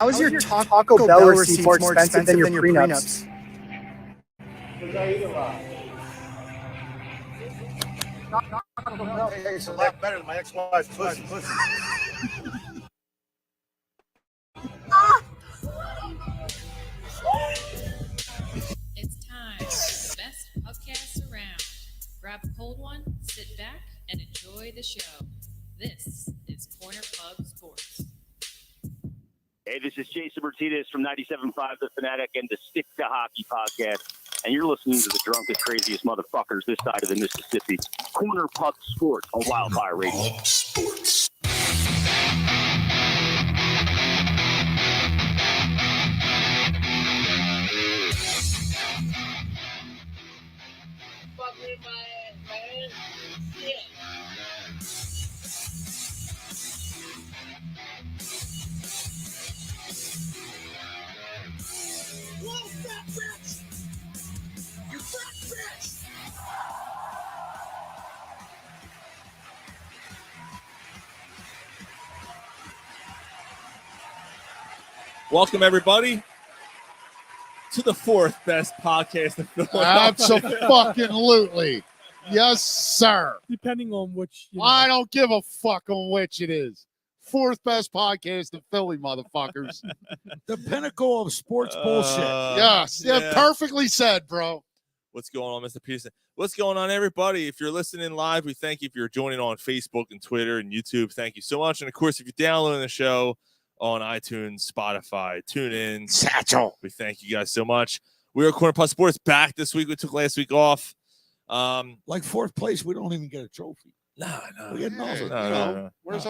How's your Taco Bell receipt more expensive than your prenups? Tastes a lot better than my ex-wife's pussy. It's time for the best podcast around. Grab a cold one, sit back, and enjoy the show. This is Corner Pub Sports. Hey, this is Jason Martinez from 97.5 The Fanatic and the Stick to Hockey podcast, and you're listening to the drunkest, craziest motherfuckers this side of the Mississippi. Corner Pub Sports on Wildfire Radio. Pub Sports. Welcome, everybody, to the fourth best podcast in Philadelphia. Absolutely. Yes, sir. Depending on which. I don't give a fuck on which it is. Fourth best podcast in Philly, motherfuckers. The pinnacle of sports bullshit. Yes. Yeah, perfectly said, bro. What's going on, Mr. Peterson? What's going on, everybody? If you're listening live, we thank you. If you're joining on Facebook and Twitter and YouTube, thank you so much. And, of course, if you're downloading the show on iTunes, Spotify, TuneIn, Satchel, we thank you guys so much. We are Corner Pub Sports back this week. We took last week off. Like fourth place, we don't even get a trophy. No. we get no. Where's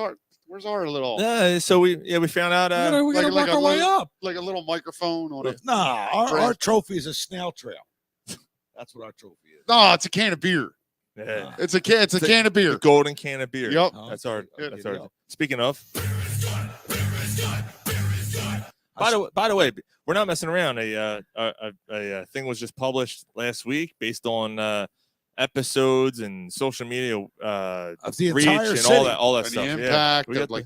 our little So we found out we gotta work our way up. like a little microphone on it? Nah, our trophy is a snail trail. That's what our trophy is. No, it's a can of beer. yeah. It's a can of beer. The golden can of beer. Yep. That's our. Yep. That's our. Speaking of. By the way, we're not messing around. A thing was just published last week based on episodes and social media Of the reach entire and city. all that And stuff. the impact Yeah, of, like,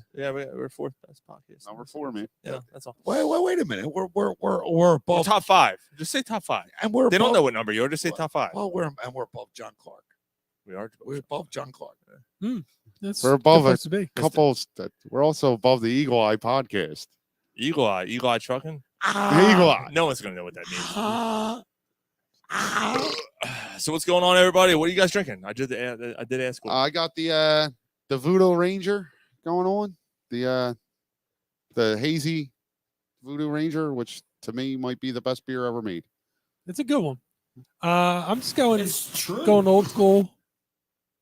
we're fourth best podcast. number 4, man. Yeah, that's all. Wait a minute. We're Well, above, top five. Just say top five. and we're They don't above- know what number you are. Just say top five. Well, we're above John Clark. We are. We're above John Clark. That's We're above good a place to be. couple. We're also above the Eagle Eye podcast. Eagle Eye Trucking. Eagle Eye. No one's gonna know what that means. So what's going on, everybody? What are you guys drinking? I did ask. I got the Voodoo Ranger going on. The hazy Voodoo Ranger, which to me might be the best beer ever made. It's a good one. I'm just going old school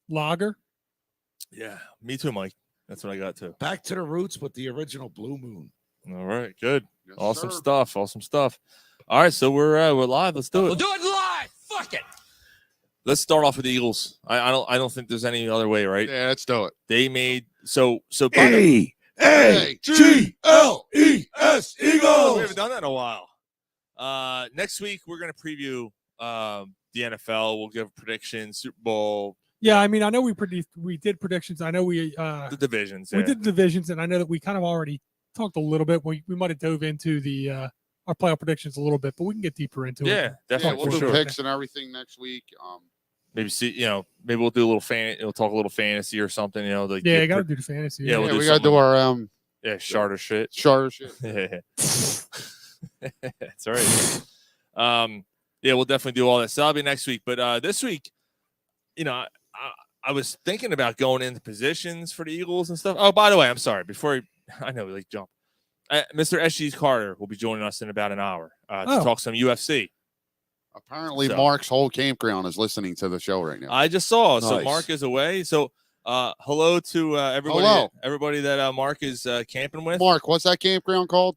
lager. Yeah, me too, Mike. That's what I got too. Back to the roots with the original Blue Moon. All right, good. Yes, Awesome sir. stuff. Awesome stuff. All right, so we're live. Let's do it. We'll do it live. Fuck it. Let's start off with the Eagles. I don't think there's any other way, right? Yeah, let's do it. They made so by the- E-A-G-L-E-S we Eagles. haven't done that in a while. Next week we're gonna preview the NFL. We'll give predictions, Super Bowl, Yeah, I mean, I know we did predictions. I know we the divisions. we yeah. did the divisions, and I know that we kind of already talked a little bit. We might have dove into the our playoff predictions a little bit, but we can get deeper into Yeah, it. Yeah, definitely we'll for do sure. picks and everything next week. Maybe maybe we'll do a little we'll talk a little fantasy or something. Like Yeah, you got to do the fantasy. Yeah, Yeah, we'll do we got to do something. our Charter shit. charter shit. Yeah. That's all right. Yeah, we'll definitely do all that. So that'll be next week. But this week, I was thinking about going into positions for the Eagles and stuff. Oh, by the way, I'm sorry. I know we like jump. Mr. S.G. Carter will be joining us in about an hour to talk some UFC. Apparently, So- Mark's whole campground is listening to the show right now. I just saw. So Nice. Mark is away. So hello to everybody. Hello. Everybody that Mark is camping with. Mark, what's that campground called?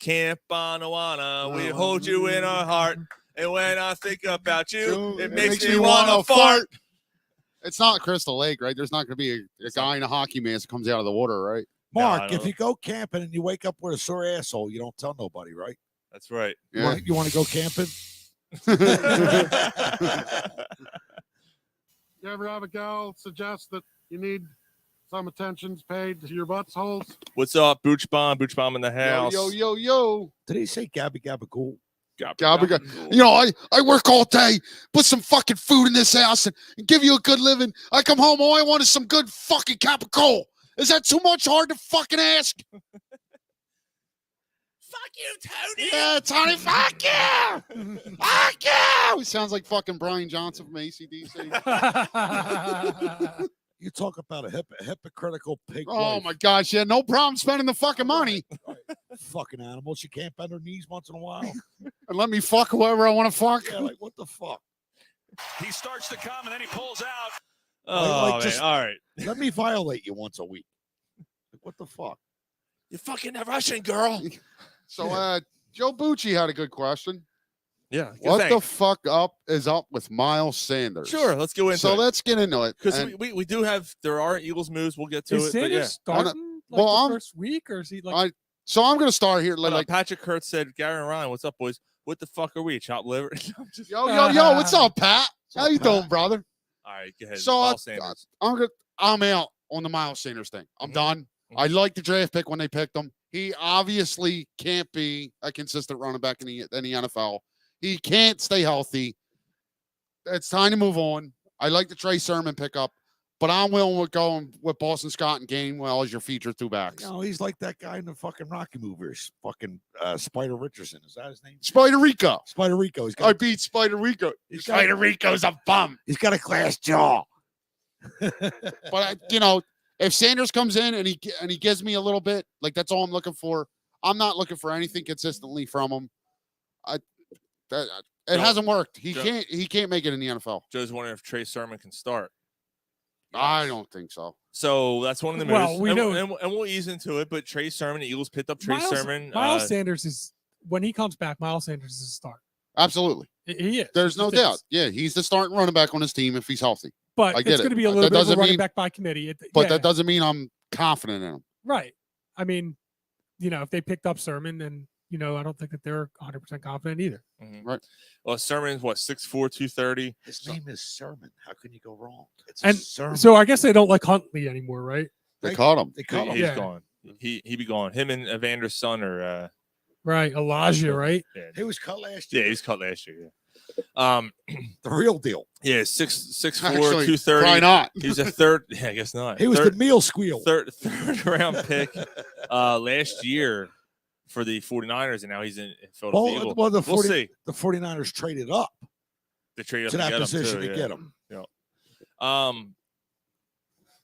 Camp Anawana, we hold you in our heart. And when I think about you, it makes me want to fart. It's not Crystal Lake, right? There's not going to be a guy in a hockey mask that comes out of the water, right? No, I Mark, don't- if you go camping and you wake up with a sore asshole, you don't tell nobody, right? That's right. Yeah. You want to go camping? You ever have a gal suggest that you need Some attention's paid to your buttholes. What's up, Booch Bomb? Booch Bomb in the house. Yo. Did he say Gabby Gabagool? You know, I work all day, put some fucking food in this house and give you a good living. I come home, all I want is some good fucking cup of coal. Is that too much hard to fucking ask? Fuck you, Tony. Yeah, Tony, fuck you! Fuck you! He sounds like fucking Brian Johnson from ACDC. You talk about a hypocritical pig. Oh wife. my gosh, yeah, no problem spending the fucking money. Right. Fucking animals. She can't bend her knees once in a while. And let me fuck whoever I want to fuck. Yeah, like what the fuck? He starts to come and then he pulls out. Oh, Like, man. just- All right. Let me violate you once a week. Like, what the fuck? You fucking Russian girl. So Joe Bucci had a good question. Yeah. What the fuck is up with Miles Sanders? Sure. Let's go into So it. let's get into it. Because And we do have, there are Eagles moves. We'll get to Is it. But Sanders yeah. starting Well, the I'm- first week, or is he like? So I'm gonna start here. Hold on, Like, Patrick Kurtz said, Gary and Ryan, what's up, boys? What the fuck are we? Chopped liver? I'm just- yo, what's up, Pat? How you doing, brother? All right, go ahead. So Miles Sanders. I'm out on the Miles Sanders thing. I'm Mhm. done. I like the draft pick when they picked him. He obviously can't be a consistent running back in the NFL. He can't stay healthy. It's time to move on. I like the Trey Sermon pickup, but I'm willing with going with Boston Scott and Gainwell as your feature two backs. You know, he's like that guy in the fucking Rocky movies. Fucking Spider Richardson. Is that his name? Spider Rico. Spider Rico. I beat Spider Rico. He's got- Spider Rico's a bum. He's got a glass jaw. But if Sanders comes in and he gives me a little bit, like that's all I'm looking for. I'm not looking for anything consistently from him. It hasn't worked. He can't make it in the NFL. Joe's wondering if Trey Sermon can start. I don't think so. So that's one of the moves. Well, we and, know- and we'll ease into it. But Trey Sermon, the Eagles picked up Trey Sermon. Miles Sanders is when he comes back. Miles Sanders is a start. Absolutely. He is. There's no He is. doubt. Yeah, he's the starting running back on his team if he's healthy. But I get it's it. going to be a That little bit of a doesn't running mean- back by committee. But yeah, that doesn't mean I'm confident in him. right. I mean, if they picked up Sermon, then I don't think that they're 100% confident either. Mhm. Right. Well, Sermon's what, 6'4", 230. His name is Sermon. How can you go wrong? It's And Sermon. So I guess they don't like Huntley anymore, right? They caught him. They caught him. He's Yeah. gone. He be gone. Him and Evander's son are. Right. Elijah, right? He Yeah, was cut last yeah, year. he was cut last year. Yeah. The real deal. Yeah, 6'4", Actually, 230. Probably not. He was a third. Yeah, I guess not. He was third, the meal squeal. third round pick last year for the 49ers, and now he's in Philadelphia. Eagles. Well, We'll see. the 49ers traded up The trade up to that get him, position too, to yeah. get him.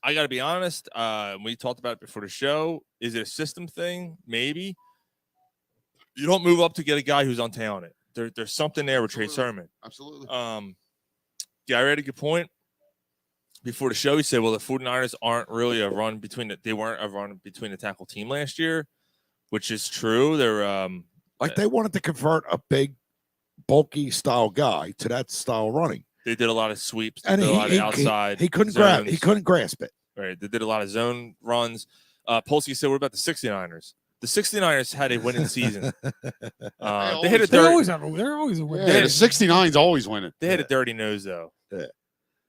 I got to be honest. We talked about it before the show. Is it a system thing? Maybe. You don't move up to get a guy who's untalented. There's something there with Trey Sermon. Absolutely. Gary had a good point. Before the show, he said, well, the 49ers aren't really a run between they weren't a run between the tackle team last year, which is true. They're Like they wanted to convert a big, bulky style guy to that style running. they did a lot of sweeps, And they did a lot of outside. he couldn't grab. He zones. couldn't grasp it. Right. They did a lot of zone runs. Polsky said, what about the 69ers? The 69ers had a winning season. They hit a They dirty, always have. They're always a winner. Yeah, the 69's always winning. they had a dirty nose, though.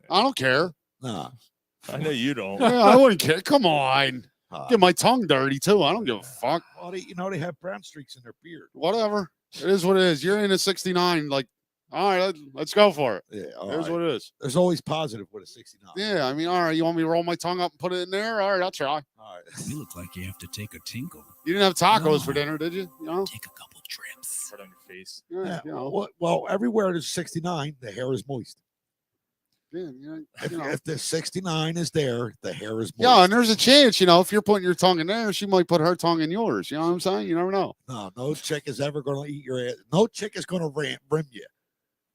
I don't care. Nah. I know you don't. Yeah, I wouldn't care. Come on. Uh, Get my tongue dirty, too. I don't give a fuck. well, they have brown streaks in their beard. Whatever. It is what it is. You're in a 69. Like, all right, let's go for it. Yeah. all Here's right. what it is. There's always positive with a 69. Yeah, I mean, all right, you want me to roll my tongue up and put it in there? All right, I'll try. All right. You look like you have to take a tinkle. You didn't have tacos No. for dinner, did you? You know? Take a couple trips. Right on your face. Yeah, Yeah, you know. well, everywhere there's 69, the hair is moist. Yeah, you know, If, you know. if the 69 is there, the hair is moist. Yeah, and there's a chance, if you're putting your tongue in there, she might put her tongue in yours. You know what I'm saying? You never know. No chick is ever going to eat your ass. No chick is going to rim you.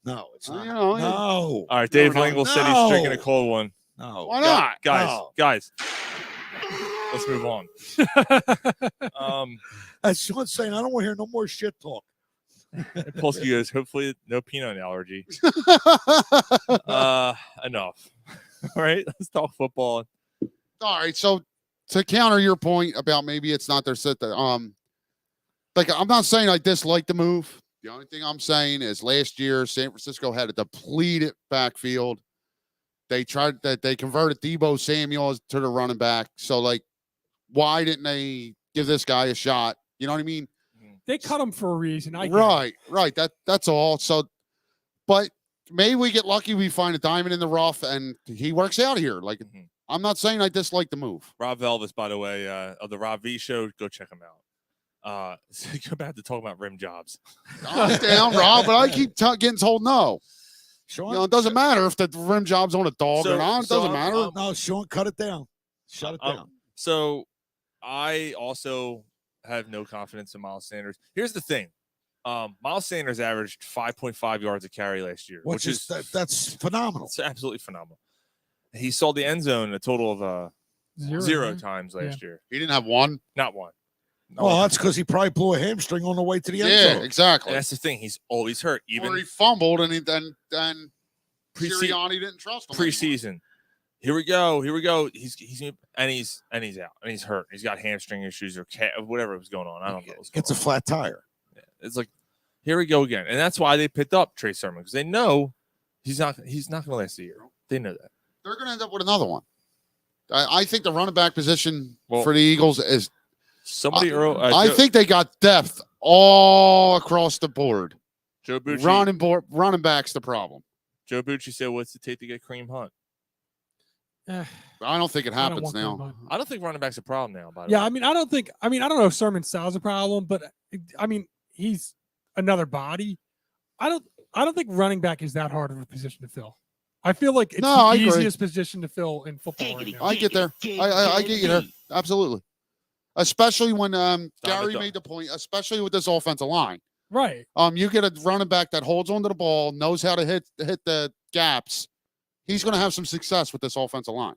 No, it's not. You know, No. All right. Dave Never know. Lingle said he's drinking a No. cold one. No. Why not? Guys. Let's move on. As Sean's saying, I don't want to hear no more shit talk. And Polsky goes, hopefully no peanut allergy. Enough. All right. Let's talk football. All right, so to counter your point about maybe it's not their sit, like I'm not saying I dislike the move. The only thing I'm saying is last year San Francisco had a depleted backfield. They converted Debo Samuel to the running back. So, like, why didn't they give this guy a shot? You know what I mean? They cut him for a reason. Right. That's all. So, but maybe we get lucky. We find a diamond in the rough, and he works out here. Like, I'm not saying I dislike the move. Rob Velvis, by the way, of the Rob V Show. Go check him out. Go back to talk about rim jobs. I'm down, Rob, but I keep getting told no. Sean, It doesn't matter if the rim job's on a dog or not. It doesn't matter. No, Sean, cut it down. Shut it down. So I also have no confidence in Miles Sanders. Here's the thing. Miles Sanders averaged 5.5 yards a carry last year, which is that's phenomenal. It's absolutely phenomenal. He saw the end zone a total of zero times last year. He didn't have one? Not one. Well, that's because he probably blew a hamstring on the way to the end zone. Yeah, exactly. And that's the thing. He's always hurt. Even or he fumbled and then Sirianni didn't trust him. Preseason. Here we go. He's out and he's hurt. He's got hamstring issues or whatever was going on. I don't know. It's a flat tire. Yeah. It's like, here we go again, and that's why they picked up Trey Sermon because they know he's not going to last a year. They know that. They're going to end up with another one. I think the running back position for the Eagles is somebody. I think they got depth all across the board. Joe Bucci, running back's the problem. Joe Bucci said, "What's it take to get Kareem Hunt?" I don't think it happens now. I don't think running back's a problem now. By the Yeah, way. I don't know if Sermon's style's a problem, but I mean, he's another body. I don't think running back is that hard of a position to fill. I feel like it's the easiest position to fill in football right now. I get there. I get you there. Absolutely. Especially when Gary made the point, especially with this offensive line. Right. You get a running back that holds onto the ball, knows how to hit the gaps. He's going to have some success with this offensive line.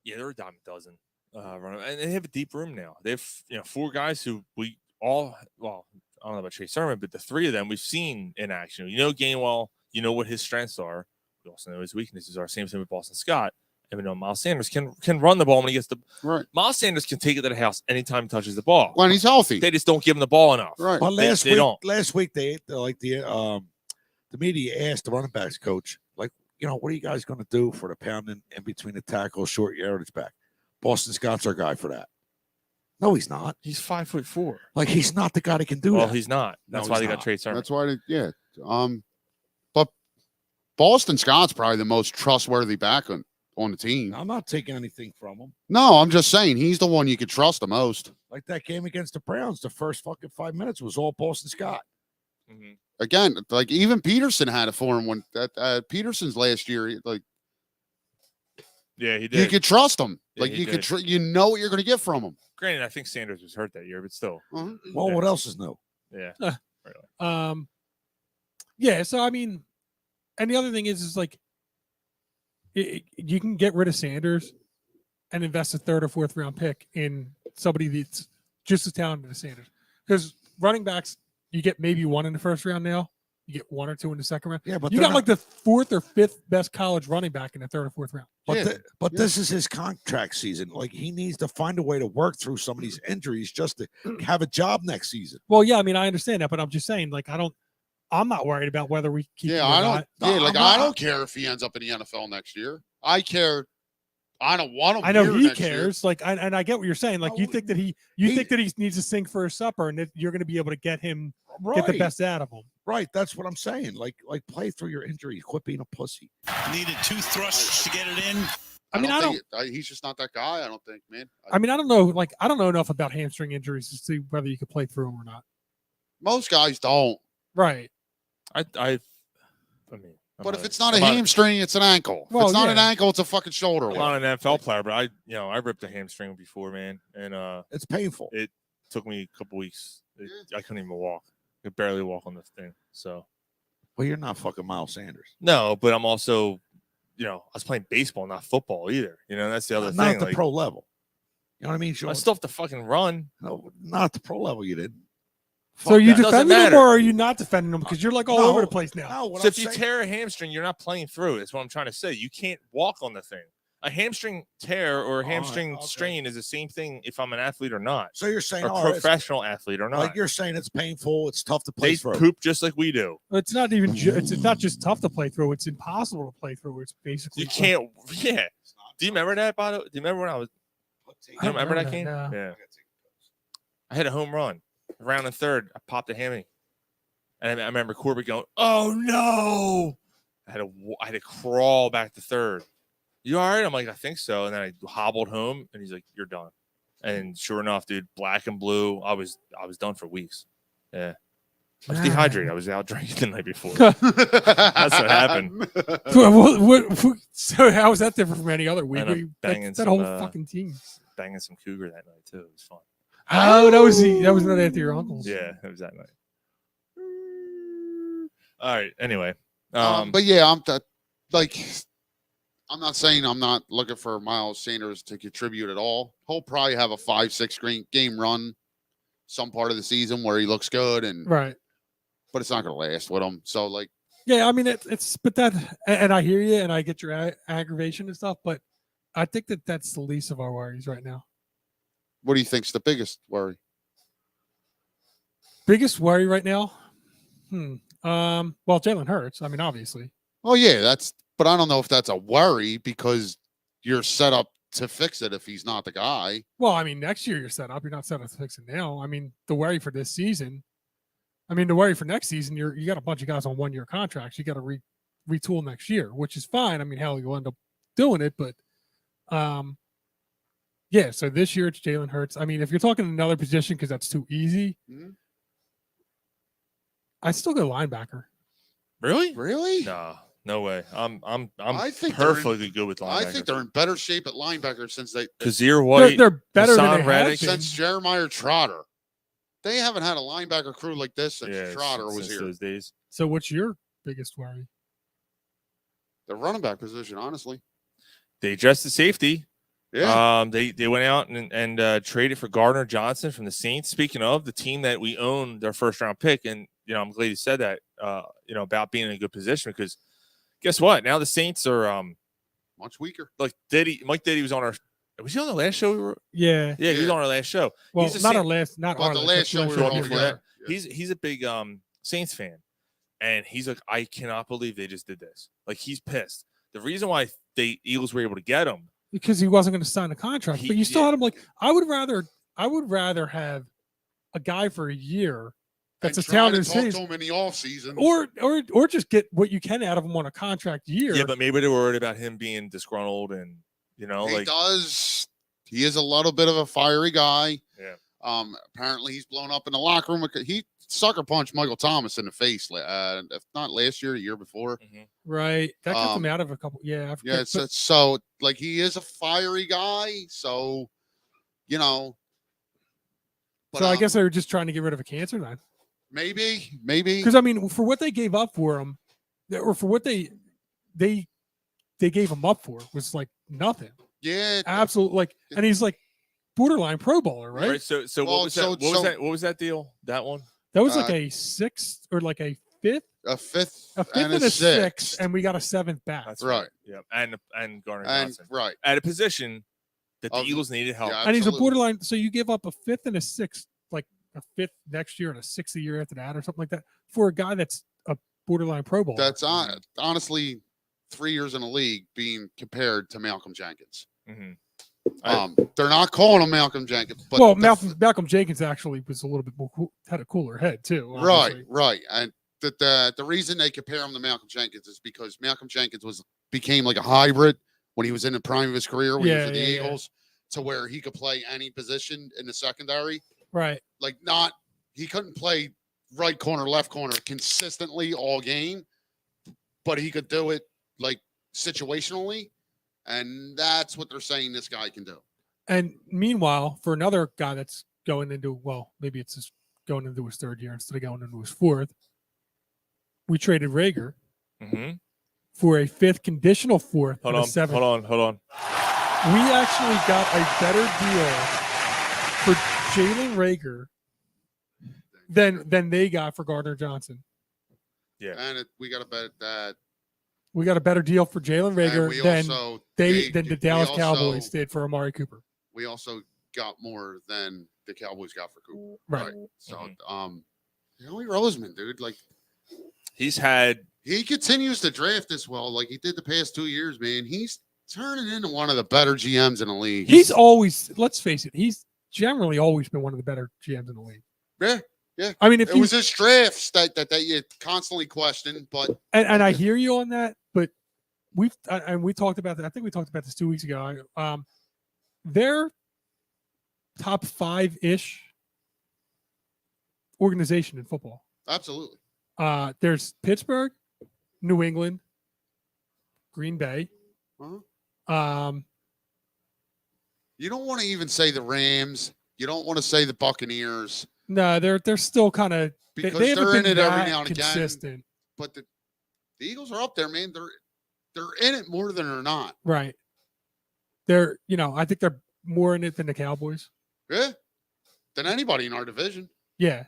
Yeah, they're a dime a dozen. And they have a deep room now. They have 4 guys who we all I don't know about Chase Sermon, but the 3 of them we've seen in action. You know Gainwell, you know what his strengths are. We also know his weaknesses are. Same thing with Boston Scott. And we know Miles Sanders can run the ball when he gets the right. Miles Sanders can take it to the house anytime he touches the ball. When he's healthy. They just don't give him the ball enough. Right. Well, they don't. Last week the media asked the running backs coach, like, what are you guys going to do for the pounding in between the tackles, short yardage back? Boston Scott's our guy for that. No, he's not. He's 5'4". Like, he's not the guy that can do that. Well, he's not. That's why they got Trey Sermon. That's why but Boston Scott's probably the most trustworthy back on the team. I'm not taking anything from him. No, I'm just saying he's the one you could trust the most. Like that game against the Browns, the first fucking 5 minutes was all Boston Scott. Mm-hmm. Again, like even Peterson had it for him when Peterson's last year. Like, yeah, he did. You could trust him. Yeah, like you could, you know what you're going to get from him. Granted, I think Sanders was hurt that year, but still. Well, what else is new? Yeah. Yeah. So I mean, and the other thing is like, you can get rid of Sanders and invest a 3rd or 4th round pick in somebody that's just as talented as Sanders. Because running backs, you get maybe 1 in the 1st round now. You get 1 or 2 in the 2nd round. Yeah, but you got like the 4th or 5th best college running back in the 3rd or 4th round. But this is his contract season. Like, he needs to find a way to work through some of these injuries just to have a job next season. Well, yeah, I mean, I understand that, but I'm just saying, like, I'm not worried about whether we keep. Yeah, I don't. I don't care if he ends up in the NFL next year. I care. I don't want him. I know he next cares. Year. Like, and I get what you're saying. Like, you think that he needs to sing for his supper, and that you're going to be able to get him get the best out of him. Right. That's what I'm saying. Like play through your injury. Quit being a pussy. Needed 2 thrusts to get it in. I don't. He's just not that guy. I don't think, man. I mean, I don't know. Like, I don't know enough about hamstring injuries to see whether you could play through them or not. Most guys don't. Right. I mean, but if it's not a hamstring, it's an ankle. If it's not an ankle, it's a fucking shoulder. I'm not an NFL player, but I ripped a hamstring before, man, and it's painful. It took me a couple weeks. I couldn't even walk. I could barely walk on this thing. So, well, you're not fucking Miles Sanders. No, but I'm also, I was playing baseball, not football either. That's the other thing. Not at the pro level. You know what I mean? I still have to fucking run. No, not at the pro level. You didn't. So are you defending him or are you not defending him? Because you're like all over the place now. So if you tear a hamstring, you're not playing through it. That's what I'm trying to say. You can't walk on the thing. A hamstring tear or a hamstring strain is the same thing if I'm an athlete or not. So you're saying, a professional athlete or not. Like you're saying, it's painful. It's tough to play they through. poop just like we do. It's not even. It's not just tough to play through. It's impossible to play through. It's basically You can't. Yeah. Do you remember that? Do you remember when I was? You don't remember that game? No. Yeah. I hit a home run, round and third. I popped a hammy, and I remember Corbett going, "Oh no!" I had to crawl back to third. You all right? I'm like, I think so. And then I hobbled home, and he's like, "You're done." And sure enough, dude, black and blue. I was done for weeks. Yeah, I was dehydrated. I was out drinking the night before. That's what happened. So how was that different from any other week? Banging That whole fucking team. Banging some cougar that night too. It was fun. Oh, that was not after your uncle's. Yeah, it was that night. All right. Anyway, but yeah, I'm not saying I'm not looking for Miles Sanders to contribute at all. He'll probably have a 5-6 game run some part of the season where he looks good, right. But it's not going to last with him. So yeah, I mean it's but that, and I hear you, and I get your aggravation and stuff, but I think that's the least of our worries right now. What do you think's the biggest worry? Biggest worry right now? Well, Jalen Hurts. I mean, obviously. Oh yeah, but I don't know if that's a worry because you're set up to fix it if he's not the guy. Well, I mean, next year you're set up. You're not set up to fix it now. I mean, the worry for this season. I mean, the worry for next season, you got a bunch of guys on 1-year contracts. You got to retool next year, which is fine. I mean, hell, you'll end up doing it, but yeah. So this year it's Jalen Hurts. I mean, if you're talking another position because that's too easy, I still go linebacker. Really? Really? No way. I'm I think perfectly good with linebacker. I think they're in better shape at linebacker since Kazir White. They're better than they Reddick, have been. since Jeremiah Trotter. They haven't had a linebacker crew like this since Trotter was since here. those days. So what's your biggest worry? The running back position, honestly. They addressed the safety. Yeah. They went out and traded for Gardner Johnson from the Saints. Speaking of the team that we own their first round pick, and I'm glad you said that. About being in a good position because guess what? Now the Saints are much weaker. Like Mike Diddy was on our. Was he on the last show we were? Yeah. Yeah, he was on our last show. Well, not our last show we were on before that. He's a big Saints fan, and he's like, I cannot believe they just did this. Like he's pissed. The reason why the Eagles were able to get him because he wasn't going to sign a contract, but you still had him. Like I would rather have a guy for a year that's as talented as him in the offseason, or just get what you can out of him on a contract year. Yeah, but maybe they were worried about him being disgruntled and. He is a little bit of a fiery guy. Yeah. Apparently he's blown up in the locker room. He sucker punched Michael Thomas in the face. If not last year, the year before. Mm-hmm. Right. That got him out of a couple. Yeah. So like he is a fiery guy. So, So I guess they were just trying to get rid of a cancer then. Maybe. Because I mean, for what they gave up for him, or for what they gave him up for was like nothing. Yeah, absolutely. Like, and he's like borderline Pro Bowler, right? Right. So what was that? What was that deal? That one? That was like a sixth or like a fifth. A fifth and a sixth, and we got a seventh back. That's right. Yeah, and Garner Johnson, right, at a position that the Eagles needed help. And he's a borderline. So you give up a fifth and a sixth, like a fifth next year and a sixth a year after that, or something like that, for a guy that's a borderline Pro Bowler. That's honestly 3 years in the league being compared to Malcolm Jenkins. Mm-hmm. They're not calling him Malcolm Jenkins, but Malcolm Jenkins actually was a little bit more had a cooler head too. Obviously. Right, and the reason they compare him to Malcolm Jenkins is because Malcolm Jenkins became like a hybrid when he was in the prime of his career when he was with the Eagles, to where he could play any position in the secondary. Right, like he couldn't play right corner, left corner consistently all game, but he could do it like situationally. And that's what they're saying this guy can do. And meanwhile, for another guy that's going into, well, maybe it's just going into his third year instead of going into his fourth, we traded Rager for a fifth conditional fourth. Hold on. We actually got a better deal for Jalen Rager than they got for Gardner Johnson. Yeah. And we got to bet that We got a better deal for Jalen Reagor than the Dallas also, Cowboys did for Amari Cooper. We also got more than the Cowboys got for Cooper. Right. So, Howie Roseman, dude, like he continues to draft this well, like he did the past 2 years, man. He's turning into one of the better GMs in the league. He's always, let's face it, he's generally always been one of the better GMs in the league. Yeah. I mean, if it was his drafts that you constantly question, but and I hear you on that, but we talked about that. I think we talked about this 2 weeks ago. Their top 5-ish organization in football. Absolutely. There's Pittsburgh, New England, Green Bay. Uh-huh. You don't want to even say the Rams. You don't want to say the Buccaneers. No, they're still kind of because they they're in been it every now and consistent. again. But the Eagles are up there, man. They're in it more than they're not. Right. They're, I think they're more in it than the Cowboys. Yeah. Than anybody in our division. Yeah.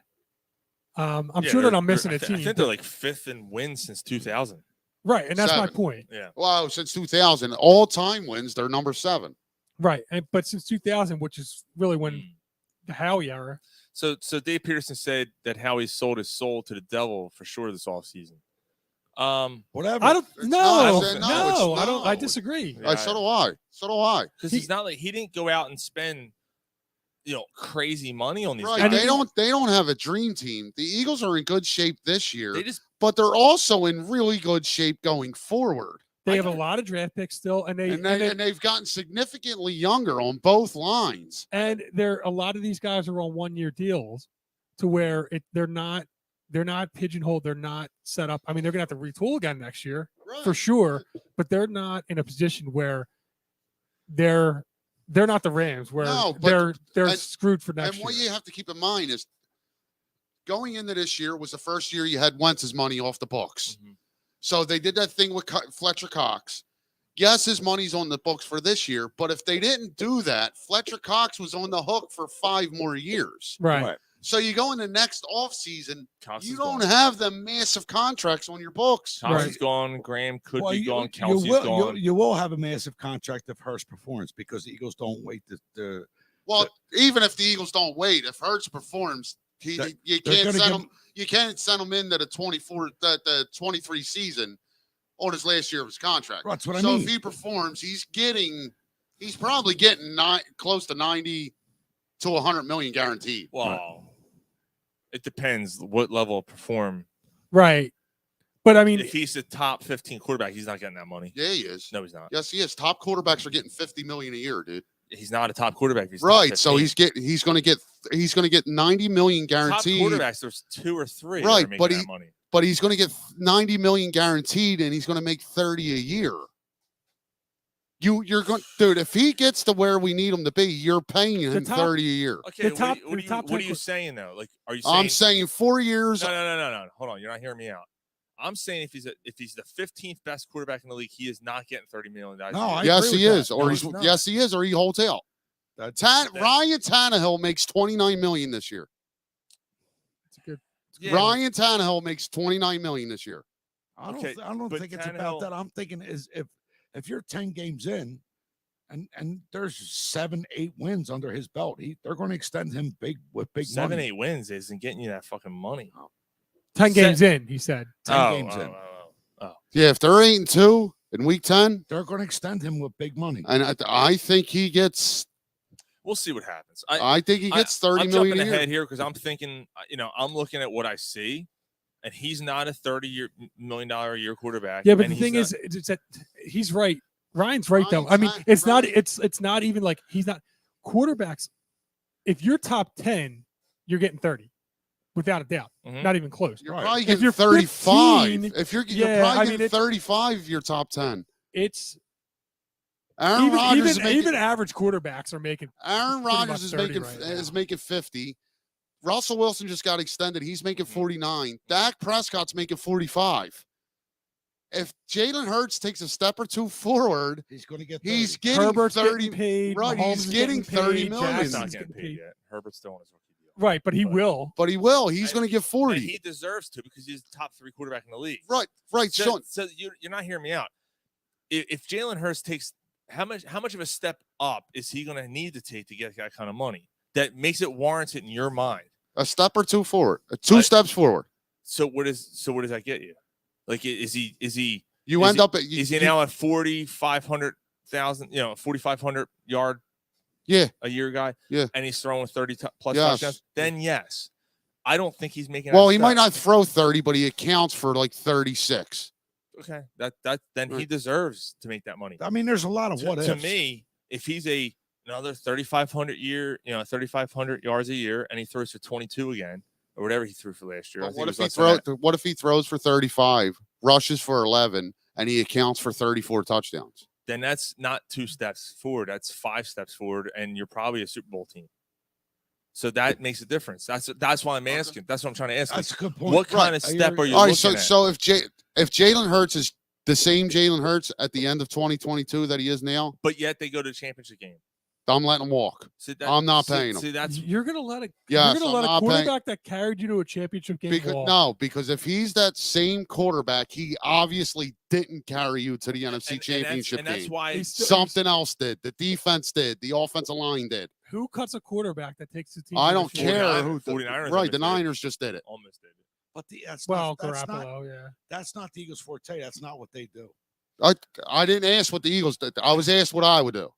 I'm sure that I'm missing a team. I think they're like 5th in wins since 2000. Right, and that's 7. my point. Yeah. Wow, since 2000, all-time wins, they're number 7. Right, but since 2000, which is really when the Howie era. So Dave Peterson said that Howie sold his soul to the devil for sure this offseason. Whatever. I don't. No, I don't. I disagree. So do I. Because it's not like he didn't go out and spend, crazy money on these right. guys. They don't have a dream team. The Eagles are in good shape this year, but they're also in really good shape going forward. They have a lot of draft picks still, and they've gotten significantly younger on both lines. And a lot of these guys are on 1-year deals, to where they're not pigeonholed, they're not set up. I mean, they're gonna have to retool again next year for sure, but they're not in a position where they're not the Rams, where they're screwed for next year. And what you have to keep in mind is going into this year was the first year you had Wentz's money off the books. Mm-hmm. So they did that thing with Fletcher Cox. Yes, his money's on the books for this year, but if they didn't do that, Fletcher Cox was on the hook for 5 more years. Right. So you go in the next offseason, you don't have the massive contracts on your books. Cox is gone. Graham could be gone. Kelsey's gone. You will have a massive contract if Hurts performs, because the Eagles don't wait even if the Eagles don't wait, if Hurts performs, you can't send him into the 23 season on his last year of his contract. That's what I mean. So if he performs, he's probably getting close to 90 to 100 million guaranteed. Wow. It depends what level of perform. Right. But I mean, if he's the top 15 quarterback, he's not getting that money. Yeah, he is. No, he's not. Yes, he is. Top quarterbacks are getting $50 million a year, dude. He's not a top quarterback. He's right. So he's going to get $90 million guaranteed. Top quarterbacks, there's 2 or 3. Right, money. But he's going to get $90 million guaranteed, and he's going to make 30 a year. You're going, dude. If he gets to where we need him to be, you're paying him 30 a year. Okay, what are you saying though? Like, are you saying? I'm saying 4 years. No. Hold on, you're not hearing me out. I'm saying if he's the 15th best quarterback in the league, he is not getting $30 million. Yes, he is, or he holds out. Ryan Tannehill makes $29 million this year. That's good. Yeah. Ryan Tannehill makes $29 million this year. I don't think it's about that. I'm thinking is if you're 10 games in and there's 7-8 wins under his belt, they're going to extend him big money. 7-8 wins isn't getting you that fucking money. 10 games in, he said. 10 games in. Yeah, if they're 8-2 in week 10, they're going to extend him with big money. And I think he gets. We'll see what happens. I think he gets $30 million. I'm jumping ahead here because I'm thinking, I'm looking at what I see, and he's not a $30 million a year quarterback. Yeah, but the thing is, it's that he's right. Ryan's right, though. I mean, it's not even like he's not quarterbacks. If you're top 10, you're getting 30. Without a doubt, not even close. You're probably getting 35. 15, if you're probably getting 35, you're top 10. It's Aaron Rodgers even average quarterbacks are making. Aaron Rodgers is making 50. Russell Wilson just got extended. He's making 49. Dak Prescott's making 45. If Jalen Hurts takes a step or two forward, he's going to get. 30. He's getting Herbert's 30. Getting paid. Right, Mahomes he's getting 30 million. He's not getting paid yet. Herbert's still on his rookie deal. Right, but he will. But he will. He's And- going to get 40. And he deserves to because he's the top 3 quarterback in the league. Right. So, Sean. so you're not hearing me out. If Jalen Hurts takes how much of a step up is he going to need to take to get that kind of money that makes it warranted in your mind? A step or two forward. Two steps forward. So what does that get you? Like is he You is end he, up at is he now at 4,500,000, 4,500 yard a year guy? Yeah. And he's throwing 30 plus Yes. touchdowns? Then yes. I don't think he's making Well, that he step. might not throw 30, but he accounts for like 36. Okay. Then he deserves to make that money. I mean, there's a lot of what To ifs. me, if he's another 3,500 yards a year and he throws for 22 again or whatever he threw for last year. I But think what it if was he less than that. what if he throws for 35, rushes for 11, and he accounts for 34 touchdowns? Then that's not 2 steps forward. That's 5 steps forward, and you're probably a Super Bowl team. So that makes a difference. That's why I'm asking. That's what I'm trying to ask. That's a good point. What kind of I step hear are you. you All right, looking so at? if Jalen Hurts is the same Jalen Hurts at the end of 2022 that he is now, But yet they go to the championship game. I'm letting him walk. See, I'm not paying him. See, that's You're gonna let a Yes, you're gonna I'm let a not paying- quarterback that carried you to a championship game walk. No, because if he's that same quarterback, he obviously didn't carry you to the NFC Championship and that's game. why Something else did. The defense did. The offensive line did. Who cuts a quarterback that takes the team? I to the don't championship? care who. 49ers Right, the almost did. Niners just did it. almost did it. But that's Well, that's not Garoppolo, that's not the Eagles' forte. That's not what they do. I didn't ask what the Eagles did. I was asked what I would do.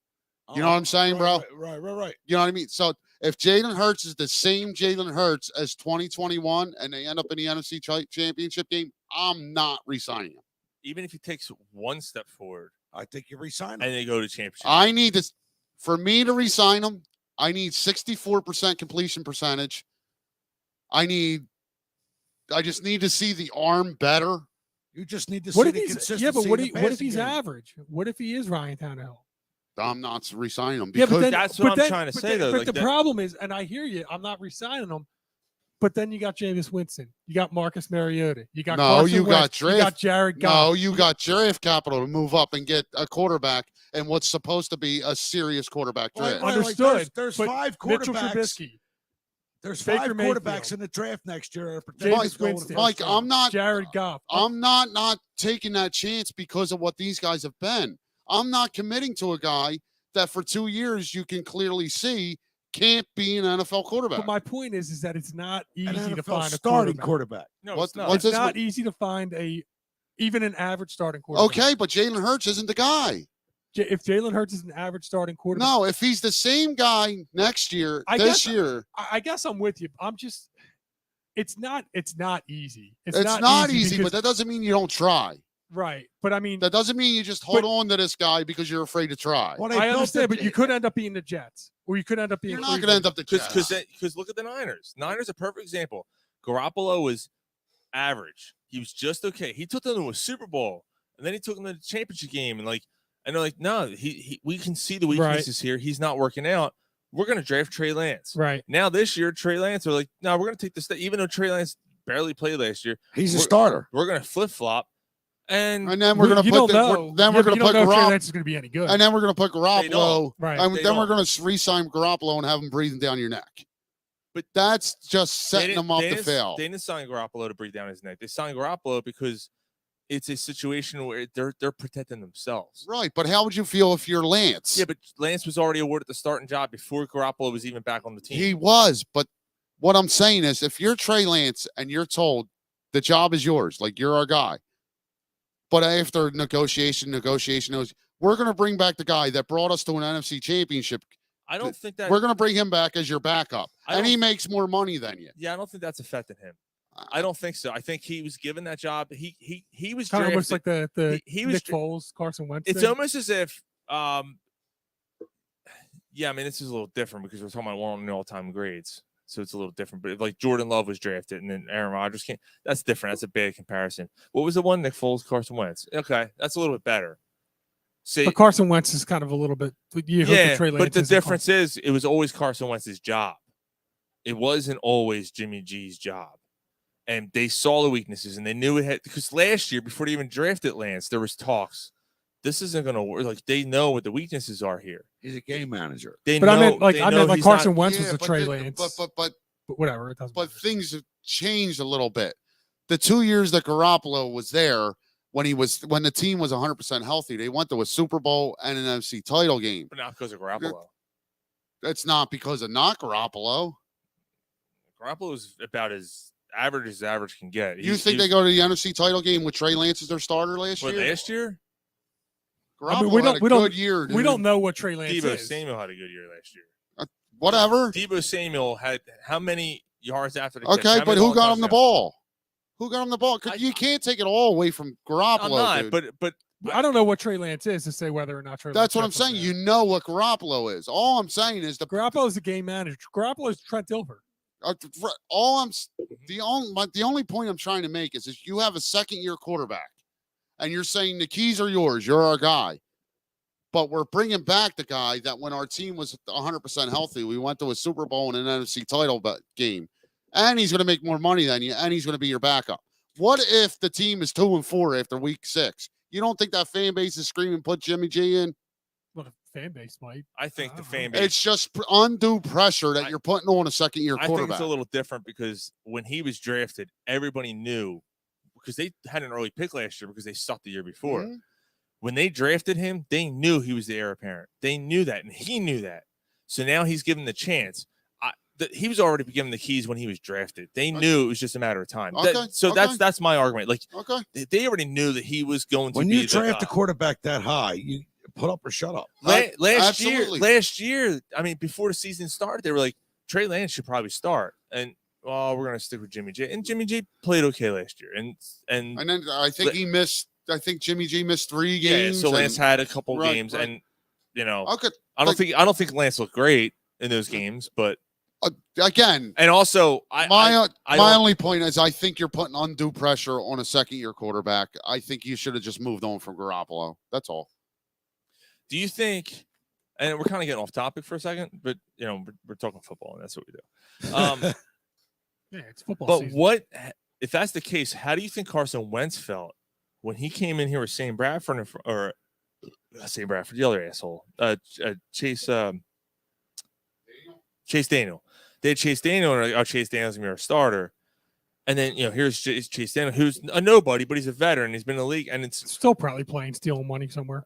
You know what I'm saying, bro? Right. You know what I mean? So if Jalen Hurts is the same Jalen Hurts as 2021 and they end up in the NFC Championship game, I'm not re-signing him. Even if he takes 1 step forward I think you resign him. and they go to championship. I need this for me to re-sign him. I need 64% completion percentage. I just need to see the arm better. You just need to What see if the he's consistency. what in the if passing he's game. average? What if he is Ryan Tannehill? I'm not re-signing him Yeah, because but then, that's but what I'm then- trying to but say, then- though, But like the that- problem is, and I hear you, I'm not re-signing him. But then you got Jameis Winston, you got Marcus Mariota, you got No, Carson you got Wentz, you got draft- Jared Goff. no, you got draft capital to move up and get a quarterback and what's supposed to be a serious quarterback Right, draft. right, Understood. There's but 5 Mitchell quarterbacks. Trubisky, There's Baker 5 quarterbacks Mayfield, in the draft next year. Jameis Winston, Mike, I'm not Jared Goff. I'm not taking that chance because of what these guys have been. I'm not committing to a guy that for 2 years you can clearly see can't be an NFL quarterback. But my point is that it's not easy an to NFL find a starting quarterback. quarterback. No, What- it's not. what's It's this not one? easy to find even an average starting quarterback. Okay, but Jalen Hurts isn't the guy. If Jalen Hurts is an average starting quarterback, No, if he's the same guy next year, I this guess- year, I guess I'm with you. I'm just, it's not easy. it's not easy, but because- that doesn't mean you don't try. right. But I mean, That doesn't mean you just hold But- on to this guy because you're afraid to try. Well, they I built understand, the- but you could end up being the Jets, or you could end up being. You're not going to Cleveland. end up the Jets. Because look at the Niners. Niners a perfect example. Garoppolo was average. He was just okay. He took them to a Super Bowl, and then he took them to the championship game. And they're like, no, we can see the Right. weaknesses here. He's not working out. We're going to draft Trey Lance. Right. Now this year, Trey Lance, they're like, no, we're going to take the step. Even though Trey Lance barely played last year, He's a we're- starter. we're going to flip flop. And And then we're going to You put don't know. then Yeah, we're but going you to put don't know if Trey Garoppolo, Lance is going to be any good. and then we're going to put They Garoppolo, don't. Right. and They then we're don't. going to re-sign Garoppolo and have him breathing down your neck. But That's just they setting didn't- him up they to didn't- fail. They didn't sign Garoppolo to breathe down his neck. They signed Garoppolo because it's a situation where they're protecting themselves. Right, but how would you feel if you're Lance? Yeah, but Lance was already awarded the starting job before Garoppolo was even back on the team. He was, but what I'm saying is if you're Trey Lance and you're told the job is yours, like you're our guy, but after negotiation, we're going to bring back the guy that brought us to an NFC championship. I don't think that. We're going to bring him back as your backup, I and he don't- makes more money than you. Yeah, I don't think that's affecting him. I don't think so. I think he was given that job. He was kind of almost drafted- like the he was Nick dra- Foles, Carson Wentz. It's thing. almost as if, yeah, I mean, this is a little different because we're talking about one of the all-time grades, so it's a little different. But if, like Jordan Love was drafted and then Aaron Rodgers came, that's different. That's a bad comparison. What was the one? Nick Foles, Carson Wentz. Okay, that's a little bit better. See, But Carson Wentz is kind of a little bit. You hope yeah, that Trey but Lance the isn't difference is it was always Carson Wentz's job. It wasn't always Jimmy G's job. And they saw the weaknesses and they knew it had, because last year, before they even drafted Lance, there was talks. This isn't going to work. Like, they know what the weaknesses are here. He's a game manager. They But know, I meant like they I know meant like he's Carson not- Wentz Yeah, was a but Trey the- Lance. But but whatever. It doesn't But matter. things have changed a little bit. The 2 years that Garoppolo was there, when the team was 100% healthy, they went to a Super Bowl and an NFC title game. But not because of Garoppolo. It's not because of not Garoppolo. Garoppolo is about as average can get. You think they go to the NFC title game with Trey Lance as their starter last year? Last year? Garoppolo had a good year, dude. We don't know what Trey Lance Debo is. Samuel had a good year last year. Whatever. Debo Samuel had how many yards after the catch? Okay, How but many who long got him the touchdowns? ball? Who got him the ball? 'Cause you can't take it all away from Garoppolo. I'm not, dude. but I don't know what Trey Lance is to say whether or not Trey. That's Lance what I'm gets him saying. there. You know what Garoppolo is. All I'm saying is Garoppolo is the game manager. Garoppolo is Trent Dilfer. the only point I'm trying to make is you have a second-year quarterback, and you're saying the keys are yours. You're our guy. But we're bringing back the guy that when our team was 100% healthy, we went to a Super Bowl and an NFC title game, and he's going to make more money than you, and he's going to be your backup. What if the team is 2-4 after week 6? You don't think that fan base is screaming, put Jimmy G in? Well, the fan base might. I think the fan base. It's just undue pressure that you're putting on a second-year quarterback. I think it's a little different because when he was drafted, everybody knew because they had an early pick last year because they sucked the year before. Mm-hmm. When they drafted him, they knew he was the heir apparent. They knew that, and he knew that. So now he's given the chance. He was already given the keys when he was drafted. They knew it was just a matter of time. That's my argument. Like, they already knew that he was going to. When be you draft a quarterback that high, you put up or shut up. Last year, I mean, before the season started, they were like, Trey Lance should probably start, and we're going to stick with Jimmy G. And Jimmy G played okay last year, and then I think he missed. I think Jimmy G missed 3 games. Yeah, so Lance had a couple games, and I don't think Lance looked great in those games, but again, and also my only point is I think you're putting undue pressure on a second-year quarterback. I think you should have just moved on from Garoppolo. That's all. Do you think? And we're kind of getting off topic for a second, but we're talking football, and that's what we do. Yeah, it's football. But season. if that's the case? How do you think Carson Wentz felt when he came in here with Shane Bradford or Shane Bradford, the other asshole, Chase Daniel? They had Chase Daniel, and like, Chase Daniel's gonna be our starter. And then here's Chase Daniel, who's a nobody, but he's a veteran. He's been in the league, and it's still probably playing, stealing money somewhere.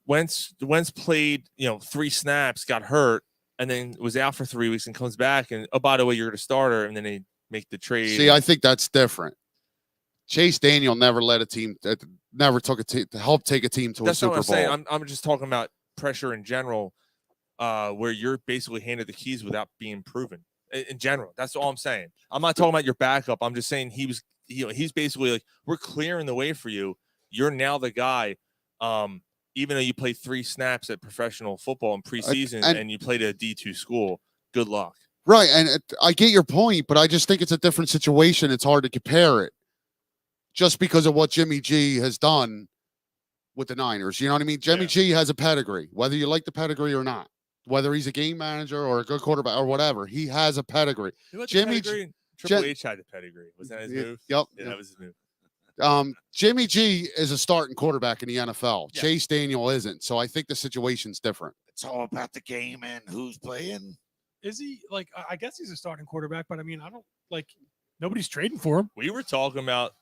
Wentz played 3 snaps, got hurt, and then was out for 3 weeks, and comes back, and by the way, you're the starter, and then they make the trade. See, I think that's different. Chase Daniel never led a team, never took to help take a team to a Super Bowl. That's what I'm saying. I'm just talking about pressure in general, where you're basically handed the keys without being proven. In general, that's all I'm saying. I'm not talking about your backup. I'm just saying he's basically like, we're clearing the way for you. You're now the guy. Even though you played 3 snaps at professional football in preseason and you played at a D2 school, good luck. Right, and I get your point, but I just think it's a different situation. It's hard to compare it just because of what Jimmy G has done with the Niners. You know what I mean? Jimmy G has a pedigree, whether you like the pedigree or not. Whether he's a game manager or a good quarterback or whatever, he has a pedigree. Triple H had the pedigree. Was that his move? Yep. Yeah, that was his move. Jimmy G is a starting quarterback in the NFL. Yeah. Chase Daniel isn't. So I think the situation's different. It's all about the game and who's playing. Is he I guess he's a starting quarterback, but I mean, I don't nobody's trading for him. We were talking about,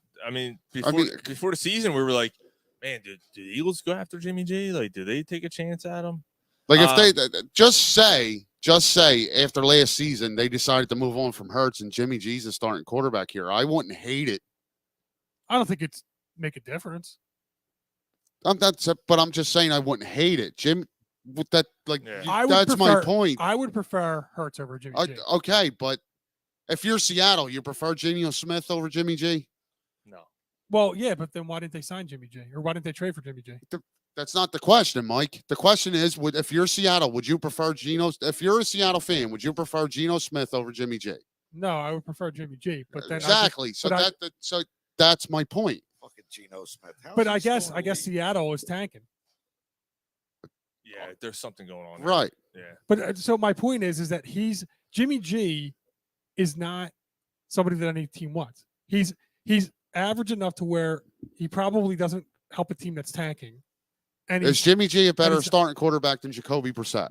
before the season, we were like, man, did the Eagles go after Jimmy G? Like, did they take a chance at him? Like if they just say after last season they decided to move on from Hurts and Jimmy G's a starting quarterback here, I wouldn't hate it. I don't think it's make a difference. But I'm just saying I wouldn't hate it. That's my point. I would prefer Hurts over Jimmy G. Okay, but if you're Seattle, you prefer Geno Smith over Jimmy G? No. Well, yeah, but then why didn't they sign Jimmy G? Or why didn't they trade for Jimmy G? That's not the question, Mike. The question is, if you're Seattle, would you prefer if you're a Seattle fan, would you prefer Geno Smith over Jimmy G? No, I would prefer Jimmy G. But then exactly. So that's my point. Fucking Geno Smith. But I guess Seattle is tanking. Yeah, there's something going on. Right. Yeah. But so my point is that Jimmy G is not somebody that any team wants. He's average enough to where he probably doesn't help a team that's tanking. And is Jimmy G a better starting quarterback than Jacoby Brissett?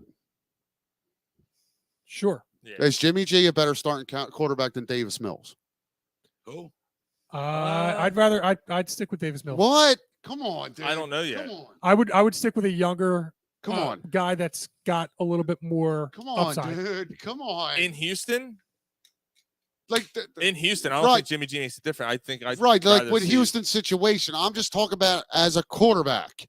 Sure. Is Jimmy G a better starting quarterback than Davis Mills? Who? I'd stick with Davis Mills. What? Come on, dude. I don't know yet. Come on. I would stick with a younger Come on. guy that's got a little bit more Come on, upside. dude. Come on. In Houston? Like in Houston, I don't think Jimmy G makes it different. I think like with Houston's situation, I'm just talking about as a quarterback.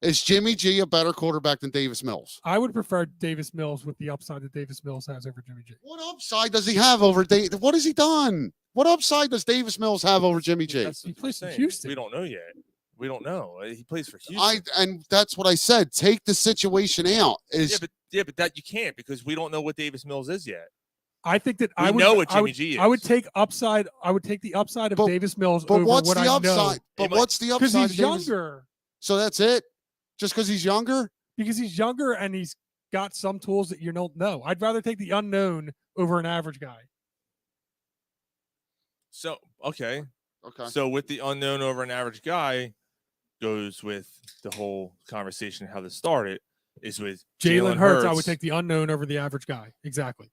Is Jimmy G a better quarterback than Davis Mills? I would prefer Davis Mills with the upside that Davis Mills has over Jimmy G. What upside does he have over Davis? What has he done? What upside does Davis Mills have over Jimmy G? He plays for Houston. We don't know yet. We don't know. He plays for Houston. And that's what I said. Take the situation out. But that you can't because we don't know what Davis Mills is yet. I think that we know what Jimmy G is. I would take upside. I would take the upside of Davis Mills. But over what's what the I upside? know. But what's the upside? Because he's younger. So that's it. Just because he's younger? Because he's younger and he's got some tools that you don't know. I'd rather take the unknown over an average guy. So okay. Okay. So with the unknown over an average guy goes with the whole conversation how this started is with Jalen Hurts. I would take the unknown over the average guy. Exactly.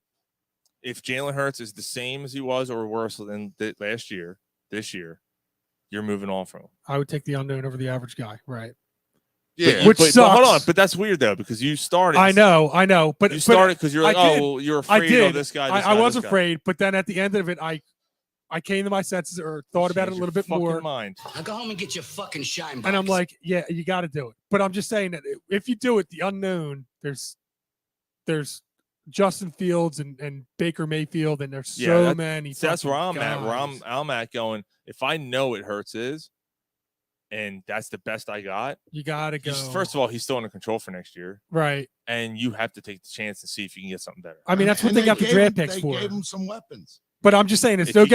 If Jalen Hurts is the same as he was or worse than last year, this year, you're moving on from him. I would take the unknown over the average guy. Right. Yeah, which sucks. But hold on, but that's weird though because you started. I know, but you started because you're like, you're afraid of this guy. I was afraid, but then at the end of it, I came to my senses or thought about it a little bit more. Mind. Now go home and get your fucking shine box. And I'm like, yeah, you got to do it. But I'm just saying that if you do it, the unknown, there's Justin Fields and Baker Mayfield, and there's so many. That's where I'm guys. at. Where I'm at going. If I know what Hurts is. And that's the best I got. You got to go. First of all, he's still under control for next year. Right. And you have to take the chance and see if you can get something better. I mean, that's what they got the draft picks for. They gave him some weapons. But I'm just saying, it's no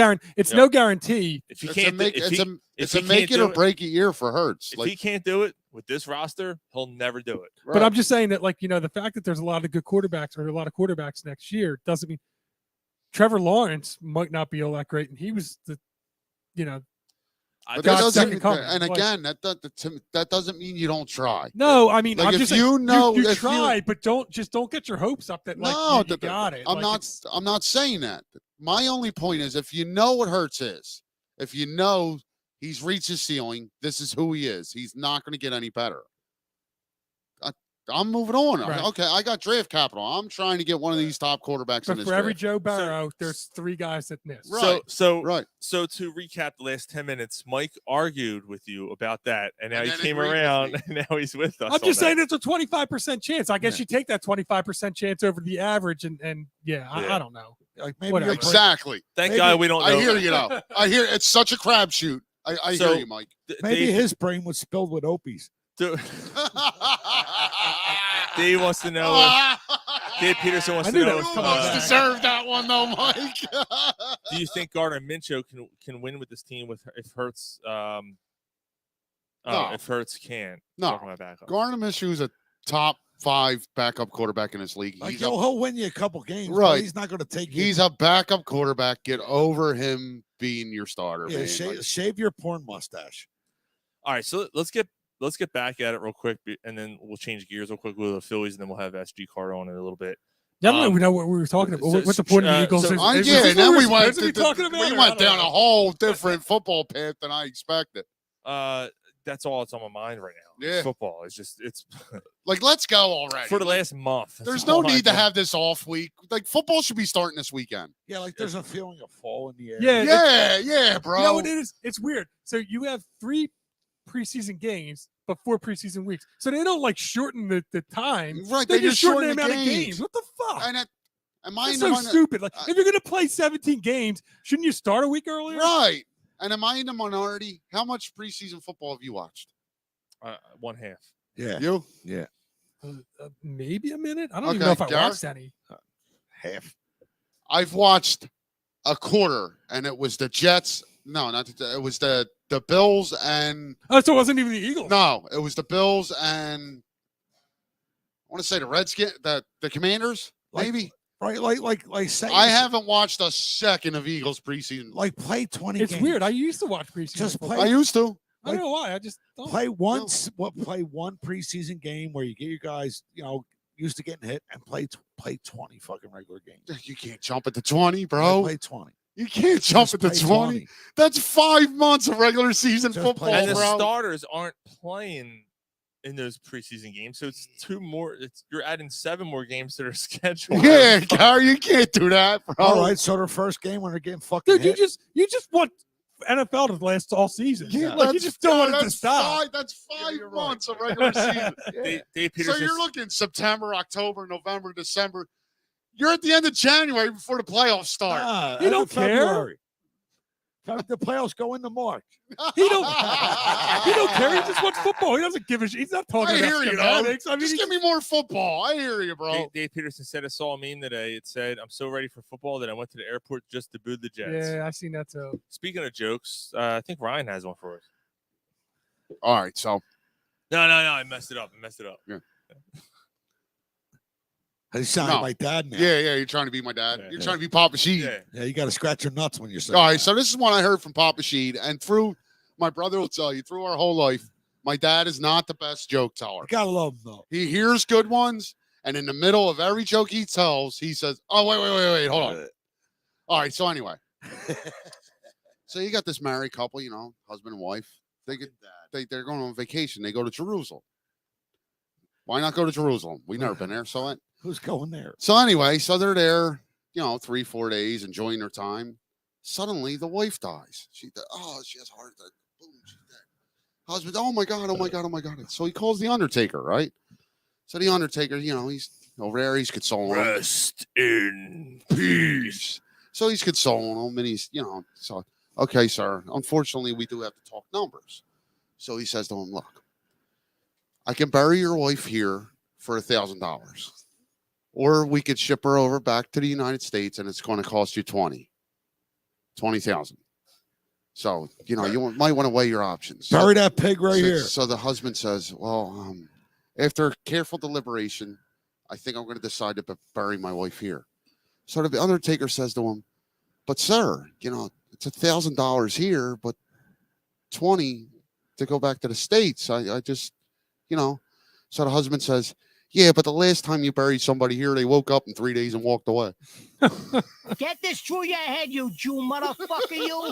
guarantee. If he can't, it's a make it or break it year for Hurts. If he can't do it with this roster, he'll never do it. Right. But I'm just saying that, the fact that there's a lot of good quarterbacks or a lot of quarterbacks next year doesn't mean Trevor Lawrence might not be all that great. And he was But that doesn't, and again, that doesn't mean you don't try. No, I mean, like I'm if just you know, you try, but don't get your hopes up that you got it. I'm not saying that. My only point is, if you know what Hurts is, if you know he's reached his ceiling, this is who he is. He's not going to get any better. I'm moving on. Right. Okay, I got draft capital. I'm trying to get one of these top quarterbacks in this for every draft. Joe Burrow, there's 3 guys that miss. Right. So to recap the last 10 minutes, Mike argued with you about that, and now he came around, and now he's with us. I'm just saying it's a 25% chance. I guess you take that 25% chance over the average, and I don't know. Like maybe exactly. Thank God we don't know. I hear you now. I hear it's such a crapshoot. I hear you, Mike. Maybe his brain was spilled with Opies. Dave wants to know. Dave Peterson wants to know. Deserved that one though, Mike. Do you think Gardner Minshew can win with this team if Hurts? No. If Hurts can't. No. Gardner Minshew is a top 5 backup quarterback in this league. He'll win you a couple games. Right. He's not going to take. He's a backup quarterback. Get over him being your starter. Yeah, man. shave your porn mustache. All right, so let's get back at it real quick, and then we'll change gears real quick with the Phillies, and then we'll have SG Card on in a little bit. Yeah, I don't even know what we were talking about. What's the point of the Eagles? And then we went down a whole different football path than I expected. That's all that's on my mind right now. Yeah. Football. It's like, let's go already. For the last month. There's no need to have this off week. Like, football should be starting this weekend. Yeah, like there's a feeling of fall in the air. Yeah, bro. You know what it is? It's weird. So you have 3 preseason games, but 4 preseason weeks. So they don't shorten the time. Right. They just shorten the amount of games. What the fuck? That's so stupid. Like, if you're going to play 17 games, shouldn't you start a week earlier? Right. And am I in the minority? How much preseason football have you watched? 1/2. Yeah. You? Yeah. Maybe a minute. I don't even know if I watched any. Half. I've watched a quarter, and it was the Jets. No, it was the Bills and. Oh, so it wasn't even the Eagles. No, it was the Bills and. I want to say the Redskins, the Commanders, maybe. Right, like say I haven't watched a second of Eagles preseason. Like play 20 It's games. weird. I used to watch preseason. Just football. play. I used to. I don't know why. I just don't. Play once. Play one preseason game where you get your guys, used to getting hit and play 20 fucking regular games. You can't jump at the 20, bro. Play 20. You can't jump at the 20. That's 5 months of regular season football, and the bro. starters aren't playing in those preseason games, so it's 2 more. You're adding 7 more games that are scheduled. Yeah, Gary, you can't do that, bro. All right, so their first game when they're getting fucking Dude, hit. you just want NFL to last all season. Yeah, Like, you just don't want it to stop. That's 5 months of regular season. Dave So Peterson. you're looking September, October, November, December. You're at the end of January before the playoffs start. You don't care. February. The playoffs go into March. He don't care. He just wants football. He doesn't give a shit. He's not talking I about hear you, though. schematics. I mean, Just give me more football. I hear you, bro. Dave Peterson said I saw a meme today. It said, "I'm so ready for football that I went to the airport just to boo the Jets." yeah, I've seen that too. Speaking of jokes, I think Ryan has one for us. All right, so No, I messed it up. Yeah. You sound like my dad now. yeah, you're trying to be my dad. Yeah. You're trying to be Papa Sheed. Yeah. Yeah, you got to scratch your nuts when you're saying All right, that. so this is one I heard from Papa Sheed, and through my brother will tell you, through our whole life, my dad is not the best joke teller. You gotta love him though. He hears good ones, and in the middle of every joke he tells, he says, "Oh, wait, hold on." All right, so anyway, so you got this married couple, husband and wife. They're going on vacation. They go to Jerusalem. Why not go to Jerusalem? We've never been there, so Who's going there? So anyway, so they're there, 3-4 days, enjoying their time. Suddenly, the wife dies. She has a heart attack. Boom, she's dead. Husband, oh my God. So he calls the Undertaker, right? So the Undertaker, he's over there. He's consoling him. Rest in peace. So he's consoling him, and he's, so, okay, sir. Unfortunately, we do have to talk numbers. So he says to him, look, I can bury your wife here for $1,000. Or we could ship her over back to the United States, and it's going to cost you $20,000. So, you might want to weigh your options. Bury that pig right here. So the husband says, well, after careful deliberation, I think I'm going to decide to bury my wife here. So the Undertaker says to him, but sir, it's $1,000 here, but $20 to go back to the States. I just, So the husband says, yeah, but the last time you buried somebody here, they woke up in 3 days and walked away. Get this through your head, you Jew motherfucker, you.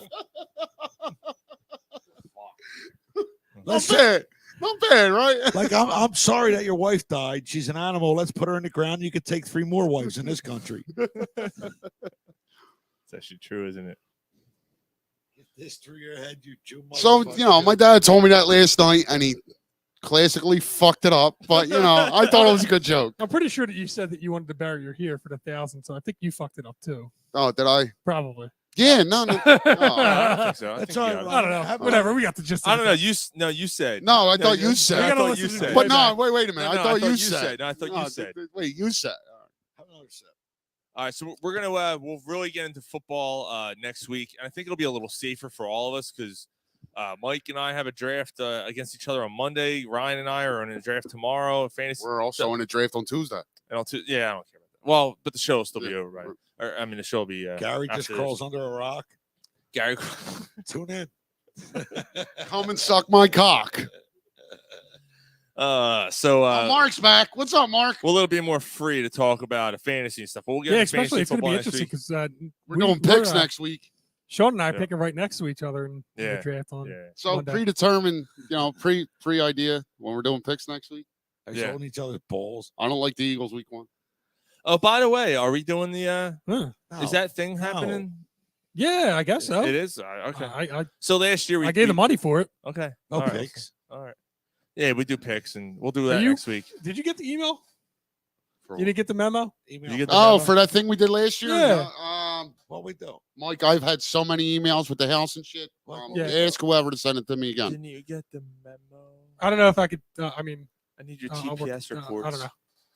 Not bad. Not bad, right? Like, I'm sorry that your wife died. She's an animal. Let's put her in the ground. You could take 3 more wives in this country. It's actually true, isn't it? Get this through your head, you Jew. So, my dad told me that last night, and he classically fucked it up. But, I thought it was a good joke. I'm pretty sure that you said that you wanted to bury her here for the 1,000, so I think you fucked it up too. Oh, did I? Probably. Yeah, no. I don't think so. That's think all you right. have- I don't know. Whatever. We got the gist. I don't know. You said. No, I thought you you said. I gotta thought listen you to said. the But no, playback. wait a minute. No, I thought you said. No, I thought you said. Wait, you said. All right, so we're gonna we'll really get into football next week, and I think it'll be a little safer for all of us because Mike and I have a draft against each other on Monday. Ryan and I are in a draft tomorrow. Fantasy. We're also in a draft on Tuesday. And I don't care about that. Well, but the show will still be over, right? Or, the show will be. Gary just after crawls this. under a rock. Gary. Tune in. Come and suck my cock. Mark's back. What's up, Mark? We're a little bit more free to talk about fantasy and stuff. But we'll get Yeah, into fantasy especially it's going to football be next interesting week. because We're doing picks we're, next week. Sean and I are Yeah. picking right next to each other in Yeah. the draft on. Yeah. So Monday. predetermined, pre idea when we're doing picks next week. They're Yeah. holding each other's balls. I don't like the Eagles week 1. Oh, by the way, are we doing the? No. Is that thing happening? Yeah, I guess so. It is. Okay. I So last year we gave the money for it. Okay. No All right. picks. All right. Yeah, we do picks, and we'll do that you- next week. Did you get the email? For You didn't get the memo? Email. You get the Oh, memo? for that thing we did last year? Yeah. What we do? Mike, I've had so many emails with the house and shit. Yeah. Ask whoever to send it to me again. Didn't you get the memo? I don't know if I could. I need your I'll work- TPS reports. I don't know.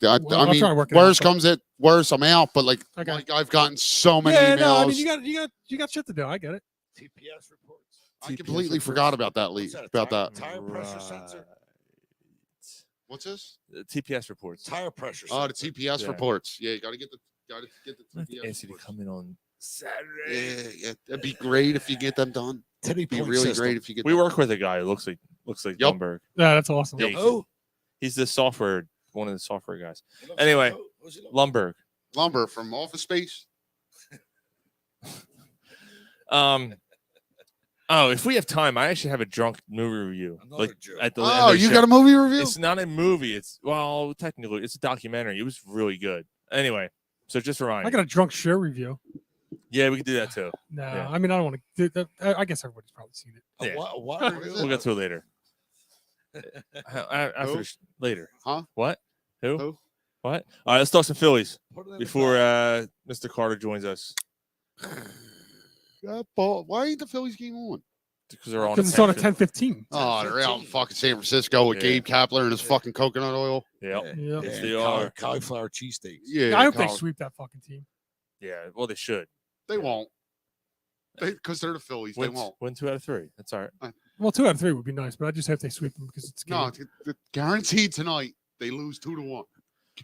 I Well, I'll mean, try to work it worse out, comes it, worse I'm out. But like, Okay. Mike, I've gotten so many Yeah, emails. no, I mean you got shit to do. I get it. TPS reports. I completely forgot about that. Lee, about that. Tire pressure sensor. What's this? The TPS reports. Tire pressure. Oh, the sensor. TPS Yeah. reports. Yeah, you got to get the Let's TPS ask you to reports. come in on Saturday. Yeah, it'd be great if you get them done. Titty It'd be point really system. great if you get. We them work with a guy who looks like Yup. Lumberg. Yeah, that's awesome. Yeah, Oh, he's the software one of the software guys. Anyway, Lumberg. Lumber from Office Space. Oh, if we have time, I actually have a drunk movie review. Like at the end Oh, of the you show. got a movie review? It's not a movie. It's technically it's a documentary. It was really good. Anyway, so just for I got a drunk show review. Yeah, we could do that too. No, Yeah. I mean I don't want to do that. I guess everybody's probably seen it. Yeah. What We'll get to it later. After later. Huh? What? Who? What? All right, let's talk some Phillies before Mr. Carter joins us. Why ain't the Phillies game on? Because they're on. Because it's on at 10:15. Oh, they're out in fucking San Francisco with Gabe Kapler and his fucking coconut oil. Yep. Yep. Yes, they are. Cauliflower cheesesteaks. Yeah, I hope they sweep that fucking team. Yeah, well, they should. They won't. Because they're the Phillies. They won't. Win 2 out of 3. That's all right. Well, 2 out of 3 would be nice, but I just hope they sweep them because it's No, guaranteed tonight they lose 2-1.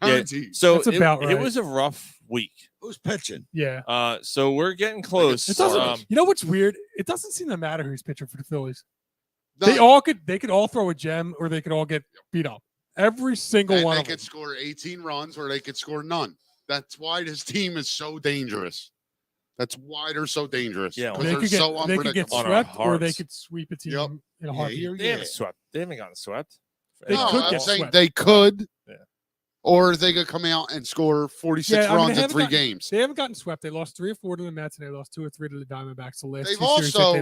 Yeah, Guaranteed. so That's about it right. was a rough week. Who's pitching? Yeah. So we're getting close. It doesn't. You know what's weird? It doesn't seem to matter who's pitching for the Phillies. No. They could all throw a gem or they could all get beat up. Every single And one they of them. could score 18 runs or they could score none. That's why this team is so dangerous. That's why they're so dangerous. Yeah, because They they're could get, so they could get unpredictable. On our swept or they hearts. could sweep a team Yep. in a heartbeat. They haven't swept. They haven't gotten swept. They No, could I'm get saying swept. they could. Yeah. Or they could come out and score 46 Yeah, I mean, runs they in haven't 3 gotten- games. They haven't gotten swept. They lost 3 or 4 to the Mets, and they lost 2 or 3 to the Diamondbacks. The last They've 2 series that also-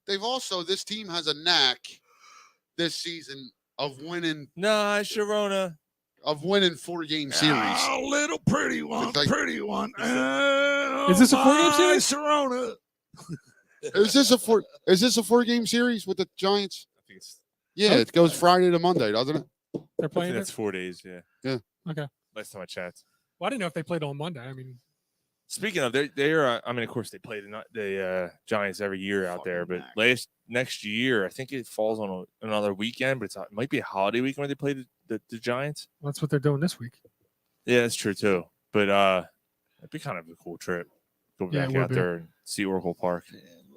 they lost. This team has a knack this season of winning Nah, Sharona. 4-game series. Oh, little pretty one. It's like- Pretty one. Is this a 4-game series? Serona. Is this a 4-game series with the Giants? I think it's. Yeah, it goes Friday to Monday, doesn't it? They're I think playing that's it. 4 days. Yeah. Yeah. Okay. Last time I checked. Well, I didn't know if they played on Monday. I mean, Speaking of, they're. I mean, of course, they play the Giants every year out there, but next year, I think it falls on another weekend, but it might be a holiday weekend when they play the Giants. that's what they're doing this week. Yeah, that's true too. But it'd be kind of a cool trip. Go Yeah, it back would out be. there and see Oracle Park.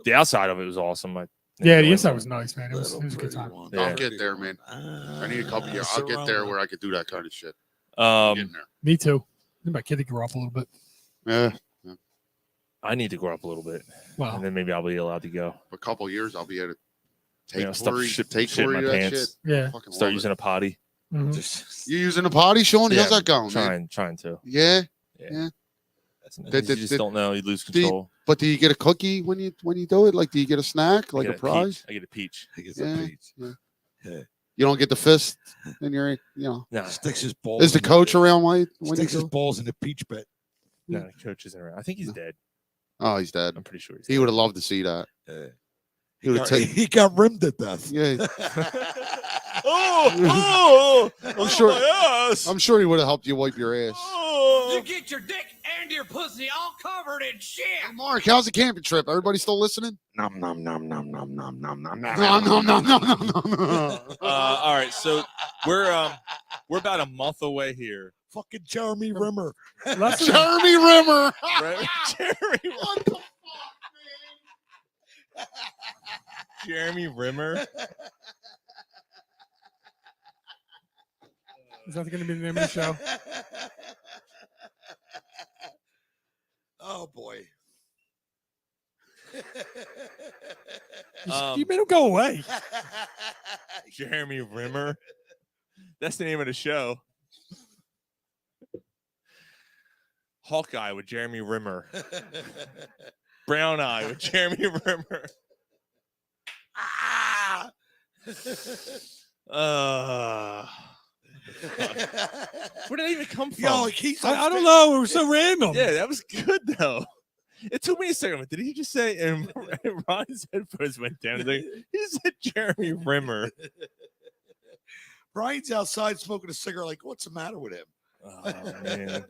The outside of it was awesome. Yeah, the inside was nice, man. It was a good time. Yeah. I'll get there, man. I need a couple years. I'll get there where I could do that kind of shit. Getting there. Me too. I need my kid to grow up a little bit. Yeah. I need to grow up a little bit, Wow. and then maybe I'll be allowed to go. A couple years, I'll be able to take Stop Corey, shit take in Corey my to that pants. shit. Yeah. Fucking Start love using a potty. Mhm. You using a potty, Sean? Yeah, How's that going, man? Trying to. Yeah. Yeah. Did- You just did- don't know. You lose do you- control. But do you get a cookie when you do it? Like, do you get a snack, like I a get prize? peach. I get a peach. He gets Yeah, a peach. yeah. You don't get the fist in your, No, Sticks his balls. Is the in coach around when you Sticks his do? balls in the peach pit. no, the coach isn't around. I think he's dead. Oh, he's dead. I'm pretty sure he's He dead. would have loved to see that. Yeah. He would have taken. He got rimmed to death. Yeah, Oh, I'm sure. my ass. I'm sure he would have helped you wipe your ass. Oh. get your dick and your pussy all covered in shit. Hey, Mark, how's the camping trip? Everybody still listening? Nom nom nom nom nom nom nom nom. No. All right, so we're about a month away here. Fucking Jeremy Rimmer. Jeremy Rimmer. Right? Jeremy, What the fuck, man? Jeremy Rimmer. Is that going to be the name of the show? Oh boy. Um, You made him go away. Jeremy Rimmer. That's the name of the show. Hawkeye with Jeremy Rimmer. Brown Eye with Jeremy Rimmer. Ah! Where did that even come from? Yo, like he's I don't know. It was so random. Yeah, that was good though. It took me a second. Did he just say? And Ron's headphones went down. He's like, he said Jeremy Rimmer. Brian's outside smoking a cigarette. Like, what's the matter with him? Oh man.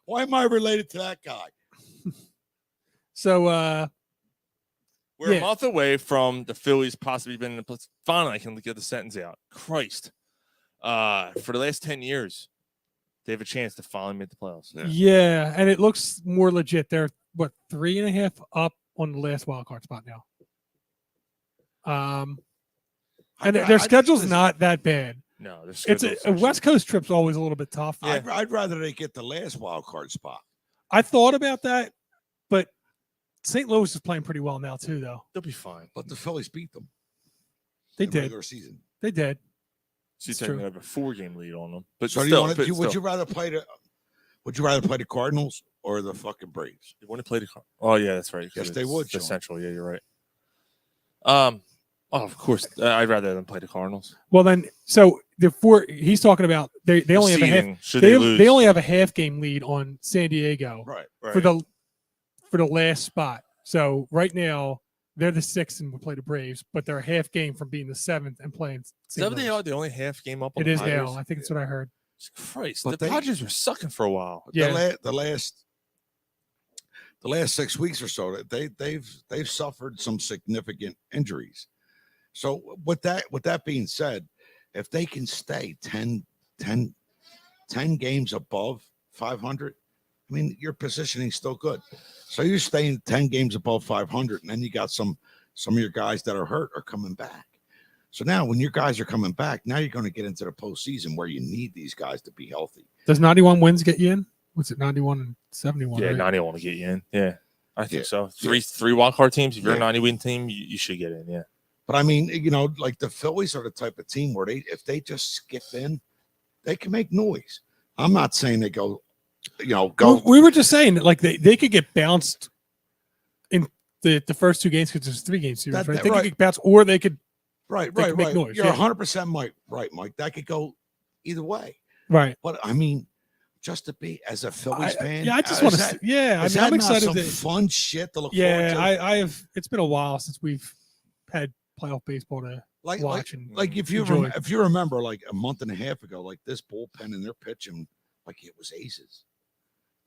Why am I related to that guy? So, We're Yeah. a month away from the Phillies possibly being in the place. Finally, I can get the sentence out. Christ. For the last 10 years, they have a chance to finally make the playoffs. yeah, and it looks more legit. They're, 3.5 up on the last wild card spot now. And their schedule's not that bad. No, It's a West Coast trip's always a little bit tough. Yeah. I'd rather they get the last wild card spot. I thought about that, but St. Louis is playing pretty well now too, though. They'll be fine. But the Phillies beat them. They in did. Regular season. They did. So you technically have a 4-game lead on them. But so still, would you rather play the Cardinals or the fucking Braves? You want to play the Cardinals? Oh yeah, that's right. Yes, they would. The Central. Yeah, you're right. Of course, I'd rather them play the Cardinals. Well, then, so he's talking about they only have a half. They only have a half game lead on San Diego, right. for the last spot. So right now they're the 6th and will play the Braves, but they're a half game from being the 7th and playing. They are the only half game up. On it is Padres. now. I think that's what I heard. Christ, the Padres were sucking for a while. Yeah, the last 6 weeks or so, they've suffered some significant injuries. So with that being said, if they can stay 10 games above 500, I mean, your positioning's still good. So you're staying 10 games above 500, and then you got some of your guys that are hurt are coming back. So now when your guys are coming back, now you're going to get into the postseason where you need these guys to be healthy. Does 91 wins get you in? What's it, 91 and 71? Yeah, right? 91 to get you in. Yeah, I think so. Three wild card teams. If you're a 90-win team, you should get in. Yeah. But I mean, like the Phillies are the type of team where if they just skip in, they can make noise. I'm not saying they go. We were just saying that, like they could get bounced in the first 2 games because there's 3 games series, right? They could get bounced, or they could. Right. Make noise. You're 100% right, Mike. That could go either way. Right. But I mean, just to be as a Phillies fan, I just want to. Yeah, I mean, I'm excited. Some fun shit to look forward to. I have. It's been a while since we've had playoff baseball to watch and if you remember, like a month and a half ago, like this bullpen and they're pitching like it was aces.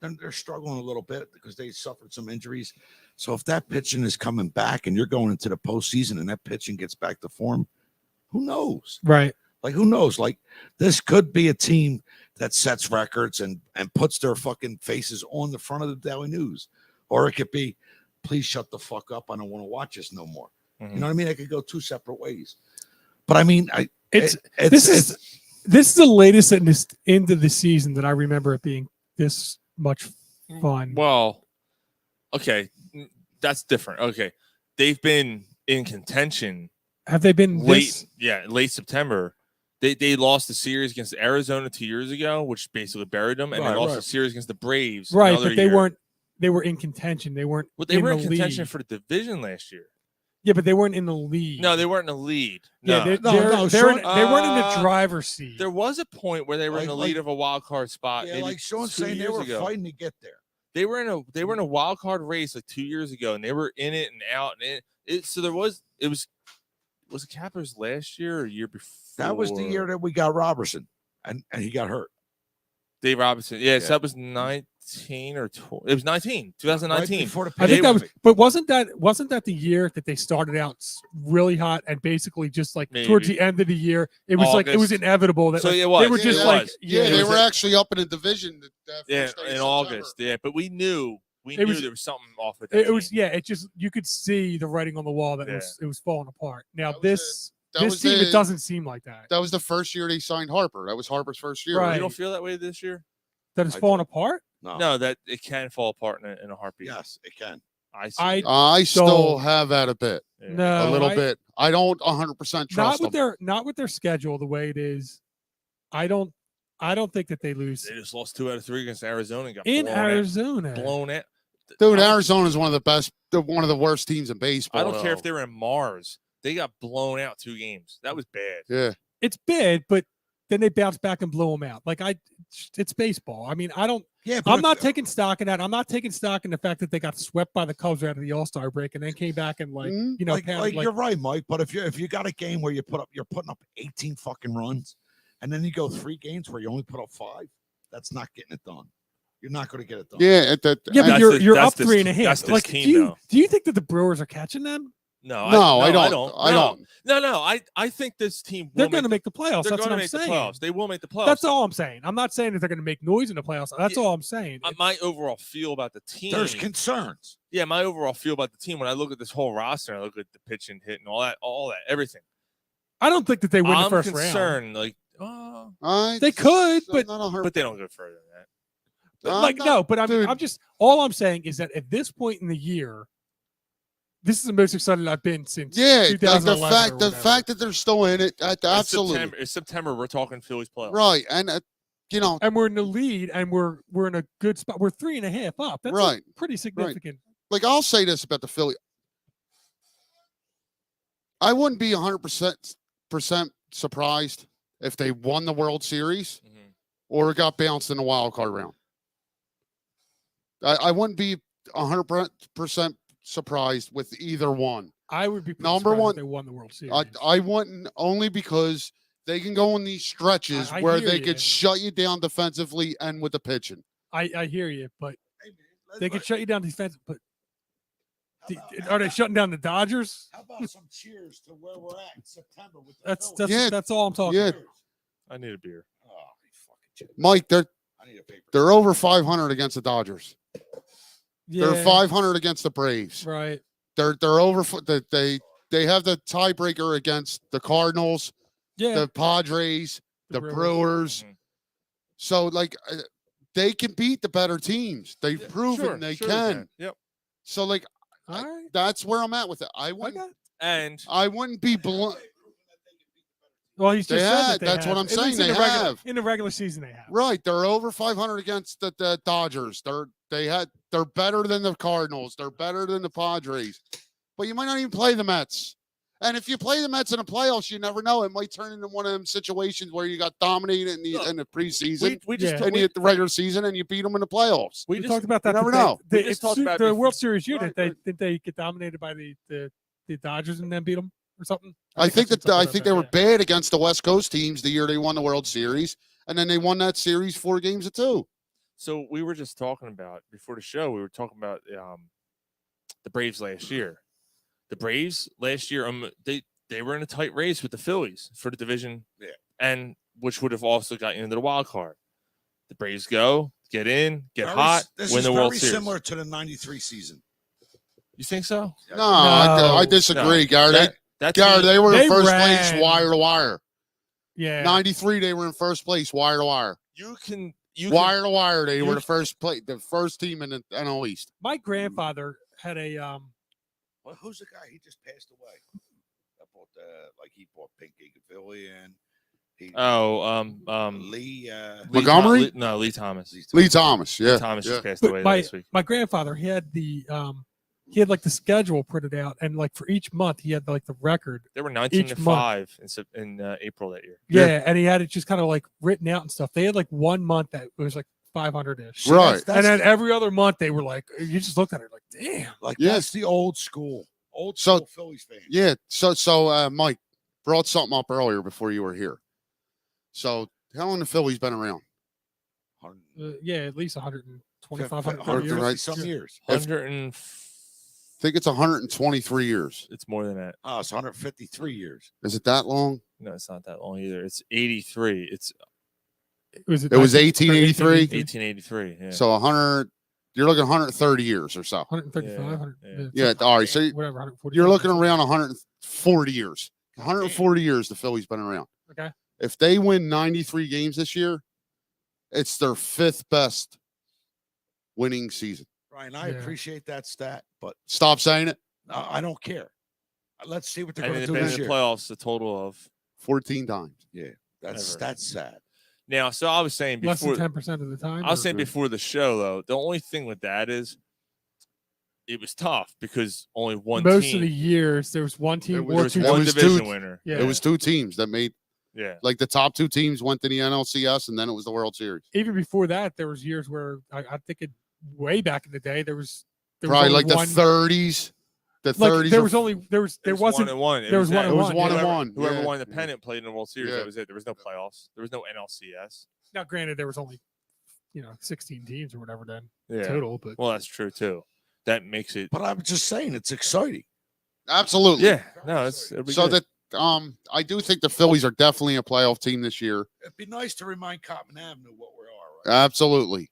Then they're struggling a little bit because they suffered some injuries. So if that pitching is coming back and you're going into the postseason and that pitching gets back to form, who knows? Right. Like, who knows? Like, this could be a team that sets records and puts their fucking faces on the front of the Daily News. Or it could be, please shut the fuck up. I don't want to watch this no more. Mm-hmm. You know what I mean? It could go 2 separate ways. But I mean, this is the latest into the season that I remember it being this much fun. Well, okay, that's different. Okay, they've been in contention. Have they been late September? They lost the series against Arizona 2 years ago, which basically buried them, and they lost the series against the Braves. Right, but they weren't. They were in contention. They weren't. Well, they were in contention lead. for the division last year. Yeah, but they weren't in the lead. No, they weren't in the lead. No. Yeah, they weren't in the driver's seat. There was a point where they were in the lead of a wild card spot. Yeah, like Sean's saying, they were fighting to get there. They were in a wild card race like 2 years ago, and they were in it and out. And so was it Capers last year or year before? That was the year that we got Robertson, and he got hurt. Dave Robinson. Yeah, so that was 19 or 20. It was 2019. Right before the I think that was, but wasn't that the year that they started out really hot and basically just like towards the end of the year, it was like it was inevitable that it was. They were just they were actually up in a division. In August. Yeah, but we knew there was something off with that. It was it just you could see the writing on the wall that it was falling apart. Now this team, it doesn't seem like that. That was the first year they signed Harper. That was Harper's first year. Right. You don't feel that way this year? That it's falling apart? No, that it can fall apart in a heartbeat. Yes, it can. I still have that a bit. Yeah. No, a little bit. I don't 100% trust them. Not with their schedule the way it is. I don't think that they lose. They just lost 2 out of 3 against Arizona. And got blown out. Dude, Arizona is one of the worst teams in baseball. I don't care if they're in Mars. They got blown out 2 games. That was bad. Yeah, it's bad, but then they bounced back and blew them out. It's baseball. I mean, I don't. Yeah, I'm not taking stock in that. I'm not taking stock in the fact that they got swept by the Cubs out of the All-Star break and then came back and you're right, Mike. But if you got a game where you're putting up 18 fucking runs, and then you go 3 games where you only put up 5, that's not getting it done. You're not going to get it done. Yeah, but you're up 3.5. Like, do you think that the Brewers are catching them? No, I don't. No. I think this team. They're going to make the playoffs. They're That's what going to I'm make saying. the playoffs. They will make the playoffs. That's all I'm saying. I'm not saying that they're going to make noise in the playoffs. That's all I'm saying. My overall feel about the team. There's concerns. Yeah, my overall feel about the team when I look at this whole roster, and I look at the pitch and hit and all that, everything. I don't think that they win the first round. I'm concerned. Like They could, but they don't go further than that. But I'm just all I'm saying is that at this point in the year, this is the most excited I've been since 2011. Like the fact that they're still in it, absolutely. It's September. We're talking Phillies playoffs, right? And and we're in the lead, and we're in a good spot. We're 3.5 up. That's right, pretty significant. Right. Like I'll say this about the Phillies, I wouldn't be 100% surprised if they won the World Series or got bounced in the wild card round. I wouldn't be 100% surprised with either one. I would be number one. If they won the World Series. I wouldn't, only because they can go in these stretches where they could shut you down defensively and with the pitching. I hear you, but they could shut you down defensively. But are they shutting down the Dodgers? How about some cheers to where we're at in September? With That's all I'm talking about. I need a beer. Oh, fucking Mike, I need a paper. they're over 500 against the Dodgers. Yeah. They're 500 against the Braves. Right. They're over. They have the tiebreaker against the Cardinals, the Padres, the Brewers. So like they can beat the better teams. They've proven they can. Yep. So like that's where I'm at with it. I wouldn't be blunt. Well, he's just said that that's what I'm saying. They have in the regular season. They have right. They're over 500 against the Dodgers. They're better than the Cardinals. They're better than the Padres. But you might not even play the Mets. And if you play the Mets in the playoffs, you never know. It might turn into one of them situations where you got dominated in the preseason, the regular season, and you beat them in the playoffs. We talked about that. You never know. The World Series year. Did they get dominated by the Dodgers and then beat them or something? I think they were bad against the West Coast teams the year they won the World Series, and then they won that series 4-2. So we were just talking about before the show. We were talking about the Braves last year. The Braves last year, they were in a tight race with the Phillies for the division, and which would have also got you into the wild card. The Braves get in, get hot, win the World Series. This is very similar to the '93 season. You think so? No, I disagree, Gary. They were in first place wire to wire. Yeah. 93, they were in first place wire to wire. Wire to wire. They were the first team in the NL East. My grandfather had a Well, who's the guy? He just passed away. He bought Pink Philly and Lee Montgomery? Lee Thomas. Lee Thomas, yeah. Lee Thomas just passed away last week. My grandfather, he had like the schedule printed out, and like for each month he had like the record. They were 19-5 in April that year. Yeah, and he had it just kind of like written out and stuff. They had like 1 month that was like 500-ish. Right. And then every other month they were like, you just looked at it like, damn. That's the old school Phillies fan. Yeah. So Mike brought something up earlier before you were here. So how long the Phillies been around? At least 125, 130 years. Right, some years. I think it's 123 years. It's more than that. Oh, it's 153 years. Is it that long? No, it's not that long either. It's 83. It was 1883? 1883, yeah. So 100, you're looking 130 years or so. 135, yeah. All right. So whatever, 140. You're looking around 140 years. 140 years the Phillies been around. Okay. If they win 93 games this year, it's their 5th best winning season. Ryan, I appreciate that stat, but stop saying it. I don't care. Let's see what they're going to do this this year. Playoffs, a total of 14 times. Yeah, that's sad. Now, so I was saying before, less than 10% of the time. I was saying before the show, though, the only thing with that is it was tough because only one most team. Of the years there was one team or two division winner. Yeah. It was 2 teams that made. Yeah, like the top 2 teams went to the NLCS, and then it was the World Series. Even before that, there was years where I think way back in the day there was probably like the 30s. The 30s. There wasn't 1-1. There was 1-1. It was 1-1. Whoever won the pennant played in the World Series. That was it. There was no playoffs. There was no NLCS. Now, granted, there was only 16 teams or whatever then total. But well, that's true too. That makes it. But I'm just saying it's exciting. Absolutely. Yeah. No, it'll be so good. that I do think the Phillies are definitely a playoff team this year. It'd be nice to remind Cotton Avenue what we are. Right? Absolutely.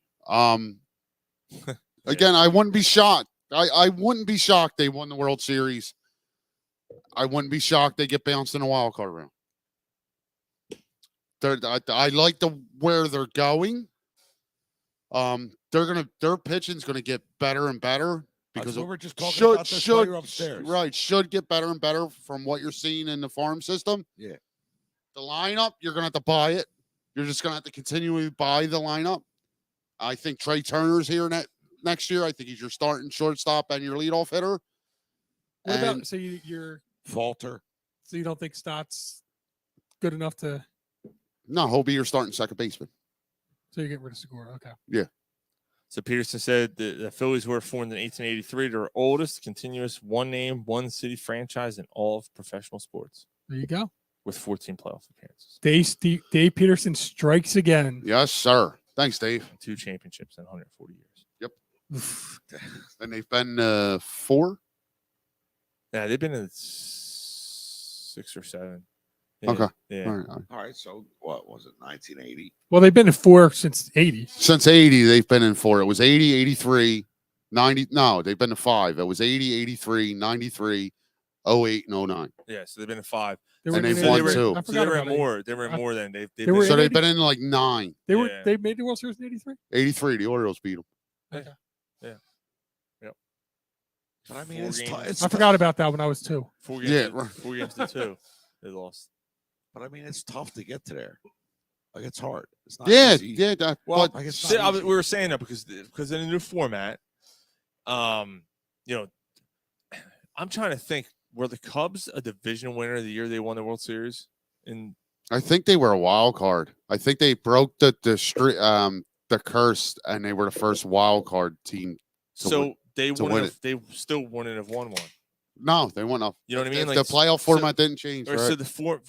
Again, I wouldn't be shocked. I wouldn't be shocked they won the World Series. I wouldn't be shocked they get bounced in a wild card round. I like where they're going. Their pitching's gonna get better and better because we were just talking about this while you're upstairs. Right, should get better and better from what you're seeing in the farm system. Yeah. The lineup, you're gonna have to buy it. You're just gonna have to continually buy the lineup. I think Trey Turner's here next year. I think he's your starting shortstop and your leadoff hitter. What about you're Falter? So you don't think Stott's good enough to? No, he'll be your starting second baseman. So you get rid of Segura, okay? Yeah. So Peterson said the Phillies were formed in 1883. They're oldest continuous one name, one city franchise in all of professional sports. There you go. With 14 playoff appearances. Dave Peterson strikes again. Yes, sir. Thanks, Dave. 2 championships in 140 years. Yep. And they've been 4. Yeah, they've been in 6 or 7. Yeah, Okay. Yeah. All right. So what was it? 1980. Well, they've been in 4 since 80. Since 80, they've been in 4. It was 80, 83, 90. No, they've been in 5. It was 80, 83, 93, 08, and 09. Yeah, so they've been in 5. And they've won 2. So they were in more. They were in more than they've So they've been in like 9. They made the World Series in 83? 83, the Orioles beat them. Okay. Yeah. Yep. But I mean, I forgot about that when I was 2. 4 games. Yeah, 4 games to 2. They lost. But I mean, it's tough to get to there. Like it's hard. It's not easy. Yeah. Well, like we were saying that because in the new format, I'm trying to think. Were the Cubs a division winner the year they won the World Series? I think they were a wild card. I think they broke the curse, and they were the first wild card team. They still wouldn't have won one. No, they went up. You know what I mean? Like, the playoff format didn't change. Right? So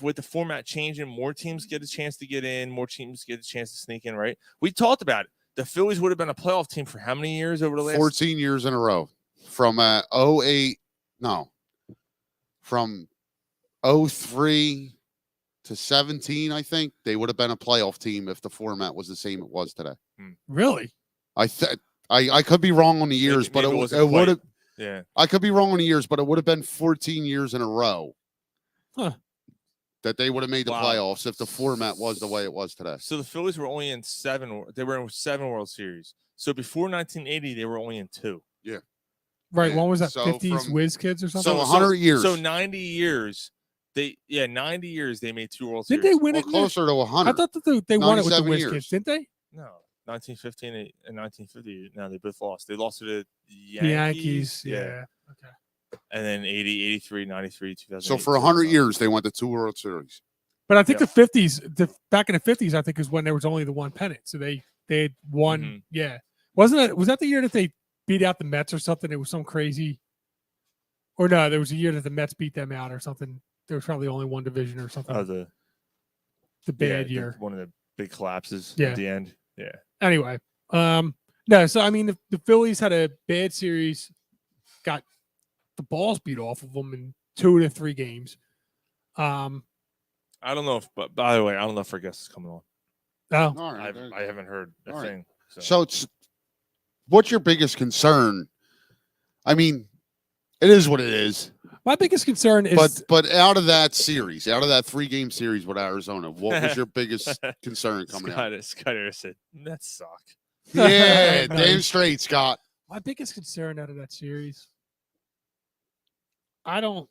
with the format changing, more teams get a chance to get in, more teams get a chance to sneak in. Right? We talked about it. The Phillies would have been a playoff team for how many years over the last 14 years in a row, from 08. No, from 03 to 17. I think they would have been a playoff team if the format was the same it was today. Really? I could be wrong on the years, but it would have. Yeah, I could be wrong on the years, but it would have been 14 years in a row. Huh. That they would have made the playoffs if the format was the way it was today. So the Phillies were only in 7. They were in 7 World Series. So before 1980, they were only in 2. Yeah. Right. Yeah. One was that So 50s whiz kids or something? So 100 years. So 90 years. 90 years they made 2 World Series. Did they win it? Closer to 100. I thought that they won it with the whiz years. kids, didn't they? No. 1915 and 1950. No, they both lost. They lost to the Yankees. Yeah. Okay. And then 80, 83, 93, 2000. So for 100 years, they went to 2 World Series. But I think the 50s, back in the 50s, I think is when there was only the one pennant. So they had won. Mm-hmm. Yeah. Was that the year that they beat out the Mets or something? It was some crazy. Or no, there was a year that the Mets beat them out or something. There was probably only one division or something. Oh, the bad year. One of the big collapses Yeah. at the end. Yeah. Anyway, no, so I mean the Phillies had a bad series, got the balls beat off of them in 2 to 3 games. I don't know but by the way, I don't know if our guest is coming on. Oh, All right. I haven't heard a thing. So it's, what's your biggest concern? I mean, it is what it is. My biggest concern is, but out of that series, out of that 3-game series with Arizona, what was your biggest concern coming out? Scott said, that suck. Yeah, Nice. damn straight, Scott. my biggest concern out of that series. I don't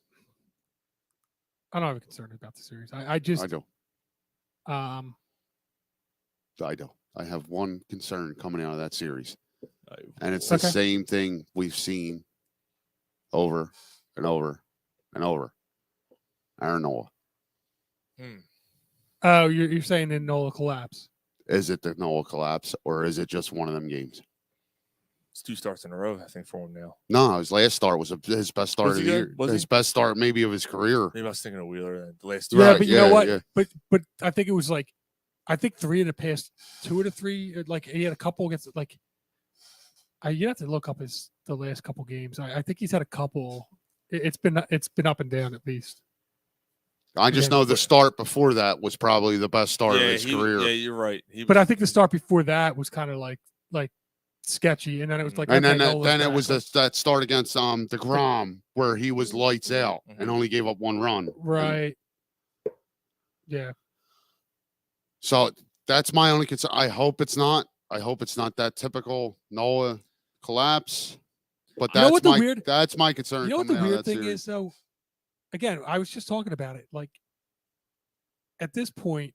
have a concern about the series. I do. I do. I have one concern coming out of that series, and it's the same thing we've seen over and over and over. Aaron Nola. Oh, you're saying in Nola collapse? Is it the Nola collapse, or is it just one of them games? It's 2 starts in a row, I think, for him now. No, his last start was his best start of the year. His best start, maybe, of his career. Maybe I was thinking of Wheeler. The last Yeah, but you know what? Yeah. But I think it was like, I think 3 of the past 2 of the 3. Like he had a couple against like. You have to look up the last couple games. I think he's had a couple. It's been up and down at least. I just know the start before that was probably the best start of his career. Yeah, you're right. But I think the start before that was kind of like sketchy, and then it was like, and then it was that start against DeGrom where he was lights out and only gave up 1 run. Right. Yeah. So that's my only concern. I hope it's not. I hope it's not that typical Noah collapse. But You know that's what the that's my concern. You know what the coming out of weird that thing series. is, though? Again, I was just talking about it. Like, at this point,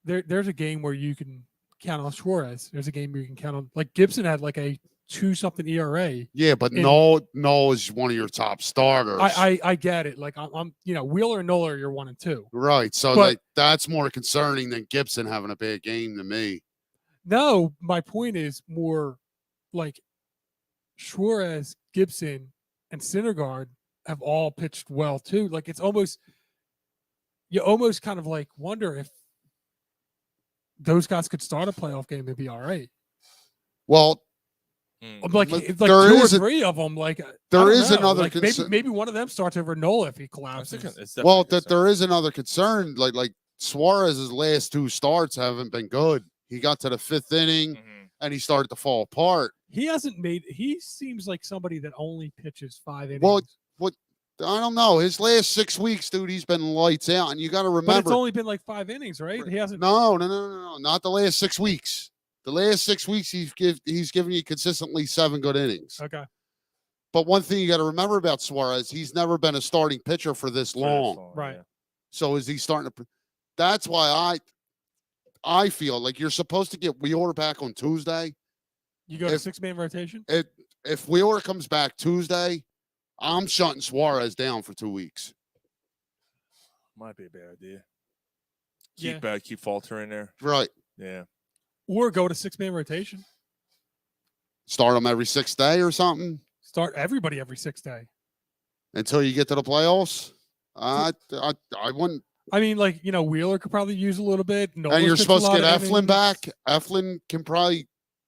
there's a game where you can count on Suarez. There's a game where you can count on, like, Gibson had like a 2-something ERA. Yeah, but Noah is one of your top starters. I get it. Like, I'm Wheeler and Nola are your 1 and 2. Right. So But- like that's more concerning than Gibson having a bad game to me. No, my point is more like Suarez, Gibson, and Syndergaard have all pitched well too. Like, it's almost, you almost kind of like wonder if those guys could start a playoff game and be all right. Well, Like, it's like there 2 or is 3 of them. Like, there is I don't know. another Like, maybe one of them starts over Nola if he collapses. Well, that there is another concern. Like Suarez's last 2 starts haven't been good. He got to the 5th inning and he started to fall apart. He hasn't made. He seems like somebody that only pitches 5 innings. Well, what I don't know. His last 6 weeks, dude, he's been lights out, and you got to remember. But it's only been like 5 innings, right? He hasn't. No, not the last 6 weeks. The last 6 weeks, he's given you consistently 7 good innings. Okay. But one thing you got to remember about Suarez, he's never been a starting pitcher for this long. Right. So is he starting to? That's why I feel like you're supposed to get Wheeler back on Tuesday. You go to 6-man rotation. If Wheeler comes back Tuesday, I'm shutting Suarez down for 2 weeks. Might be a bad idea. Yeah. Keep Falter in there. Right. Yeah. Or go to 6-man rotation. Start them every 6th day or something. Start everybody every 6th day until you get to the playoffs. I wouldn't. I mean, like, Wheeler could probably use a little bit. And you're supposed to get Eflin back. Eflin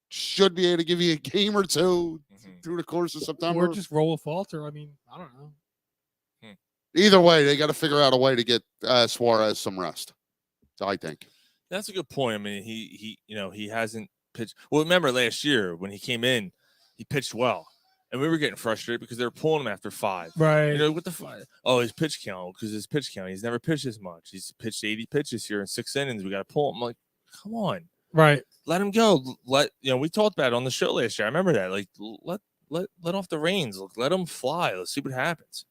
should be able to give you a game or 2 through the course of September. Or just roll a Falter. I mean, I don't know. Either way, they got to figure out a way to get Suarez some rest. I think that's a good point. I mean, he hasn't pitched. Well, remember last year when he came in, he pitched well, and we were getting frustrated because they were pulling him after 5. Right. What the fuck? Oh, his pitch count, because his pitch count. He's never pitched as much. He's pitched 80 pitches here in 6 innings. We got to pull him. I'm like, come on. Right. Let him go. We talked about it on the show last year. I remember that. Like, let off the reins. Let him fly. Let's see what happens.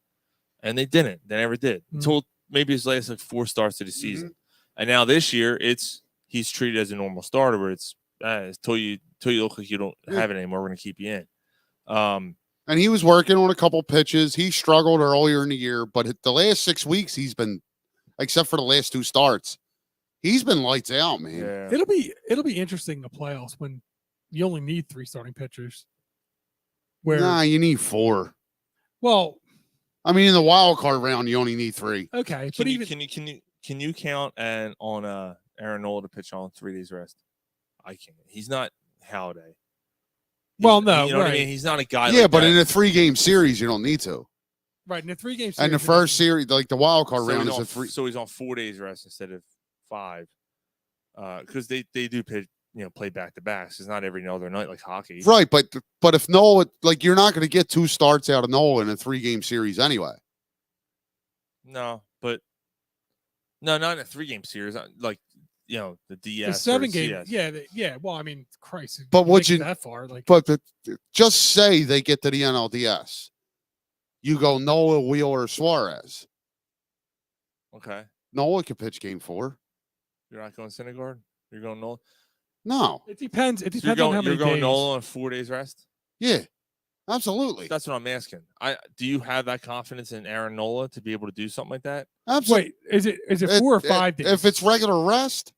And they didn't. They never did until maybe his last 4 starts of the season. And now this year, he's treated as a normal starter, where it's till you look like you don't have it anymore. We're going to keep you in. And he was working on a couple pitches. He struggled earlier in the year, but the last 6 weeks he's been, except for the last 2 starts, he's been lights out, man. Yeah. It'll be interesting in the playoffs when you only need 3 starting pitchers. Nah, you need 4. Well, I mean, in the wild card round, you only need 3. Okay, Can you count on Aaron Nola to pitch on 3 days rest? I can't. He's not Halliday. Well, no, you know what I mean. He's not a guy. Yeah, like but that. in a 3-game series, you don't need to. Right, in a 3-game series. And the first series, like the wild card round, is on, a 3. So he's on 4 days rest instead of 5, because they do pitch, play back to backs. It's not every other night like hockey. Right, but if Nola, like, you're not going to get 2 starts out of Nola in a 3-game series anyway. No, but no, not in a 3-game series. Like, the DS, the 7-game. CS. Yeah. Well, I mean, Christ. But would you that far? Like, but just say they get to the NLDS, you go Nola, Wheeler, Suarez. Okay. Nola could pitch game 4. You're not going Syndergaard? You're going Nola? No. It depends. It depends So on how many you're going days. Nola on 4 days rest? Yeah, absolutely. That's what I'm asking. Do you have that confidence in Aaron Nola to be able to do something like that? Absolutely. Wait, is it 4 or 5 days? If it's regular rest,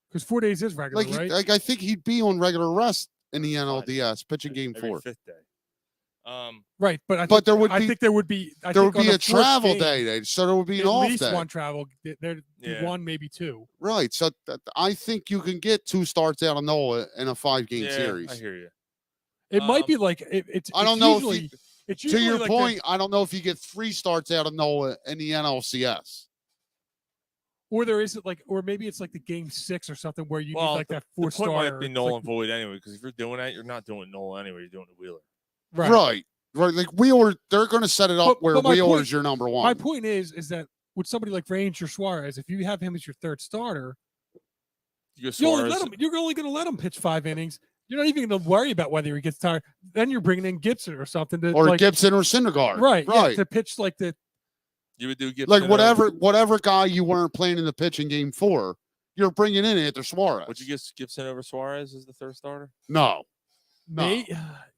because 4 days is regular, right? Like I think he'd be on regular rest in the NLDS pitching game 4. 5th day. Right, but I think there would be a travel day, so there would be an off at least day. one travel. There, one maybe 2. Right, so I think you can get 2 starts out of Nola in a 5-game Yeah, series. I hear you. It might be like it's. I don't it's know usually, if it's to usually your like point, I don't know if you get 3 starts out of Nola in the NLCS. Or there isn't or maybe it's like the game 6 or something where you need like that 4 star. The point might be Nola like, void anyway, because if you're doing that, you're not doing Nola anyway. You're doing the Wheeler. Right. Like Wheeler, they're going to set it up where but my Wheeler's point, your number 1. My point is that with somebody like Range or Suarez, if you have him as your third starter, You're you're only going to let him pitch 5 innings. You're not even going to worry about whether he gets tired. Then you're bringing in Gibson or something to Gibson or Syndergaard, right? Right. Yeah, to pitch like the. You would do Gibson Like whatever guy you weren't playing in the pitch in Game 4, you're bringing in after Suarez. Would you get Gibson over Suarez as the third starter? No.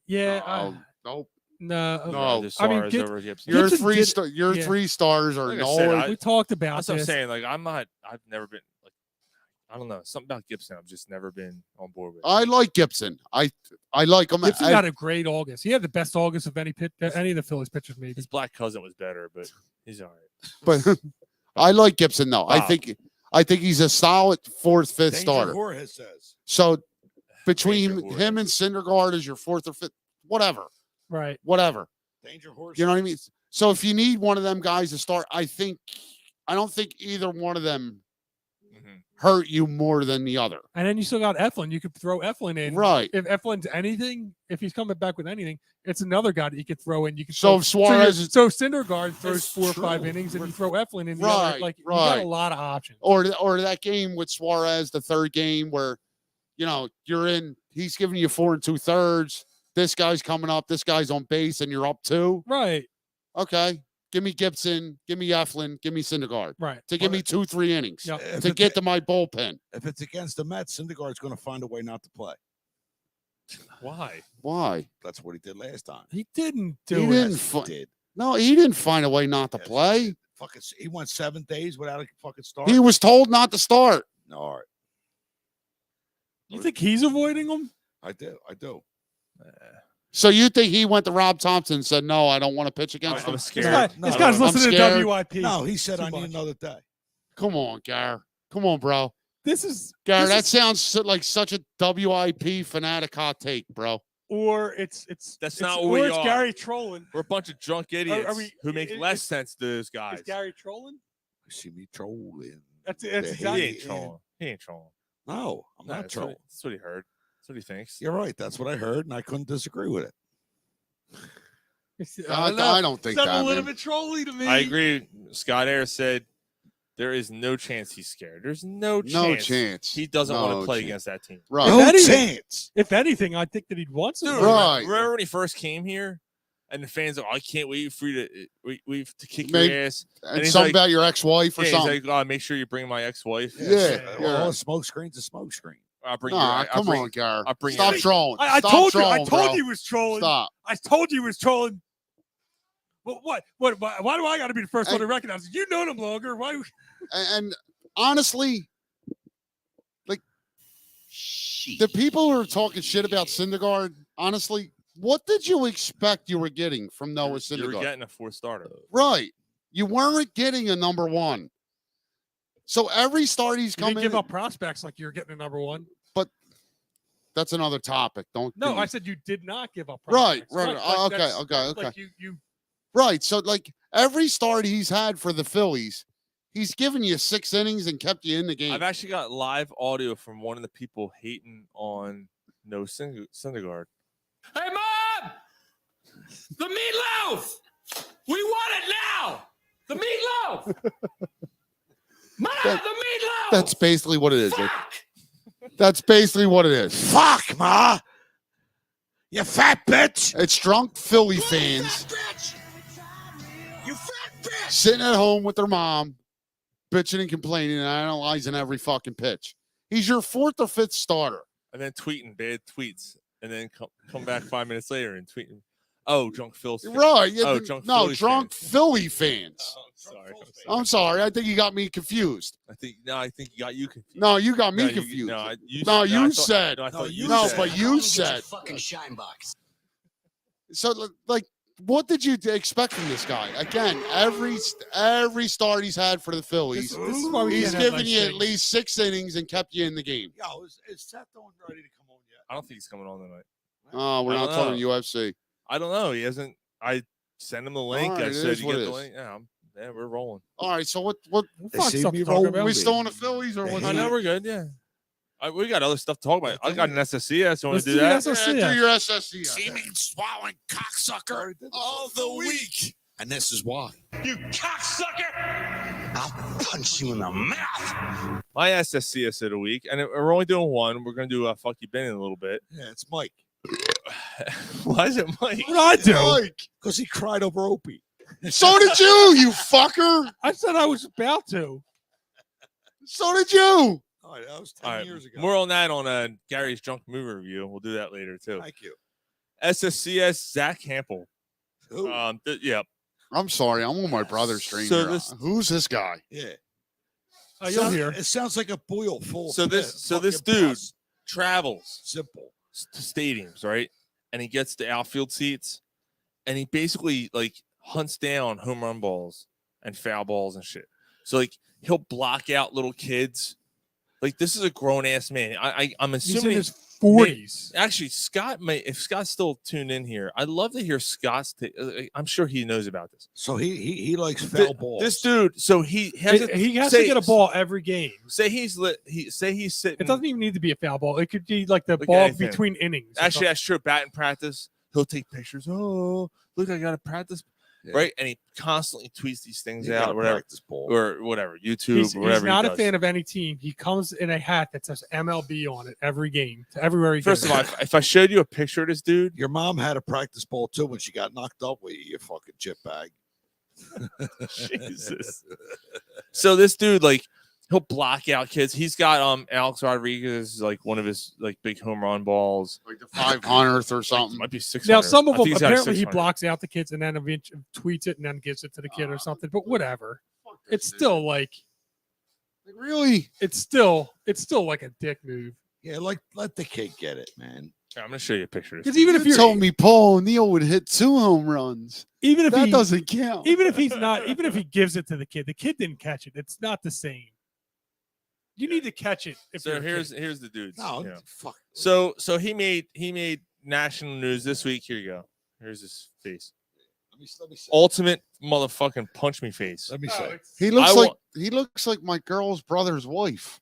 Yeah. Nope. No. I mean, Gibson. Your three stars are like we talked about that's this. what I'm saying. Like I've never been like, I don't know, something about Gibson. I've just never been on board with. I like Gibson. I like him. Gibson got a great August. He had the best August of any of the Phillies pitchers. Maybe his black cousin was better, but he's all right. But I like Gibson though. I think he's a solid 4th, 5th starter. Jorge says. So between him and Syndergaard as your 4th or 5th, whatever. Right. Whatever. Danger Horse. You know what I mean? So if you need one of them guys to start, I don't think either one of them hurt you more than the other. And then you still got Eflin. You could throw Eflin in. Right. If Eflin's anything, if he's coming back with anything, it's another guy that you could throw in. You can. So if Suarez, so Syndergaard throws 4 or 5 innings, and you throw Eflin in. The other, like you got a lot of options. Or that game with Suarez, the 3rd game where, you're in. He's giving you 4 2/3. This guy's coming up. This guy's on base, and you're up 2. Right. Okay. Give me Gibson. Give me Eflin. Give me Syndergaard. Right. To give me 2-3 innings. Yep. To get to my bullpen. If it's against the Mets, Syndergaard's going to find a way not to play. Why? That's what he did last time. He didn't He do didn't it. He did. No, he didn't find a way not to play. He went 7 days without a fucking start. He was told not to start. No, all right. You think he's avoiding him? I do. So you think he went to Rob Thompson and said, "No, I don't want to pitch against him"? I'm scared. This guy's listening to WIP. No, he said, Too "I need much. another day." Come on, Gar. Come on, bro. This is Gar, this that is- sounds like such a WIP fanatic hot take, bro. Or it's That's it's, not what or we it's are. Gary trolling. We're a bunch of drunk idiots who make less sense to those guys. Is Gary trolling? See me trolling. That's He exactly. ain't trolling. He ain't trolling. No, I'm not that's what trolling. That's what he heard. That's what he thinks. You're right. That's what I heard, and I couldn't disagree with it. I don't think Sounded that. a little Man. bit trolly to me. I agree. Scott Ayers said there is no chance he's scared. There's no No chance. chance. He doesn't want No to play chance. against that team. Right. No anything- chance. If anything, I think that he'd want some. Dude, Right. remember when he first came here, and the fans are, I can't wait for you to kick Make- your ass. And he's something like- about your ex-wife or Yeah, something. he's like, make sure you bring my ex-wife. Yeah. All a smoke screen's a smoke screen. I'll bring Nah, your. come on, Gar. I'll bring Stop your- trolling. I Stop told you. I trolling, told bro. you he was trolling. Stop. I told you he was trolling. Well, what? Why do I got to be the first one to recognize it? You know him longer. Why? And honestly, like the people who are talking shit about Syndergaard, honestly, what did you expect you were getting from Noah You were Syndergaard? getting a 4th starter. Right. You weren't getting a number 1. So every start he's You coming didn't give up prospects like you're getting a number 1. that's another topic. Don't No, I said you did not give up. Right, prospects. right. Like Okay, that's- okay. Like you. Right. So like every start he's had for the Phillies, he's given you 6 innings and kept you in the game. I've actually got live audio from one of the people hating on no Syndergaard. Hey, Mom! The meatloaf! We want it now! The meatloaf! Mom, the meatloaf! That's basically what it is. Fuck! That's basically what it is. Fuck, ma! You fat bitch! It's drunk Philly fans You fat bitch! sitting at home with their mom, bitching and complaining and analyzing every fucking pitch. He's your 4th or 5th starter. And then tweeting bad tweets. And then come back 5 minutes later and tweeting, oh, drunk Phil's. Right. Yeah, Oh, drunk no, Phillies drunk fans. Philly fans. Oh, sorry. I'm sorry. I think you got me confused. I think you got you confused. No, you got me No, confused. No, You I thought- said. No, I thought you No, said. but you said. Fucking shine box. So, like, what did you expect from this guy? Again, every start he's had for the Phillies, This is why we he's can't have given nice you at things. least 6 innings and kept you in the game. Yo, is Seth ready to come on yet? I don't think he's coming on tonight. Oh, we're I not don't talking know. UFC. I don't know. He hasn't. I sent him the link. All right, I it said is you what get it the is. link. Yeah, we're rolling. All right, so what They Fuck see stuff me to talk rolling. about. are we still on the Phillies or what's I know we're good. Yeah, we got other stuff to talk about. I got an SSCS. You want Let's to do do that? the SSCS. do your SSC. Seeming swallowing cocksucker of the week. And this is why. You cocksucker! I'll punch you in the mouth. My SSCS of the week, and we're only doing one. We're going to do a Fuck You Ben in a little bit. Yeah, it's Mike. Why is it Mike? What did I do? Mike, because he cried over Opie. So did you fucker. I said I was about to. So did you. All right, that was 10 years ago. More on that on Gary's Drunk Movie Review. We'll do that later, too. Thank you. SSCS, Zach Campbell. Who? Yeah. I'm sorry. I'm on my brother's stream. So here. Who's this guy? Yeah. You'll hear. It sounds like a boil full. So of this fucking dude pus. travels Simple. to stadiums, right? And he gets the outfield seats, and he basically like hunts down home run balls and foul balls and shit. So like he'll block out little kids. Like this is a grown ass man. I'm assuming He's in his 40s. Actually, Scott if Scott's still tuned in here, I'd love to hear Scott's. I'm sure he knows about this. So he likes foul balls. This dude, so he has to get a ball every game. Say he's sitting. It doesn't even need to be a foul ball. It could be like the Look ball at anything. between innings. Actually, that's true. Batting practice, he'll take pictures. Oh, look, I got a practice. Yeah. Right, and he constantly tweets these things You out, got or whatever, practice ball. or whatever, YouTube, He's whatever. not he a does. fan of any team. He comes in a hat that says MLB on it every game, to everywhere he First goes. of all, if I showed you a picture of this dude, Your mom had a practice ball too when she got knocked up with you fucking chip bag. Jesus. So this dude, like, he'll block out kids. He's got Alex Rodriguez, like one of his like big home run balls, like the 500th or something. Might be 600. Now, some of I them, think he's got a apparently he 600. blocks out the kids and then eventually tweets it and then gives it to the kid or something. But whatever. It's still like, really? it's still like a dick move. Yeah, like let the kid get it, man. I'm gonna show you a picture. Of this Because even if You you're told me Paul O'Neill would hit 2 home runs. even if That he doesn't count. even if he's not, even if he gives it to the kid didn't catch it. It's not the same. You need to catch it. If So you're a here's kid. the dudes. No, Yeah. fuck. So he made national news this week. Here you go. Here's his face. Let me see. Ultimate motherfucking punch me face. Let me Oh, see. it's- He looks I like wa- he looks like my girl's brother's wife.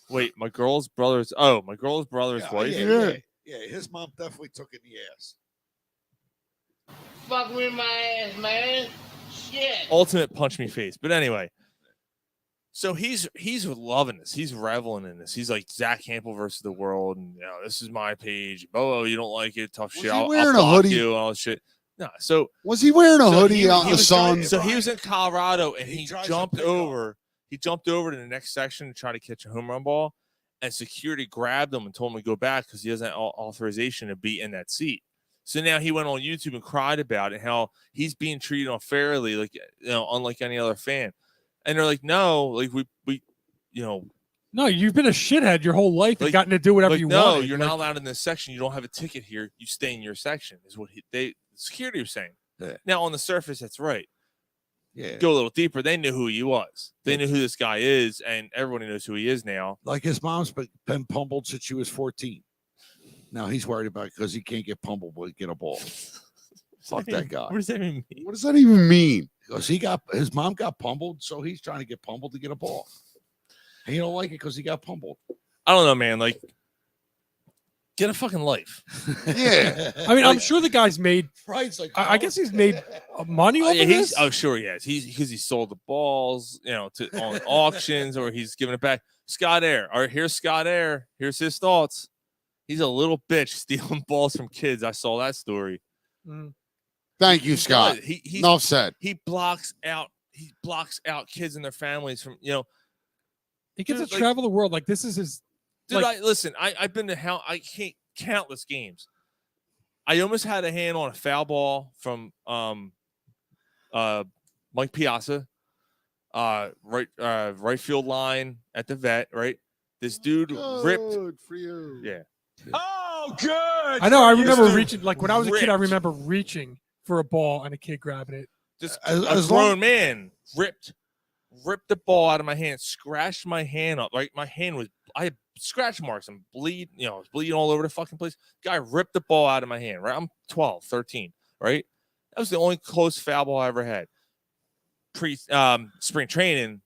Wait, my girl's brother's wife. Yeah, his mom definitely took it in the ass. Fuck with my ass, man. Shit. Ultimate punch me face. But anyway, so he's loving this. He's reveling in this. He's like Zach Campbell versus the world, and this is my page. Oh, you don't like it? Tough Was shit. he I'll wearing a block hoodie? you and all this shit. No, so Was he wearing a so hoodie he- out in he the was sun? trying- So he was in Colorado, and He he tries to jumped pick up. over. He jumped over to the next section to try to catch a home run ball, and security grabbed him and told him to go back because he doesn't have authorization to be in that seat. So now he went on YouTube and cried about it, how he's being treated unfairly, like unlike any other fan. And they're like, no, like we No, you've been a shithead your whole life and Like- gotten to do whatever like, you no, want. you're not allowed in this section. You don't have a ticket here. You stay in your section, is what security was saying. Yeah. Now on the surface, that's right. Yeah. Go a little deeper. They knew who he was. They knew who this guy is, and everybody knows who he is now. Like his mom's been pummeled since she was 14. Now he's worried about it because he can't get pummeled but get a ball. Fuck that guy. What does that even mean? What does that even mean? Because his mom got pummeled, so he's trying to get pummeled to get a ball. And he don't like it because he got pummeled. I don't know, man. Like, get a fucking life. Yeah. I mean, I'm sure the guy's made. Right, like I guess he's made money off of this. Oh, sure, yes. He's because he sold the balls, on auctions, or he's giving it back. Scott Air. All right, here's Scott Air. Here's his thoughts. He's a little bitch stealing balls from kids. I saw that story. Thank you, Scott. He Enough said. He blocks out kids and their families from He gets dude, to like- travel the world. Like this is his. Dude, Like- I've been to countless games. I almost had a hand on a foul ball from Mike Piazza, right field line at the vet. Right, this dude ripped. Good for you. Yeah, Oh, good. I know. I This remember dude reaching. Like when I was a kid, I ripped. remember reaching for a ball and a kid grabbing it. just As a long- grown man ripped the ball out of my hand, scratched my hand up. Like my hand I had scratch marks and bleed, bleeding all over the fucking place. Guy ripped the ball out of my hand. Right, I'm 12, 13. Right, that was the only close foul ball I ever had. Spring training,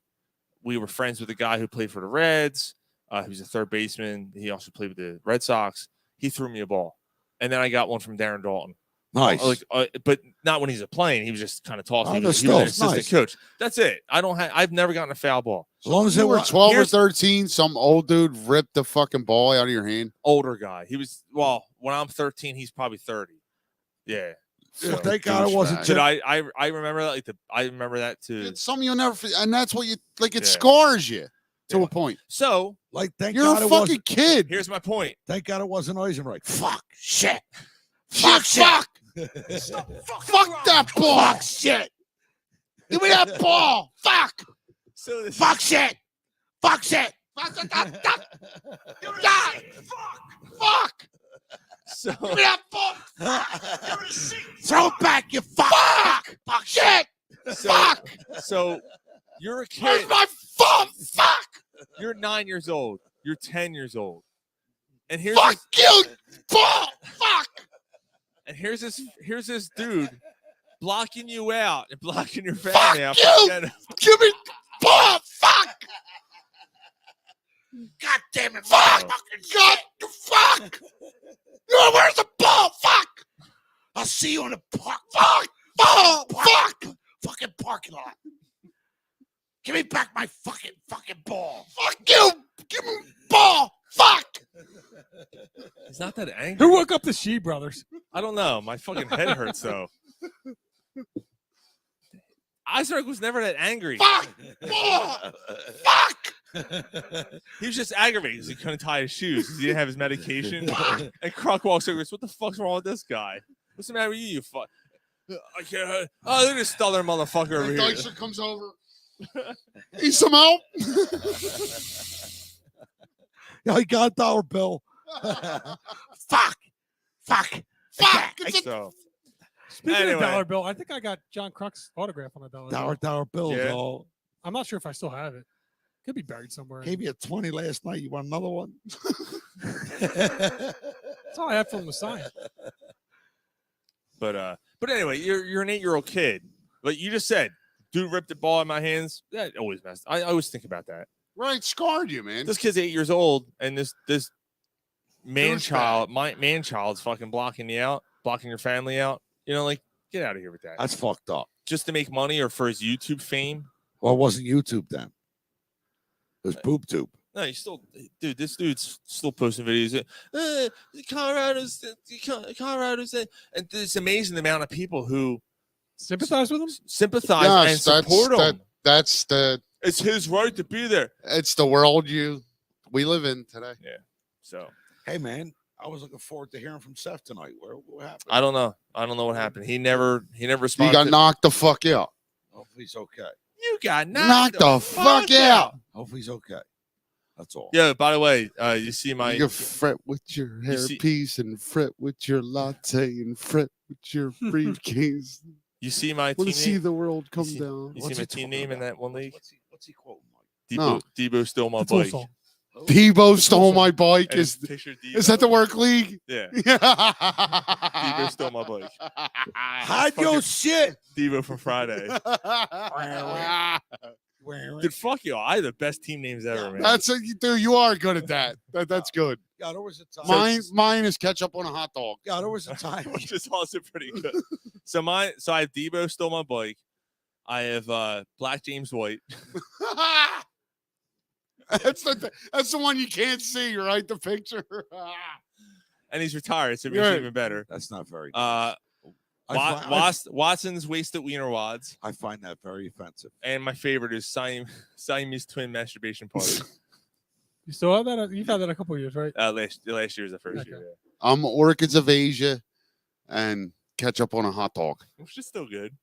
we were friends with a guy who played for the Reds. He was a third baseman. He also played with the Red Sox. He threw me a ball, and then I got one from Darren Dalton. Nice. But not when he's playing. He was just kind of talking. Oh, He was that's an still assistant nice. coach. That's it. I've never gotten a foul ball. As long as You it were was 12 or Here's- 13, some old dude ripped the fucking ball out of your hand. Older guy. He was when I'm 13, he's probably 30. Yeah. So, thank God it wasn't. but I remember that I remember that too. It's something you'll never, and that's what you like. It Yeah. scars you to a point. So Like, thank You're God a it fucking wasn't. kid. here's my point. Thank God it wasn't Eisenreich. Fuck shit. Fuck, fuck, fuck that ball. Fuck shit. Give me that ball. Fuck. So this Fuck shit. Fuck shit. Fuck. Fuck. so Give me that ball. Throw it back, you fuck. Fuck shit. so, Fuck. so you're a kid. Where's my phone? Fuck. You're 9 years old. You're 10 years old. And here's Fuck you. Ball. Fuck. And here's this dude blocking you out and blocking your Fuck family out. you! Forget- Give me ball. Fuck. God damn it. Fuck. God. Fuck. Where's the ball? Fuck. I'll see you in the park. Fuck. Ball. Fuck. Fucking parking lot. Give me back my fucking ball. Fuck you. Give me ball. Fuck. He's not that angry. Who woke up the Shee brothers? I don't know. My fucking head hurts though. Isaac was never that angry. Fuck. Ball. Fuck. He was just aggravated because he couldn't tie his shoes because he didn't have his medication. And Croc walks over and goes, "What the fuck's wrong with this guy? What's the matter with you, you fuck? I can't. Oh, look at this stubborn motherfucker over And here." Dyser comes over. Need some help? Yeah, I got a dollar bill. Fuck. Fuck. It's a So, Speaking Anyway. of dollar bill, I think I got John Crux autograph on a dollar bill. Dollar bill. Yeah. All. I'm not sure if I still have it. Could be buried somewhere. Gave you a 20 last night. You want another one? That's all I have from the sign. but anyway, you're an 8-year-old kid. Like you just said, dude ripped the ball in my hands. That always messed. I always think about that. right. Scarred you, man. This kid's 8 years old, and this man Douchebag. child, my man child's fucking blocking you out, blocking your family out. You know, like get out of here with that. That's fucked up. Just to make money or for his YouTube fame. Well, it wasn't YouTube then. It was Boob Tube. No, you still, dude. This dude's still posting videos. Colorado's, and it's amazing the amount of people who Sympathize with him? sympathize Yes, and support him. That's the. It's his right to be there. It's the world we live in today. So Hey, man, I was looking forward to hearing from Seth tonight. What happened? I don't know. I don't know what happened. He never You responded. got knocked the fuck out. Hopefully he's okay. You got Knocked the fuck out. Hopefully he's okay. That's all. Yeah. By the way, you see my. You fret with your see- hairpiece and fret with your latte and fret with your briefcase. You see my Want team to see name? the world come see- down. You What's see my he team talking name in about? that one league? What's he quoting, Mike? Debo, No. Debo stole my It's all bike. song. Debo stole my bike. And Is picture is that the Debo. work league? Yeah. Debo Debo stole my bike. Hide your shit. Debo from Friday. Dude, fuck you. I have the best team names ever, man. That's dude. You are good at that. That's good. Yeah, there was a time. Mine is ketchup on a hot dog. Yeah, there was a time. Which is also pretty good. So I have Debo stole my bike. I have Black James White. That's the one you can't see, right? The picture. And he's retired, so it makes it Right. even better. That's not very. Uh Watson's wasted wiener wads. I find that very offensive. And my favorite is Siamese twin masturbation party. You still have that? You've had that a couple of years, right? Last year was the first Okay. year, yeah. Orchids of Asia and ketchup on a hot dog. Which is still good.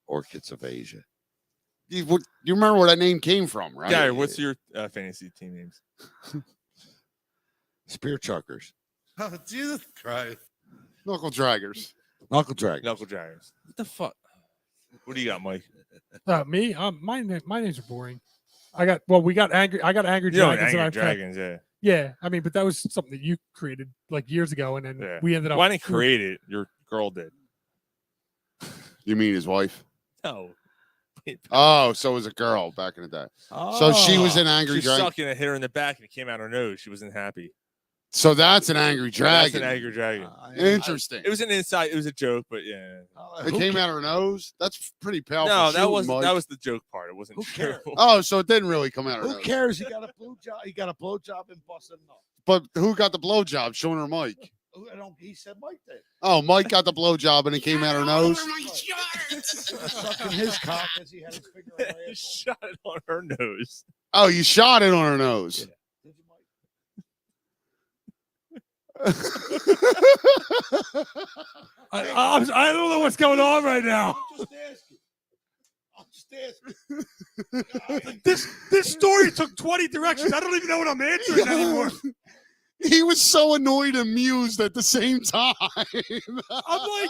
Orchids of Asia. You remember where that name came from, right? Gary, what's your fantasy team names? Spear chuckers. Oh, Jesus Christ. Knuckle draggers. Knuckle drag. Knuckle Dragons. What the fuck? What do you got, Mike? Me? My names are boring. I got angry. I got angry You know, dragons. and Angry I Dragons, yeah. Yeah, I mean, but that was something that you created like years ago, and then Yeah. we ended up. Well, I didn't create it. Your girl did. You mean his wife? No. Oh, so it was a girl back in the day. So she was Oh. an angry She was dragon. sucking and hit her in the back and it came out her nose. She wasn't happy. So that's an angry That's dragon. an angry dragon. Interesting. It was an inside. It was a joke, but yeah. It came out of her nose. That's pretty powerful. No, shooting, that was the joke part. It wasn't Who true. cares? Oh, so it didn't really come out of her Who nose. cares? He got a blow job. He got a blow job and busted a nut. But who got the blowjob? Showing her Mike. He said Mike did. Oh, Mike got the blowjob and it came out her nose. Sucking his cock as he had his finger on my ass. Shot it on her nose. Oh, you shot it on her nose. Yeah. Did you, Mike? I don't know what's going on right now. I'm just asking. This story took 20 directions. I don't even know what I'm answering anymore. He was so annoyed and amused at the same time. I'm like,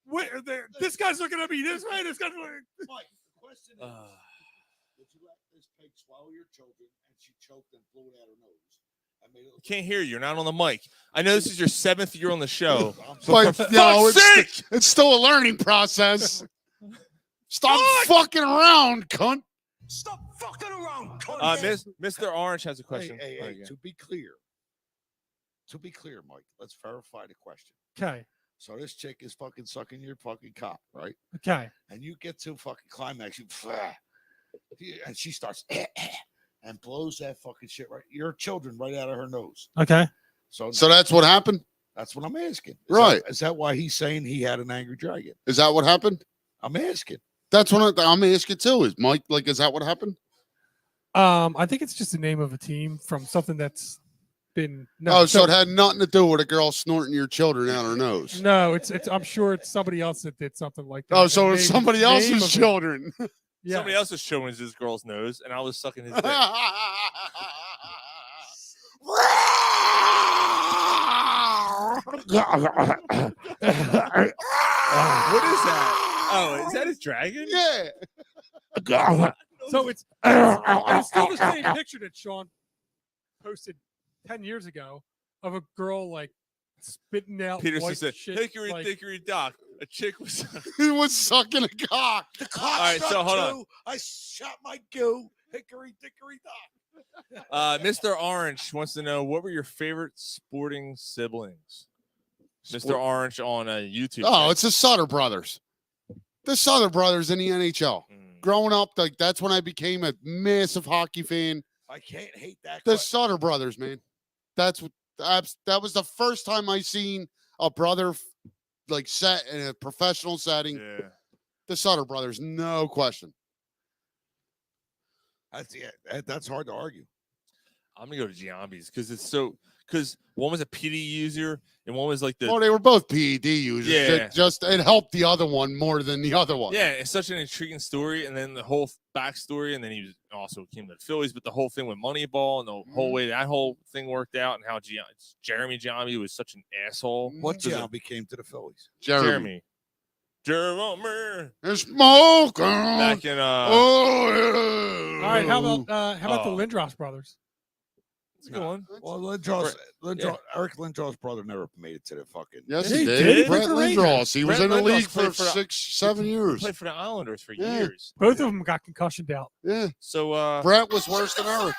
wait, this guy's looking at me this way. This guy's looking. Mike, the question is, would you let this pig swallow your children and she choked and blew it out her nose? I mean, Can't hear you. You're not on the mic. I know this is your 7th year on the show. But For no, fuck's sake! it's still a learning process. Stop fucking around, cunt. Stop fucking around, cunt. Mr. Orange has a question. Hey, to be clear, Mike, let's verify the question. Okay. So this chick is fucking sucking your fucking cock, right? Okay. And you get to fucking climax, and she starts and blows that fucking shit right, your children right out of her nose. Okay. So that's what happened? That's what I'm asking. Right. Is that why he's saying he had an angry dragon? Is that what happened? I'm asking. That's what I'm asking too. Is Mike like? Is that what happened? I think it's just the name of a team from something that's been. No, so it had nothing to do with a girl snorting your children out her nose. No, it's. I'm sure it's somebody else that did something like that. Oh, so The it's name- somebody name else's of it. children. Yeah. Somebody else was showing his girl's nose, and I was sucking his dick. What is that? Oh, is that his dragon? Yeah. So it's still the same picture that Sean posted 10 years ago of a girl like spitting out Peterson white said, shit. "Hickory like, dickory dock." A chick was. He was sucking a cock. The cock All right, so hold on. I shot my goo. Hickory dickory dock. Mr. Orange wants to know, what were your favorite sporting siblings? Mr. Orange on YouTube. Oh, it's the Sutter brothers. The Sutter brothers in the NHL. Growing up, like that's when I became a massive hockey fan. I can't hate that. The Sutter brothers, man. That was the first time I seen a brother like set in a professional setting. Yeah. The Sutter brothers, no question. That's hard to argue. I'm gonna go to Giambi's because one was a PD user and one was like the. Well, they were both PED users. Yeah. It helped the other one more than the other one. Yeah, it's such an intriguing story, and then the whole backstory, and then he also came to the Phillies, but the whole thing with Moneyball and the whole way that whole thing worked out, and how Jeremy Giambi was such an asshole. What Giambi came to the Phillies? Jeremy. It's smoking. Back in Oh, yeah. All right, how about the Lindros brothers? That's a good one. Well, Eric Lindros' brother never made it to the fucking. Yes, He he did. did. Brett Good for Lindros. He was Brett in the Lindros league played for for the- 6-7 He years. played for the Islanders for Yeah. years. Both of them got concussioned out. Yeah. So Brett was worse than Eric.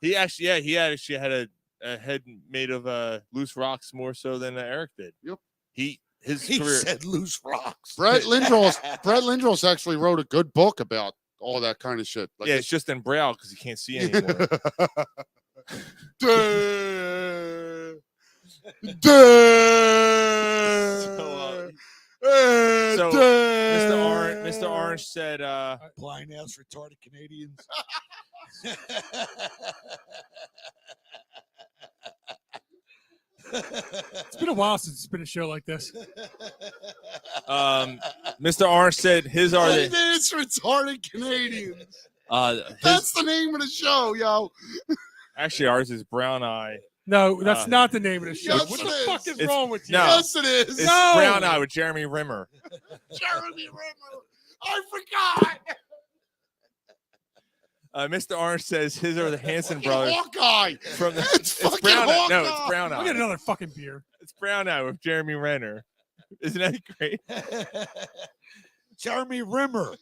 he actually had a head made of loose rocks more so than Eric did. Yep. His He career. said loose rocks. Brett Lindros actually wrote a good book about all that kind of shit. Like Yeah, it's just in Braille because he can't see anymore. So, Mr. Orange said, Blind ass retarded Canadians. It's been a while since it's been a show like this. Mr. Orange said his are Blind the ass retarded Canadians. his, That's the name of the show, yo. actually ours is Brown Eye. No, that's not the name of the show. Yes, What it the is. fuck is It's- wrong with you? no. Yes, it is. It's No! Brown Eye with Jeremy Rimmer. Jeremy Rimmer. I forgot. Mr. Orange says his are the Hanson Fucking brothers. Hawkeye. From the, It's fucking Brown Eye. No, Hawkeye. it's Brown I'll get Eye. another fucking beer. It's Brown Eye with Jeremy Renner. Isn't that great? Jeremy Rimmer.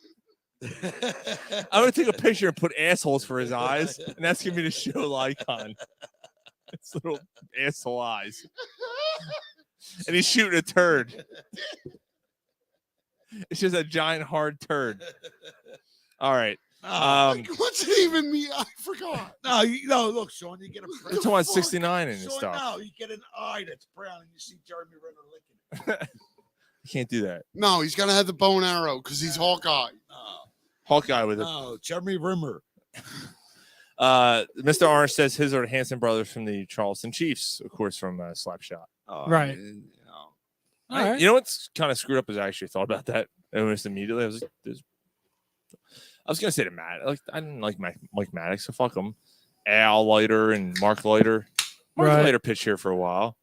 I'm gonna take a picture and put assholes for his eyes, and that's gonna be the show icon. It's little asshole eyes, and he's shooting a turd. It's just a giant hard turd. All right. What's it even mean? I forgot. No, look, Sean, you get a. We're talking about 69 in this Sean, stuff. No, you get an eye that's brown, and you see Jeremy Renner licking it. You can't do that. No, he's gonna have the bow and arrow because he's Hawkeye. Hawkeye with it. No, Jeremy Rimmer. Mr. Orange says his are the Hanson brothers from the Charleston Chiefs, of course, from Slapshot. Right. All right. You know what's kind of screwed up is I actually thought about that almost immediately. I was like, I was gonna say to Matt, I didn't like Mike Maddox, so fuck him. Al Leiter and Mark Leiter. Mark Leiter pitched here for a while.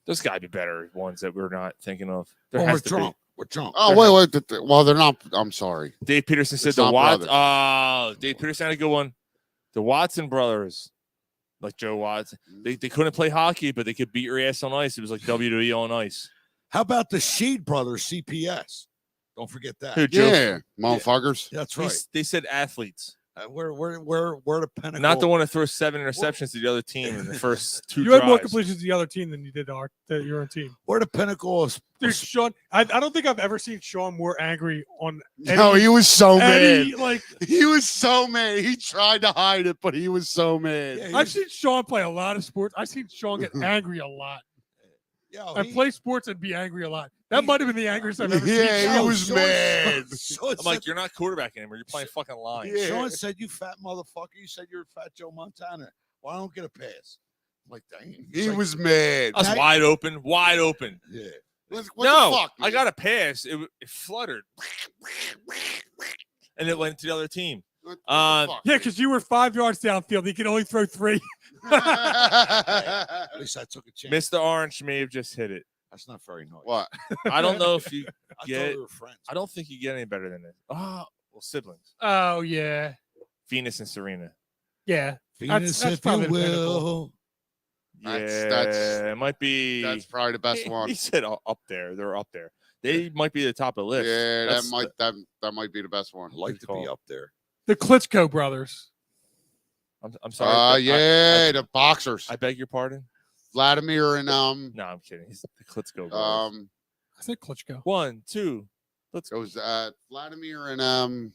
There's got to be better ones that we're not thinking of. There has to be. We're drunk. Oh, wait. Well, they're not. I'm sorry. Dave Peterson said It's the not Watts. brothers. Dave Peterson had a good one. The Watson brothers, like Joe Watts, they couldn't play hockey, but they could beat your ass on ice. It was like WWE on ice. How about the Sheed brothers, CPS? Don't forget that. Who, Joe? Yeah, motherfuckers. That's right. They said athletes. We're the pinnacle. Not the one that throws 7 interceptions to the other team in the first 2 You drives. had more completions to the other team than you did your own team. We're the pinnacle of. Dude, Sean, I don't think I've ever seen Sean more angry on. No, he was so mad. Like he was so mad. He tried to hide it, but he was so mad. Yeah, I've seen Sean play a lot of sports. I've seen Sean get angry a lot. I play sports and be angry a lot. That might have been the angriest I've ever seen. Yeah, he was mad. I'm like, you're not quarterbacking anymore. You're playing fucking line. Yeah. Sean said, "You fat motherfucker." You said you're Fat Joe Montana. Well, I don't get a pass. I'm like, dang. He was mad. I was wide open. Yeah. What no, the fuck, I got a pass. It fluttered, and it went to the other team. Yeah, because you were 5 yards downfield. He could only throw 3. At least I took a chance. Mr. Orange may have just hit it. That's not very nice. What? I don't know if you I get. thought we were friends. I don't think you get any better than this. Oh, well, siblings. Oh yeah, Venus and Serena. Yeah, Venus, that's if probably you the pinnacle. will. That's it might be. That's probably the best one. He said up there. They're up there. They might be the top of the list. Yeah, That's that might be the best one. I'd like to be up there. The Klitschko brothers. I'm sorry. Yeah, the boxers. I beg your pardon. Vladimir and No, I'm kidding. He's the Klitschko. Brothers. I said Klitschko. 1, 2. Let's go. Vladimir and what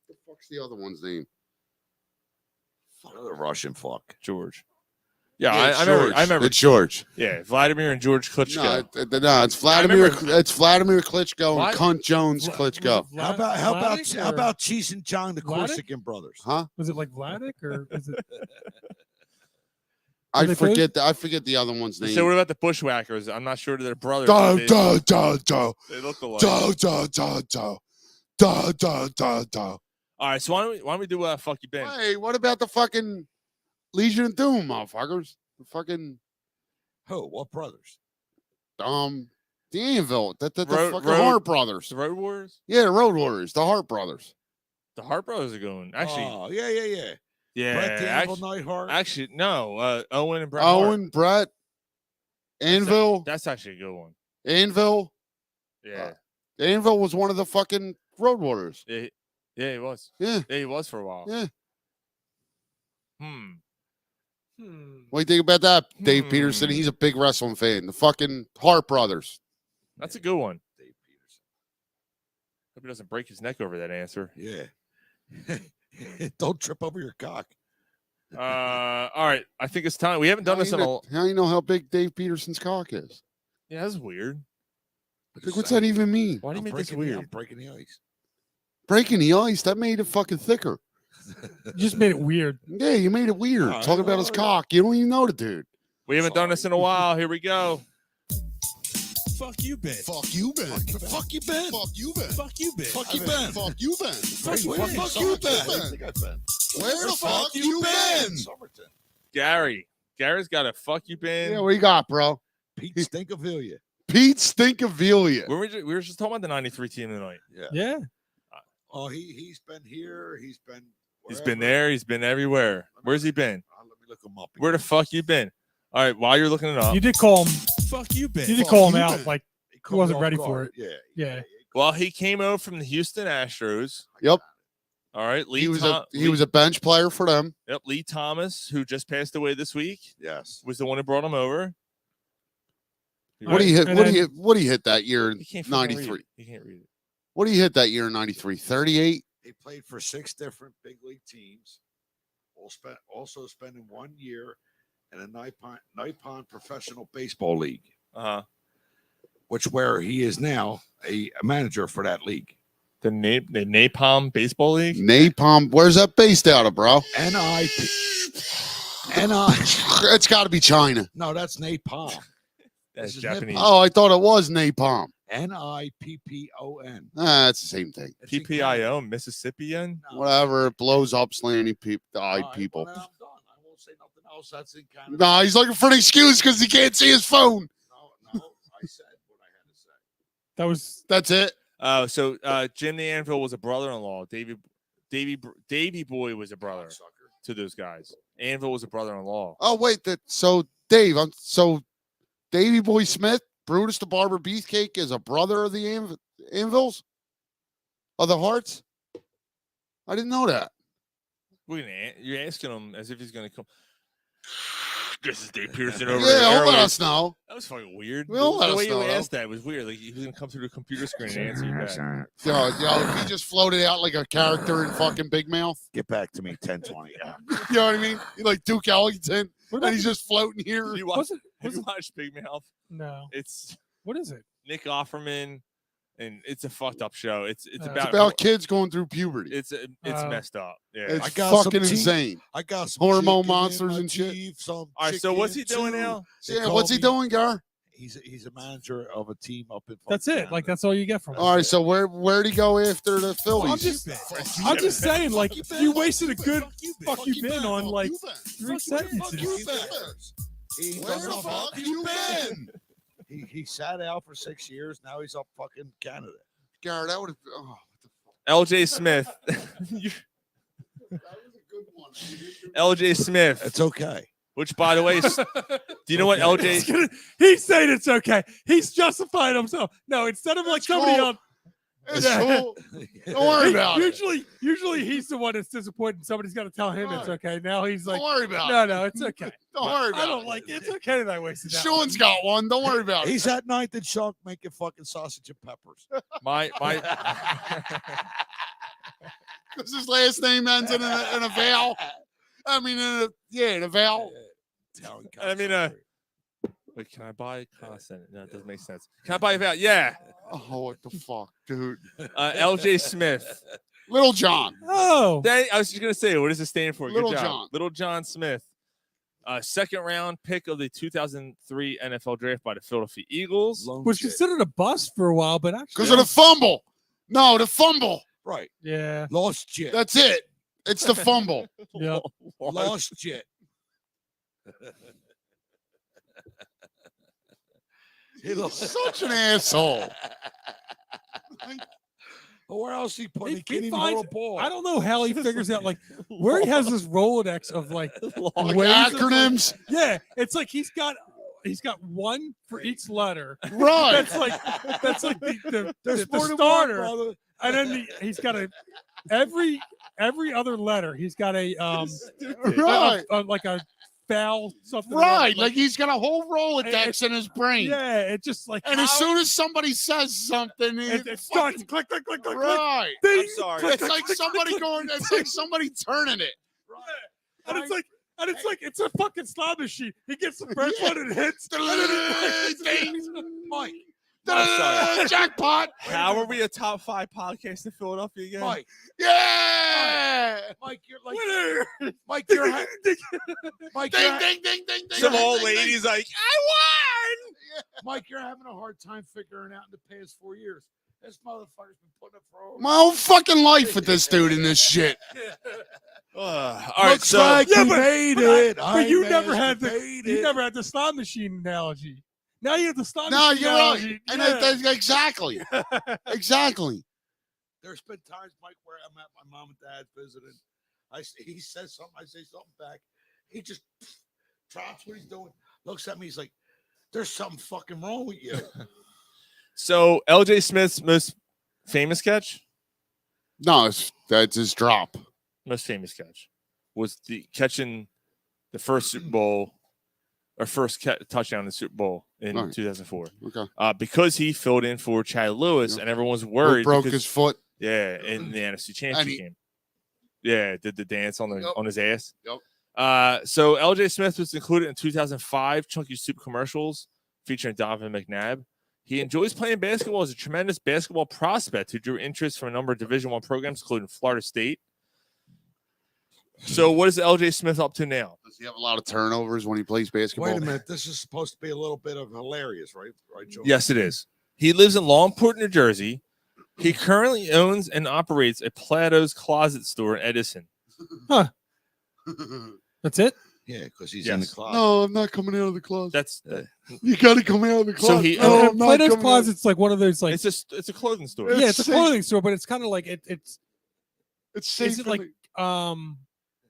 the fuck's the other one's name? Another Russian fuck. George. Yeah, it's I remember. It's George. Yeah, Vladimir and George Klitschko. No, it's Vladimir. It's Vladimir Klitschko and Cunt Jones Klitschko. How about Cheese and John, the Corsican brothers? Huh? Was it like Vladik or is it? I forget the other one's name. So what about the Bushwhackers? I'm not sure they're brothers. They look alike. All right, so why don't we do fuck you Ben? Hey, what about the fucking Legion of Doom, motherfuckers? The fucking what brothers? The Anvil, the fucking Road Hart Brothers, the Road Warriors. Yeah, the Road Warriors, the Hart Brothers. The Hart Brothers are going. Actually, oh yeah. Yeah, Brett the Anvil Neidhart. Actually, no. Owen and Bret. Owen, Brett, Anvil. That's actually a good one. Anvil. Yeah. Anvil was one of the fucking Road Warriors. Yeah, he was. Yeah, he was for a while. Yeah. What do you think about that, Dave Peterson? He's a big wrestling fan. The fucking Hart Brothers. That's a good one. Dave Peterson. Hope he doesn't break his neck over that answer. Yeah. Don't trip over your cock. All right. I think it's time. We haven't done this in a. How do you know how big Dave Peterson's cock is? Yeah, that's weird. Like, what's that even mean? Why do you make this weird? I'm breaking the ice. Breaking the ice? That made it fucking thicker. You just made it weird. Yeah, you made it weird. Talking about his cock. You don't even know the dude. We haven't done this in a while. Here we go. Fuck you, Ben. Fuck you, Ben. Fuck you, Ben. Fuck you, Ben. Fuck you, Ben. Fuck you, Ben. Fuck you, Ben. Fuck you, Ben. Where the fuck you been? Gary's got a fuck you, Ben. Yeah, what you got, bro? Pete Stinkavillia. Pete Stinkavillia. We were just talking about the 93 team tonight. Yeah. Oh, he's been here. He's been. He's been there. He's been everywhere. Where's he been? Let me look him up. Where the fuck you been? All right, while you're looking it up. You did call him. Fuck you, Ben. You did call him out like he wasn't ready for it. Yeah. Yeah. Well, he came over from the Houston Astros. Yep. All right. He was a bench player for them. Yep. Lee Thomas, who just passed away this week. Yes. Was the one who brought him over. What do you hit? What do you hit that year in He can't 93? He can't read it. What do you hit that year in 93? 38? He played for 6 different big league teams. Also spending 1 year in a Nippon Professional Baseball League. Where he is now a manager for that league. The Napalm Baseball League? Napalm. Where's that based out of, bro? NIP. It's got to be China. No, that's Napalm. That's Japanese. Oh, I thought it was napalm. NIPPON. It's the same thing. PPIO, Mississippian? No. Whatever. It blows up slanty eyed people. Well, I'm done. I won't say nothing else. That's in Canada. No, he's looking for an excuse because he can't see his phone. No, I said what I had to say. That's it. So Jim the Anvil was a brother-in-law. Davy Boy was a brother to those guys. Anvil was a brother-in-law. Oh wait, Dave. So Davy Boy Smith, Brutus the Barber Beefcake, is a brother of the Anvils, of the Hearts. I didn't know that. You're asking him as if he's going to come. This is Dave Pearson over Yeah, there. he'll let us know. That was fucking weird. He'll let the us way know, you though. asked that was weird. Like he was going to come through the computer screen and answer you back. Yo, if he just floated out like a character in fucking Big Mouth. Get back to me, 1020. You know what I mean? Like Duke Ellington, and he's just floating here. Have you watched Big Mouth? No. What is it? Nick Offerman, and it's a fucked up show. It's about kids going through puberty. It's messed up. Yeah, It's fucking insane. I got some hormone monsters and shit. All right, so what's he doing now? Yeah, what's he doing, Gar? He's a manager of a team up in. That's it. Like that's all you get from him. All right, so where'd he go after the Phillies? I'm just saying, like you wasted a good fuck you been on like 3 sentences. Where the fuck you been? He sat out for 6 years. Now he's up fucking Canada. Gar, that would have. Oh, LJ Smith. that was a good one. LJ Smith. It's okay. Which, by the way, do you know what LJ? He's saying it's okay. He's justifying himself. No, instead of like somebody else. It's cool. Don't worry about it. Usually he's the one that's disappointed. Somebody's got to tell him it's okay. Now he's like, don't worry about it. No, it's okay. Don't worry about it. I don't like it. It's okay that I wasted that. Sean's got one. Don't worry about it. He's at 9th and Chunk making fucking sausage and peppers. My Because his last name ends in a vowel. I mean, in a vowel. I mean, wait, can I buy constant? No, it doesn't make sense. Can I buy a vowel? Yeah. Oh, what the fuck, dude? LJ Smith. Little John. Oh. I was just going to say, what does it stand for? Little Good job. John. Little John Smith. Second round pick of the 2003 NFL draft by the Philadelphia Eagles. Was considered a bust for a while, but actually. Because of the fumble. No, the fumble. Right. Yeah. Lost shit. That's it. It's the fumble. Yep. Lost shit. Such an asshole. Where else he put? He can't He even finds, hold a ball. I don't know how he figures out like where he has this Rolodex of like Like ways of, acronyms. yeah, it's like he's got one for each letter. Right. That's like the starter. And then he's got every other letter. He's got a Right. like a foul something. Right. Like he's got a whole Rolodex in his brain. Yeah, it just like And as soon as somebody says something, it starts click click click click. right. Ding. I'm sorry. It's like somebody going. It's like somebody turning it. And it's like it's a fucking slot machine. He gets the first one and hits. Mike. I'm sorry. Jackpot. How are we a top 5 podcast in Philadelphia again? Mike, Yeah. Mike, you're like, Winner. Mike, you're, Mike, Ding you're, ding ding ding ding. Some ding, old ding, lady's ding. like, I won. Mike, you're having a hard time figuring out in the past 4 years. This motherfucker's been putting up for My whole fucking life with this dude in this shit. All right, Looks so like you made it. But you never had the slot machine analogy. Now you have the slot No, machine you're analogy. right. And Yeah. that's exactly. Exactly. There's been times, Mike, where I'm at my mom and dad visiting. He says something, I say something back. He just drops what he's doing, looks at me. He's like, "There's something fucking wrong with you." LJ Smith's most famous catch? No, that's his drop. Most famous catch was the catching the first Super Bowl or first touchdown in the Super Bowl in 2004. Okay. Because he filled in for Chad Lewis, and everyone was He worried. broke his foot. Yeah, in the NFC Championship game. Yeah, did the dance on his ass. Yep. So LJ Smith was included in 2005 Chunky Soup commercials featuring Donovan McNabb. He enjoys playing basketball as a tremendous basketball prospect who drew interest from a number of Division I programs, including Florida State. So what is LJ Smith up to now? Does he have a lot of turnovers when he plays basketball? Wait a minute. This is supposed to be a little bit of hilarious, right? Right, Joe? Yes, it is. He lives in Longport, New Jersey. He currently owns and operates a Plato's Closet store in Edison. Huh. That's it? Yeah, because he's in the closet. No, I'm not coming out of the closet. That's you got to come out of the closet. So he and Plato's Closet's like one of those like it's a clothing store. Yeah, it's a clothing store, but it's kind of like it's safe. Is it like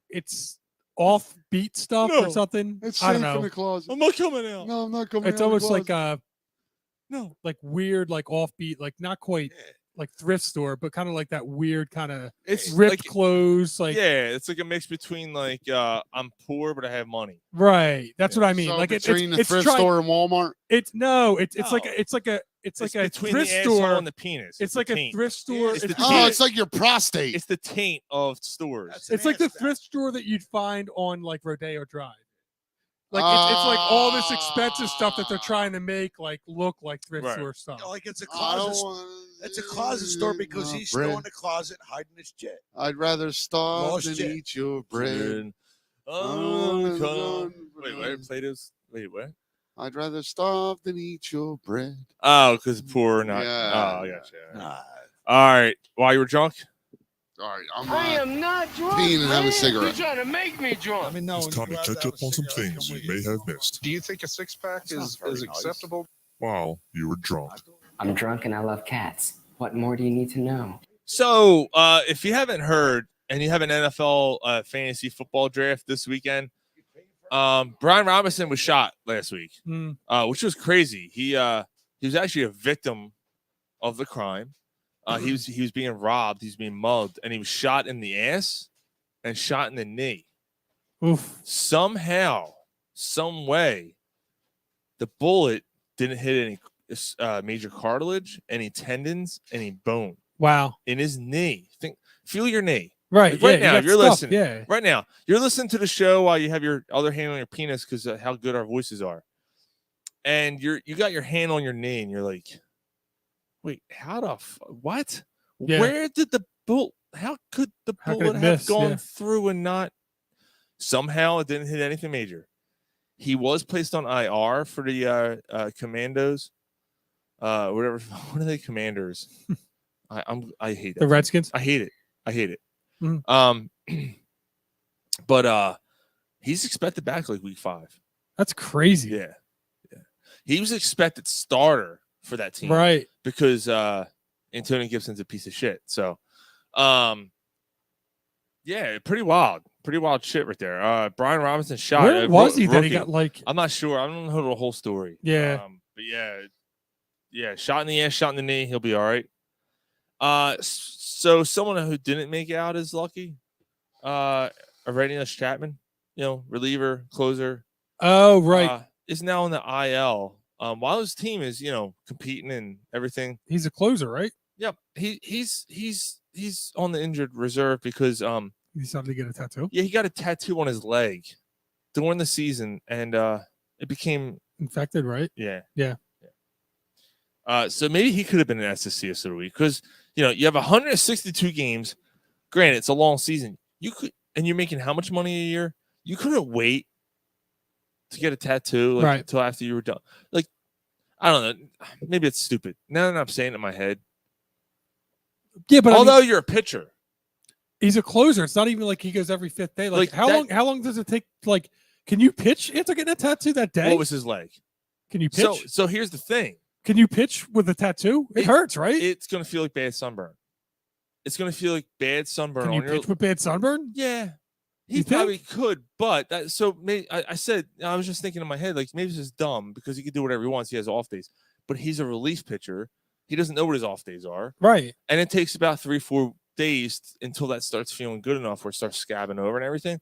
it's offbeat stuff or something? It's I don't safe in know. the closet. I'm not coming out. No, I'm not coming It's out. almost of the like closet. like weird, like offbeat, like not quite like thrift store, but kind of like that weird kind of It's ripped clothes. Like it's like a mix between like I'm poor but I have money. right. That's what I mean. So like between the it's thrift trying- store and Walmart. It's like a between thrift the asshole store and the penis. It's the like a taint. thrift store. It's the Oh, taint. it's like your prostate. It's the taint of stores. It's like the thrift store that you'd find on like Rodeo Drive. Like it's like all this expensive stuff that they're trying to make like look like thrift store stuff. Like it's a closet. It's a closet store because he's still in the closet hiding his shit. I'd rather starve Lost than shit. eat your bread. Wait, where? Plato's? Wait, what? I'd rather starve than eat your bread. Oh, because poor, not. Yeah. Oh, I gotcha. All right. While you were drunk? All right, I'm I am not drunk. peeing and having a man. cigarette. You're trying to make me drunk. It's time to catch up on some things you may have missed. Do you think a six-pack is acceptable? While you were drunk. I'm drunk and I love cats. What more do you need to know? So, if you haven't heard and you have an NFL fantasy football draft this weekend, Brian Robinson was shot last week, which was crazy. He was actually a victim of the crime. He was being robbed. He was being mugged, and he was shot in the ass and shot in the knee. Oof. Somehow, some way, the bullet didn't hit any major cartilage, any tendons, any bone. Wow. In his knee. Feel your knee. Right. Right yeah, now, you you're got listening. stuff, yeah. Right now, you're listening to the show while you have your other hand on your penis because of how good our voices are. And you got your hand on your knee, and you're like, wait, how the what? Yeah. Where did the bullet? How could the How could bullet it have miss? gone Yeah. through and not? Somehow it didn't hit anything major. He was placed on IR for the commandos. Whatever. What are they? Commanders. I hate it. The Redskins. I hate it. I hate it. Mhm. But he's expected back like week 5. That's crazy. Yeah. He was expected starter for that team, Right. Because Antonio Gibson's a piece of shit. So, yeah, pretty wild shit right there. Brian Robinson shot. Where was he that he rookie. got like? I'm not sure. I don't know the whole story. Yeah. But yeah, shot in the ass, shot in the knee. He'll be all right. So someone who didn't make out is lucky. Aurelius Chapman, reliever, closer. Oh, right. Is now in the IL. While his team is, competing and everything. He's a closer, right? Yep. He's on the injured reserve because He decided to get a tattoo. he got a tattoo on his leg during the season and it became Infected, right? yeah. Yeah. So maybe he could have been an SSC of the week because you have 162 games. Granted, it's a long season. You could, and you're making how much money a year? You couldn't wait to get a tattoo Right. until after you were done. Like, I don't know. Maybe it's stupid. Now that I'm saying it in my head. Yeah, but although you're a pitcher, he's a closer. It's not even like he goes every 5th day. Like, Like that- how long does it take? Like, can you pitch after getting a tattoo that day? what was his leg? Can you pitch? So here's the thing. Can you pitch with a tattoo? It hurts, right? It's gonna feel like bad sunburn. It's gonna feel like bad sunburn Can you on your. pitch with bad sunburn? Yeah, he You probably could, but maybe I said I was just thinking in my head like maybe this is dumb because he could do whatever he wants. He has off days, but he's a relief pitcher, He doesn't know what his off days are. Right. And it takes about 3-4 days until that starts feeling good enough where it starts scabbing over and everything.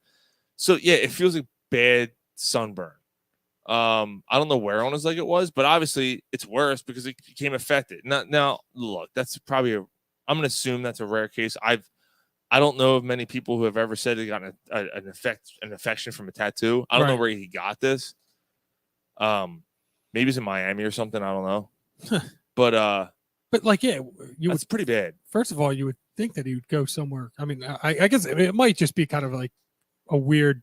So yeah, it feels like bad sunburn. I don't know where on his leg it was, but obviously it's worse because it became affected. Now look, that's probably I'm gonna assume that's a rare case. I don't know of many people who have ever said they got an infection from a tattoo. I don't know where he got this. Maybe it's in Miami or something. I don't know. But like, yeah, it's pretty bad. First of all, you would think that he would go somewhere. I mean, I guess it might just be kind of like a weird.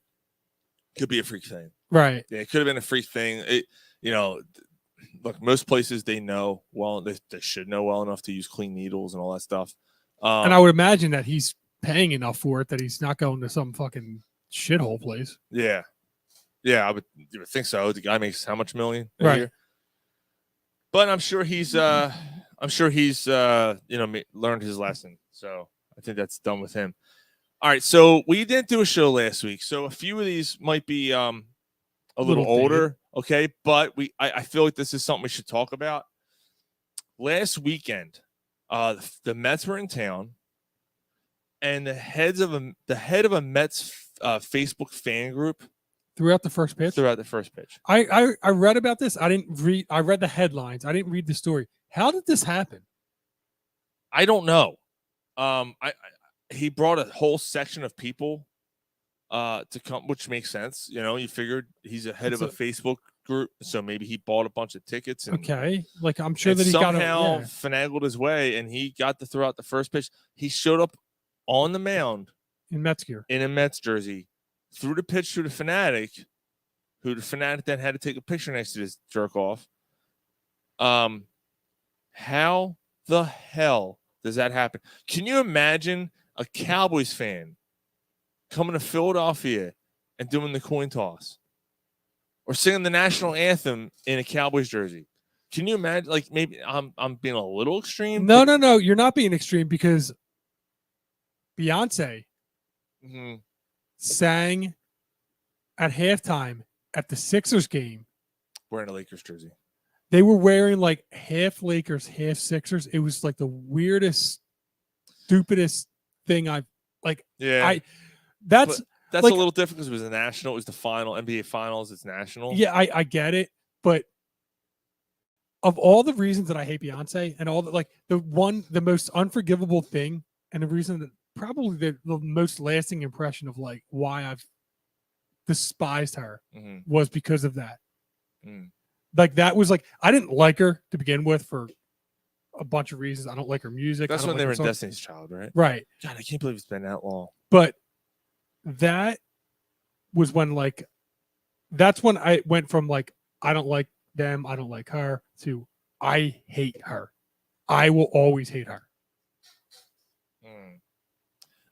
Could be a freak thing. Right. Yeah, it could have been a freak thing. Look, most places they know well, they should know well enough to use clean needles and all that stuff. And I would imagine that he's paying enough for it that he's not going to some fucking shithole place. Yeah. Yeah, you would think so. The guy makes how much million a right. year? But I'm sure he's learned his lesson. So I think that's done with him. All right, so we didn't do a show last week, so a few of these might be a little older, okay? But I feel like this is something we should talk about. Last weekend, the Mets were in town, and the head of a Mets Facebook fan group threw out the first pitch. I read about this. I read the headlines. I didn't read the story. How did this happen? I don't know. He brought a whole section of people to come, which makes sense. You figured he's a head of a Facebook group, so maybe he bought a bunch of tickets. Okay, like I'm sure that he somehow finagled his way, and he got to throw out the first pitch. He showed up on the mound in Mets gear, in a Mets jersey, threw the pitch to the Fanatic, who the Fanatic then had to take a picture next to this jerk off. How the hell does that happen? Can you imagine a Cowboys fan coming to Philadelphia and doing the coin toss or singing the national anthem in a Cowboys jersey? Can you imagine? Like, maybe I'm being a little extreme. No, you're not being extreme, because Beyonce sang at halftime at the Sixers game wearing a Lakers jersey. They were wearing like half Lakers, half Sixers. It was like the weirdest, stupidest thing I've like. Yeah, that's like, a little different because it was a national. It was the final NBA Finals. It's national. Yeah, I get it, but of all the reasons that I hate Beyonce and all the the most unforgivable thing, and the reason that probably the most lasting impression of like why I've despised her was because of that. Like that was like, I didn't like her to begin with for a bunch of reasons. I don't like her music. That's when like they were in Destiny's Child, right? Right. God, I can't believe it's been that long. But that was when that's when I went from like, I don't like them, I don't like her, to I hate her. I will always hate her.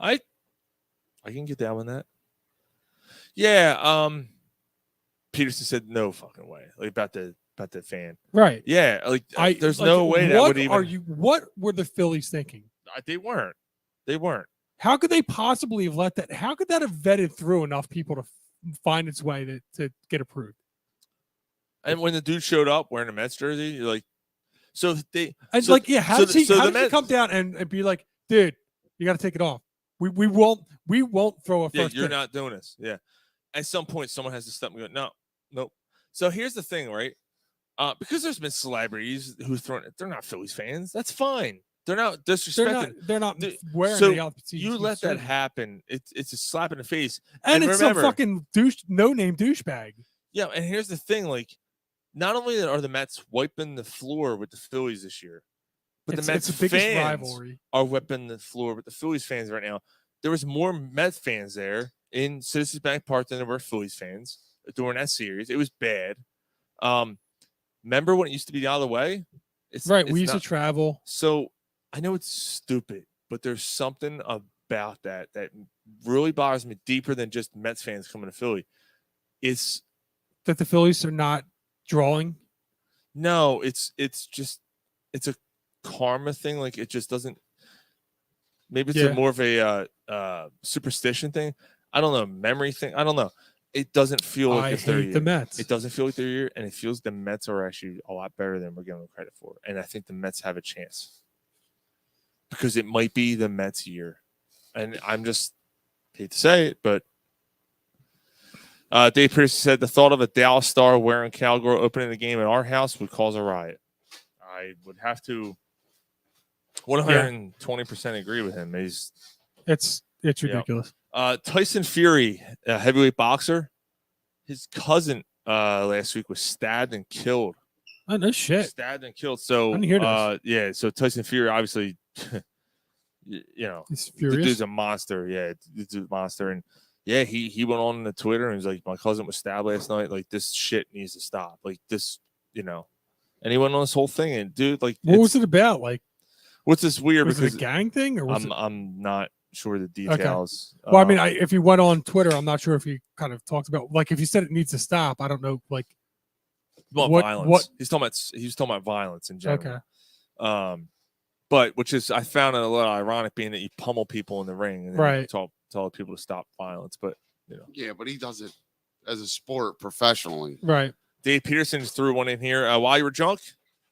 I can get down with that. Yeah. Peterson said no fucking way. Like about the fan. Right. Yeah. Like there's no way that would even. What were the Phillies thinking? They weren't. They weren't. How could they possibly have let that? How could that have vetted through enough people to find its way to get approved? And when the dude showed up wearing a Mets jersey, you're like, so they. And so, like, yeah, how does he Mets, come down and be like, dude, you got to take it off. We won't throw a first. Yeah, you're pitch. not doing this. Yeah. At some point, someone has to step and go, nope. So here's the thing, right? Because there's been celebrities who've thrown it. They're not Phillies fans. That's fine. They're not disrespecting. They're not wearing so the altitude. You let that happen. It's a slap in the face. And it's remember, some fucking no-name douchebag. Yeah, and here's the thing, like, not only are the Mets wiping the floor with the Phillies this year, but the Mets fans rivalry. Are whipping the floor with the Phillies fans right now. There was more Mets fans there in Citizens Bank Park than there were Phillies fans during that series. It was bad. Remember when it used to be the other way? We used to travel. So I know it's stupid, but there's something about that really bothers me deeper than just Mets fans coming to Philly. It's that the Phillies are not drawing. No, it's a karma thing. Like it just doesn't. Maybe it's more of a superstition thing. I don't know, memory thing. I don't know. it doesn't feel like I it's their hate year. the Mets. It doesn't feel like their year, and it feels the Mets are actually a lot better than we're giving them credit for. And I think the Mets have a chance because it might be the Mets' year. And I'm just hate to say it, but Dave Pearson said the thought of a Dallas Star wearing cowgirl opening the game at our house would cause a riot. I would have to 120% agree with him. It's ridiculous. Tyson Fury, a heavyweight boxer, his cousin last week was stabbed and killed. Oh, no shit. Stabbed and killed. So, I didn't hear this. Yeah, so Tyson Fury, obviously, you know, He's the furious. dude's a monster. Yeah, the dude's a monster. And, yeah, he went on the Twitter and was like, my cousin was stabbed last night. Like, this shit needs to stop. Like, this, you know. And he went on this whole thing. And, dude, like. What was it about? Like, what's this weird? Was because it a gang thing? Or was I'm not sure the details. Okay. Well, I mean, if you went on Twitter, I'm not sure if he kind of talked about, like, if you said it needs to stop, I don't know, like. Violence. He was talking about violence in general. Okay. But which is I found it a little ironic being that you pummel people in the ring and then right. you tell people to stop violence. But you know. Yeah, but he does it as a sport professionally. Right. Dave Peterson just threw one in here. While you were drunk,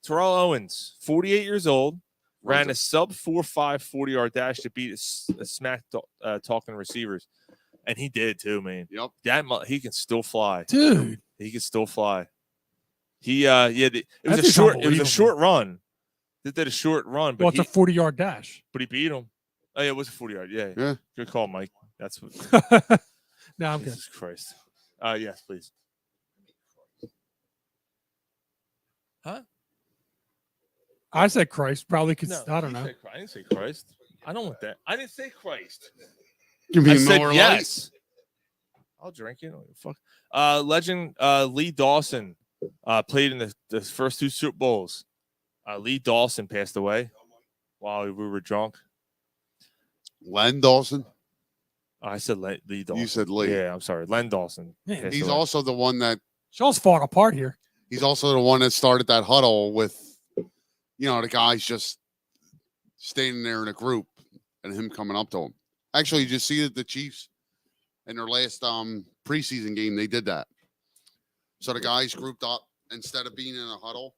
Terrell Owens, 48 years old, ran a sub 4.5 40-yard dash to beat a smack talking receivers. And he did too, man. Yep. He can still fly. Dude. He can still fly. It was a short run. They did a short run, but it's a 40-yard dash. But he beat him. Oh, yeah, it was a 40-yard. Yeah. Good call, Mike. That's what. No, I'm good. Jesus Christ. Yes, please. Huh? I said Christ. Probably because I don't know. I didn't say Christ. I don't want that. I didn't say Christ. You mean I said Miller yes. I'll drink it. Fuck. Legend Lee Dawson played in the first two Super Bowls. Lee Dawson passed away while we were drunk. Len Dawson? I said Lee Dawson. You said Lee. Yeah, I'm sorry. Len Dawson. Man, he's also the one that... Shaw's falling apart here. He's also the one that started that huddle with, the guys just standing there in a group and him coming up to him. Actually, you just see that the Chiefs in their last preseason game, they did that. So the guys grouped up instead of being in a huddle,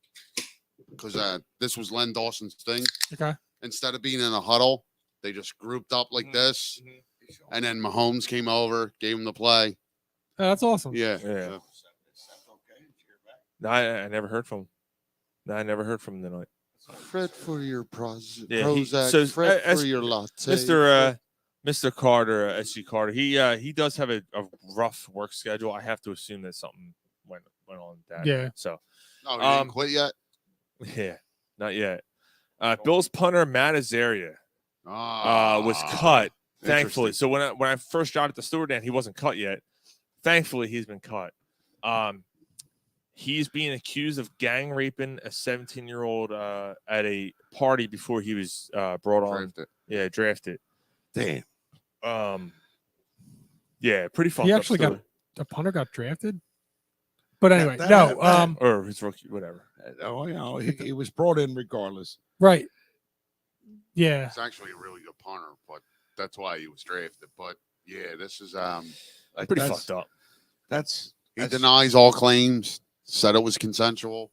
because this was Len Dawson's thing. Okay. Instead of being in a huddle, they just grouped up like this. And then Mahomes came over, gave him the play. That's awesome. Yeah. No, I never heard from him. No, I never heard from him tonight. Fret for your Prozac. Fret for your latte. Mr. Carter, SG Carter. He does have a rough work schedule. I have to assume that something went on with that. Yeah. So. Oh, he didn't quit yet? Yeah, not yet. Bills punter Matt Azaria was cut, thankfully. So when I first shot at the store, Dan, he wasn't cut yet. Thankfully, he's been cut. He's being accused of gang raping a 17-year-old at a party before he was brought on. Drafted. Yeah, drafted. Damn. Yeah, pretty fucked up. He actually story. the punter got drafted. But anyway, or his rookie, whatever. He was brought in regardless. Right. Yeah. He's actually a really good punter, but that's why he was drafted. But yeah, this is pretty fucked up. He denies all claims. Said it was consensual.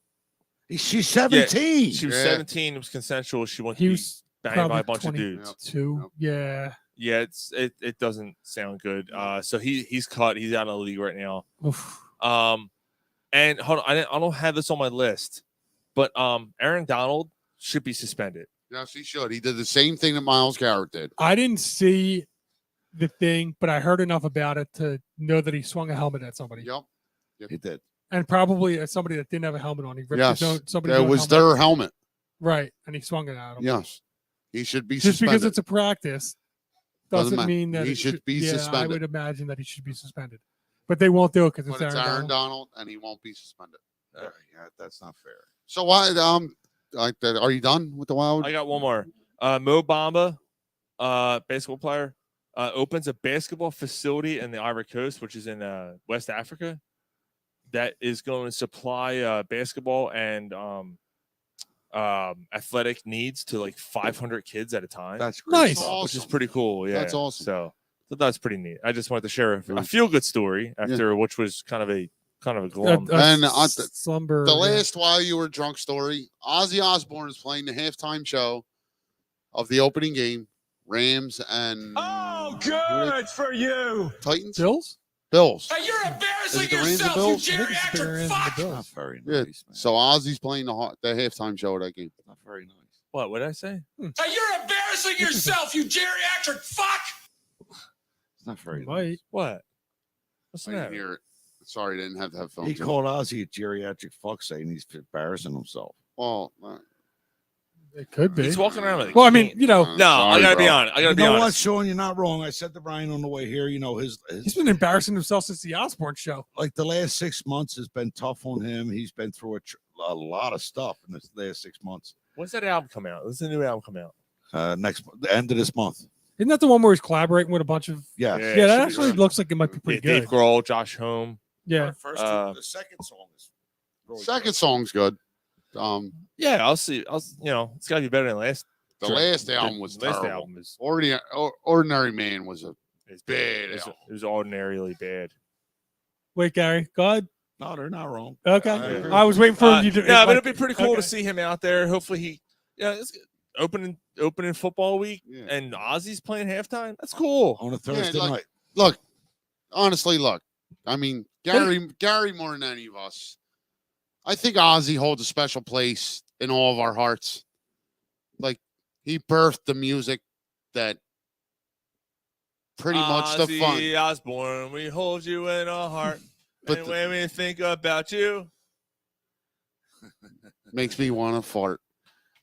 She's 17. She was 17. It was consensual. She wanted to be banged by a bunch of dudes. Yeah. Yeah, it doesn't sound good. So he's cut. He's out of the league right now. Oof. And hold on, I don't have this on my list, but Aaron Donald should be suspended. Yes, he should. He did the same thing that Myles Garrett did. I didn't see the thing, but I heard enough about it to know that he swung a helmet at somebody. Yep. He did. And probably at somebody that didn't have a helmet on. He ripped that was their helmet. Right, and he swung it at him. Yes. He should be Just suspended. because it's a practice doesn't mean that he should be suspended. I would imagine that he should be suspended. But they won't do it because it's Aaron Donald, and he won't be suspended. Yeah, that's not fair. So why? Are you done with the Wild? I got one more. Mo Bamba, basketball player, opens a basketball facility in the Ivory Coast, which is in West Africa, that is going to supply basketball and athletic needs to like 500 kids at a time. That's great. Nice, awesome. Which is pretty cool. Yeah, that's awesome. So So that's pretty neat. I just wanted to share a feel good story after which was kind of a glum slumber. The last while you were drunk story. Ozzy Osbourne is playing the halftime show of the opening game. Rams and Good for you. Titans. Bills. Hey, you're Is embarrassing it the Rams and yourself, you Bills? geriatric fuck. Not very Yeah. nice, man. So Ozzy's playing the halftime show of that game. Not very nice. What did I say? Hey, you're embarrassing yourself, you geriatric fuck. It's not very nice. Right. What? What's I that? didn't hear it. Sorry, I didn't have to have phone. He called Ozzy a geriatric fuck, saying he's embarrassing himself. Well, It could be. He's walking around with a Well, I mean, cane. you know. No, I sorry, gotta be bro. honest. I gotta You be know what, honest. Sean? You're not wrong. I said to Brian on the way here, you know, his He's been embarrassing himself since the Osborne show. like the last 6 months has been tough on him. He's been through a lot of stuff in this last 6 months. When's that album come out? When's the new album come out? The end of this month. Isn't that the one where he's collaborating with a bunch of? Yeah. Yeah, it that should be actually around- looks like it might be pretty Dave good. Grohl, Josh Homme. Yeah. The second song is really second song's good. Yeah, I'll see. You know, it's gotta be better than last. The last album was last terrible. album is Ordinary Man was a bad It album. was ordinarily bad. Wait, Gary, go ahead. No, they're not wrong. Okay. agree. I was waiting for you to. No, but like- it'd be pretty cool okay. to see him out there. Hopefully, it's opening football week, Yeah. and Ozzy's playing halftime. That's cool. On a Thursday like- night. Look, honestly, I mean, Gary more than any of us. I think Ozzy holds a special place in all of our hearts. Like, he birthed the music that pretty much the fun. Ozzy Osbourne, we hold you in our heart, But and the- when we think about you, makes me want to fart.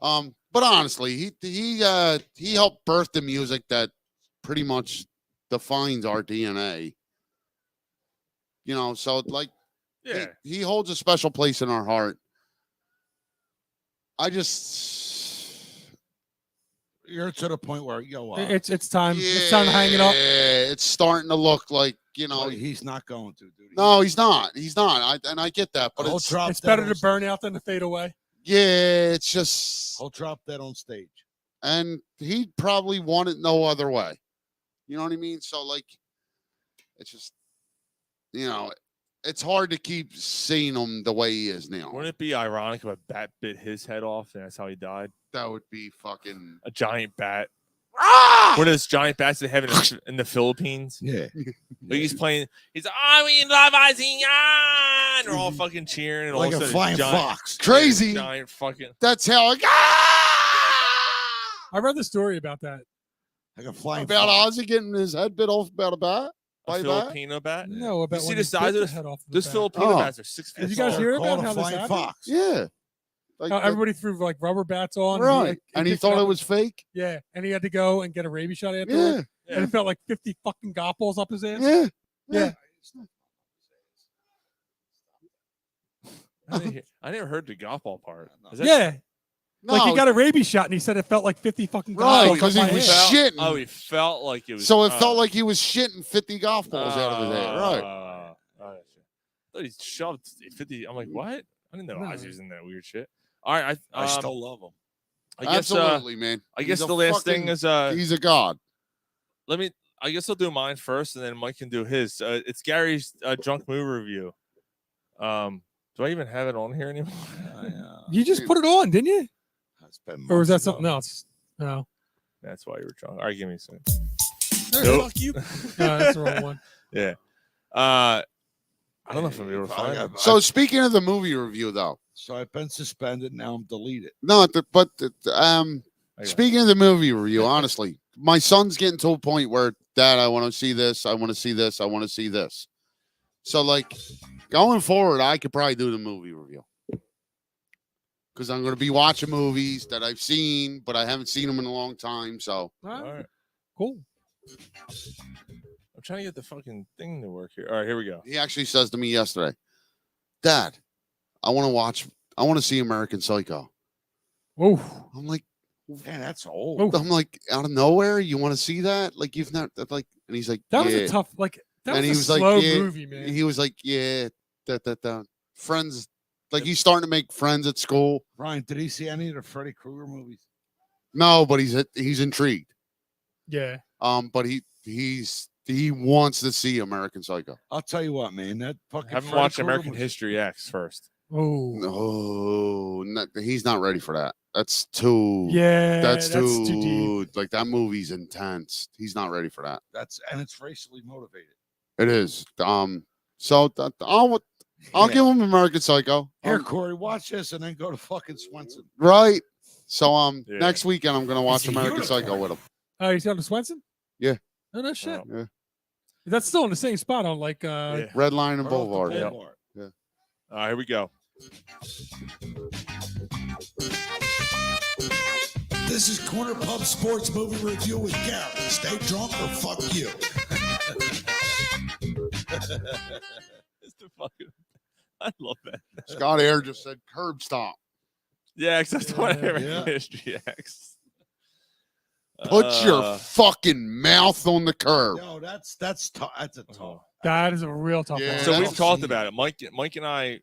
But honestly, he helped birth the music that pretty much defines our DNA. You know, so like, yeah. he holds a special place in our heart. You're to the point where It's time. It's time to hang it up. Yeah, it's starting to look like, you know. well, he's not going to, dude. No, he's not. He's not. I get that, but He'll it's drop It's that better on to burn out than to fade away. yeah, it's just, He'll drop that on stage. and he probably want it no other way. You know what I mean? So like, it's just, you know, it's hard to keep seeing him the way he is now. Wouldn't it be ironic if a bat bit his head off and that's how he died? That would be fucking. A giant bat. Ah! One of those giant bats they have in the Philippines. Yeah. Like he's playing. He's like, "Oh, we love Ozzy!" Ah! And they're all fucking cheering. And all Like of a sudden, flying giant, fox. Crazy. Giant fucking. That's how. I read the story about that. Like a flying About fox. Ozzy getting his head bit off about a bat. A By a bat? Filipino bat. No, about You see when the he size bit of the this? head off of the This bat. Filipino Oh. bats are 6 feet. Did you guys tall. hear Called about a how this flying happened? fox. Yeah. Like How that- everybody threw like rubber bats on. right. And he picked thought up- it was fake. Yeah, and he had to go and get a rabies shot after Yeah. it. And it felt like 50 fucking golf balls up his ass. Yeah. Yeah. I never heard the golf ball part. Is that- Yeah. No, Like he got a rabies shot and he said it felt like 50 fucking golf Right, balls because up he my was ass. shitting. Oh, he felt like it was. So it felt like he was shitting 50 golf balls out of his head. Right. I thought he shoved 50. I'm like, what? I didn't know No. Ozzy was in that weird shit. All right, I still love him. I guess. Absolutely, man. I guess He's a the last fucking- thing is he's a god. I guess I'll do mine first, and then Mike can do his. It's Gary's drunk movie review. Do I even have it on here anymore? You just put it on, didn't you? It's been Or was that months something ago. else? No. That's why you were drunk. All right, give me some. Fuck you. No, that's the wrong one. Yeah. I don't know if I'm able to find it. So speaking of the movie review, though. So I've been suspended. Now I'm deleted. No, but Okay. speaking of the movie review, honestly, my son's getting to a point where, Dad, I want to see this. I want to see this. I want to see this. So, like, going forward, I could probably do the movie review. Because I'm going to be watching movies that I've seen, but I haven't seen them in a long time. So, All All right. right. Cool. I'm trying to get the fucking thing to work here. All right, here we go. he actually says to me yesterday, Dad, I want to see American Psycho. Oh, I'm like, Man, that's old. I'm like, out of nowhere, you want to see that? Like, you've not, like, and he's like, that was yeah. a tough, like, that And was he a was like, slow yeah, movie, man. He was like, yeah, that. Friends, like, he's starting to make friends at school. Ryan, did he see any of the Freddy Krueger movies? No, but he's intrigued. Yeah. But he's He wants to see American Psycho. I'll tell you what, man. That I fucking haven't Freddy watched Krueger American was- History X first. Oh, No, he's not ready for that. That's too. yeah, That's too deep. Like that movie's intense. He's not ready for that. and it's racially motivated. It is. So I'll give him American Psycho. Here, Corey, watch this and then go to fucking Swenson. Right. So Yeah. next weekend I'm gonna watch It's a American Psycho unicorn. with him. Oh, he's going to Swenson? Yeah. Oh, no shit. Oh. Yeah. That's still in the same spot on like Yeah. Red Line and Right off the Boulevard. boulevard. Yeah. All right, here we go. This is Corner Pub Sports Movie Review with Gary. Stay drunk or fuck you. It's the fucking. I love that. Scott Air just said curb stomp. Yeah, except what American Yeah. History X. Put your fucking mouth on the curb. Yo, that's a tough. that is a real tough Yeah, one. So that's we've talked scene. about it. Mike and I,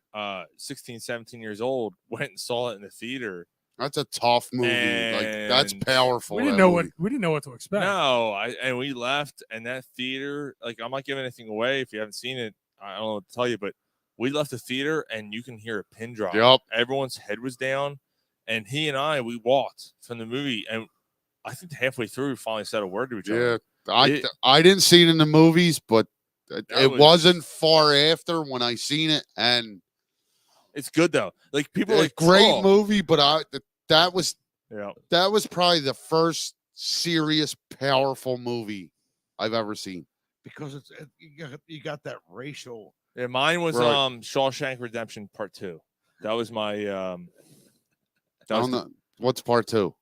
16, 17 years old, went and saw it in the theater. That's a tough movie. Like that's And powerful. we didn't that know movie. what to expect. No, and we left, and that theater, like, I'm not giving anything away if you haven't seen it. I don't know what to tell you, but we left the theater, and you can hear a pin drop. Yep. Everyone's head was down, and he and I, we walked from the movie, and I think halfway through, we finally said a word to each other. Yeah, I didn't see it in the movies, but it was- wasn't far after when I seen it, and It's good though. Like people a like great oh, movie. But that was Yeah. probably the first serious, powerful movie I've ever seen. Because you got that racial. Yeah, mine was Right. Shawshank Redemption Part 2. That was my I don't know what's part two.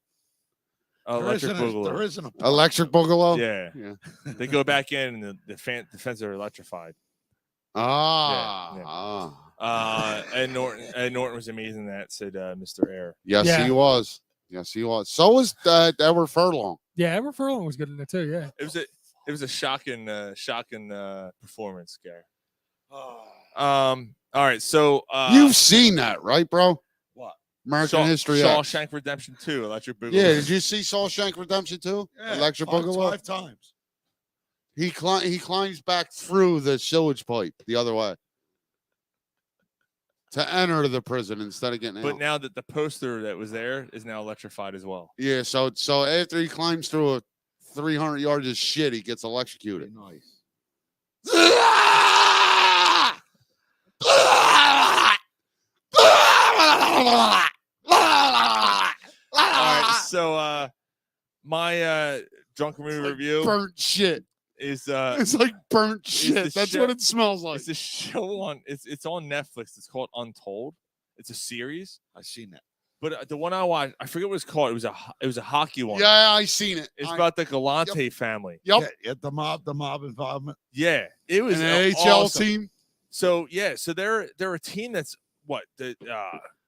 Electric There Boogaloo. isn't a Electric Boogaloo. Yeah. They go back in and the fence are electrified. Ah. Ed Norton was amazing in that, said Mr. Air. Yes, Yeah. he was. Yes, he was. So was Edward Furlong. Yeah, Edward Furlong was good in it too. Yeah. It was a shocking performance, Gary. All right, so You've seen that, right, bro? What? American History X. Shawshank Redemption 2, Electric Boogaloo. Yeah, did you see Shawshank Redemption 2? Yeah, Electric five Boogaloo? times. He climbs back through the sewage pipe the other way to enter the prison instead of getting But out. now that the poster that was there is now electrified as well. Yeah, so after he climbs through a 300 yards of shit, he gets electrocuted. Nice. All right, so my drunken movie Like review burnt shit. is It's like burnt the shit. That's show- what it smells like. it's a show on it's on Netflix. It's called Untold. It's a series, I've seen that. but the one I watched, I forget what it's called. It was a hockey one. Yeah, I seen it. It's about the Galante family. Yep. Yeah, the mob involvement. Yeah, it was An AHL awesome. team. So yeah, so they're a team that's what the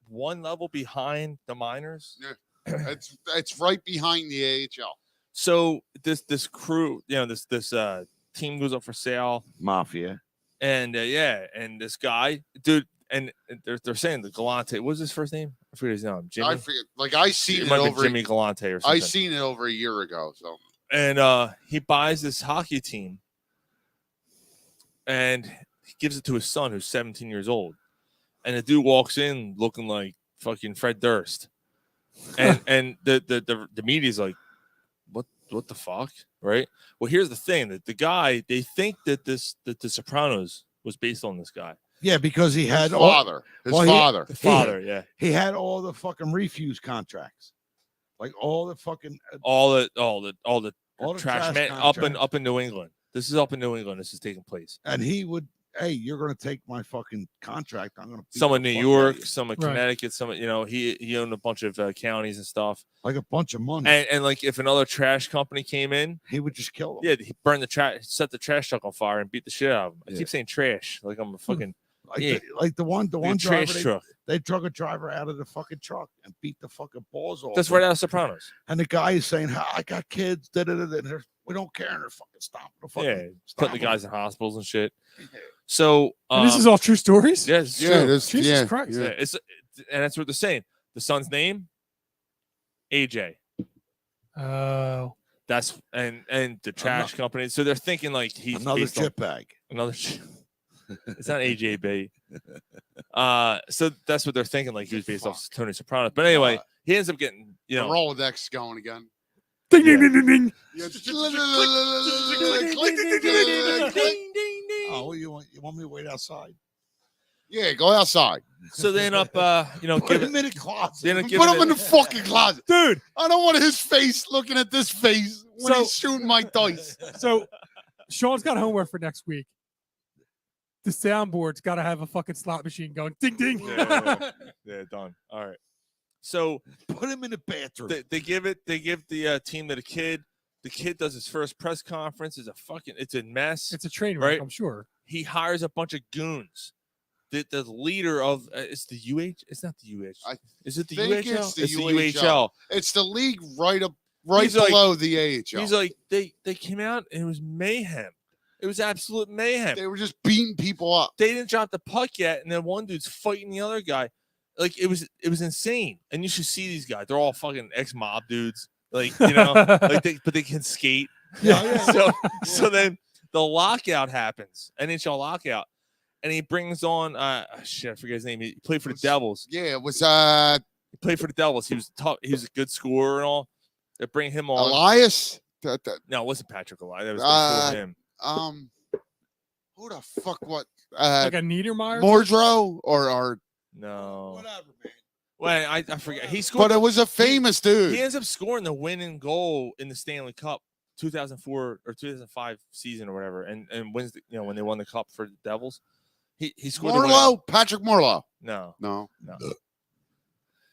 one level behind the Miners. It's right behind the AHL. So this crew, this team goes up for sale, Mafia. and and this guy, dude, and they're saying the Galante. What's his first name? I forget his name. Jimmy. I forget. Like I seen It it might be over. Jimmy Galante or something. I seen it over a year ago. So And he buys this hockey team, and he gives it to his son, who's 17 years old. And the dude walks in looking like fucking Fred Durst, and the media's like, what the fuck, right? Well, here's the thing: that the guy, they think that the Sopranos was based on this guy. Yeah, because he had his father. The father, yeah. He had all the fucking refuse contracts, like all the fucking All the trash trash man up contracts. in New England. This is up in New England. This is taking place. And he would, hey, you're gonna take my fucking contract. I'm gonna beat Some in the New fuck York, out of you. some in Right. Connecticut, some he owned a bunch of counties and stuff. Like a bunch of money. And like if another trash company came in, he would just kill them. yeah, he burned the trash, set the trash truck on fire, and beat the shit out of him. I Yeah. keep saying trash, like I'm a fucking Like the one driver, trash they, truck. they drug a driver out of the fucking truck and beat the fucking balls off. That's him. right out of Sopranos. And the guy is saying, I got kids, and we don't care, and they're fucking stomping the fucking Yeah, putting the stomping guys in hospitals and shit. So And this is all true stories. yeah, it's yeah, true. this, Jesus yeah, Christ. Yeah, yeah. it's and that's what they're saying. The son's name, AJ. Oh, That's and the trash company. So they're thinking like he's another based on- chip bag. Another. It's not AJB. So that's what they're thinking. Like he was based off Tony Soprano. But anyway, he ends up getting The Rolodex going again. Ding, ding, ding, ding, ding. Oh, you want me to wait outside? Yeah, go outside. So they end up, Put him in a closet. Put him in the fucking closet, dude. I don't want his face looking at this face when he's shooting my dice. So Sean's got homework for next week. The soundboard's got to have a fucking slot machine going ding ding. Yeah, done. All right. So put him in the bathroom. They give the team to the kid. The kid does his first press conference. It's a mess. It's a train wreck, right? I'm sure. He hires a bunch of goons. The leader of it's the UH. It's not the UH. Is it the UHL? It's the UHL. It's the league right He's below like- the AHL. He's like they came out and it was mayhem. It was absolute mayhem. They were just beating people up. They didn't drop the puck yet, and then one dude's fighting the other guy. Like it was insane. And you should see these guys. They're all fucking ex-mob dudes. Like, but they can skate. Yeah. So then the lockout happens, NHL lockout, and he brings on I forget his name. He played for the Devils. Yeah, it was he played for the Devils. He was tough. He was a good scorer and all. They bring him on. Elias. No, it wasn't Patrick Elias. That was before him. Who the fuck? What? Like a Niedermeyer? Mordro or no. Whatever, man. Well, I forget. He scored. But it was a famous dude. He ends up scoring the winning goal in the Stanley Cup 2004 or 2005 season or whatever, and wins. When they won the cup for the Devils, he scored. Morlow, Patrick Morlow. No. No.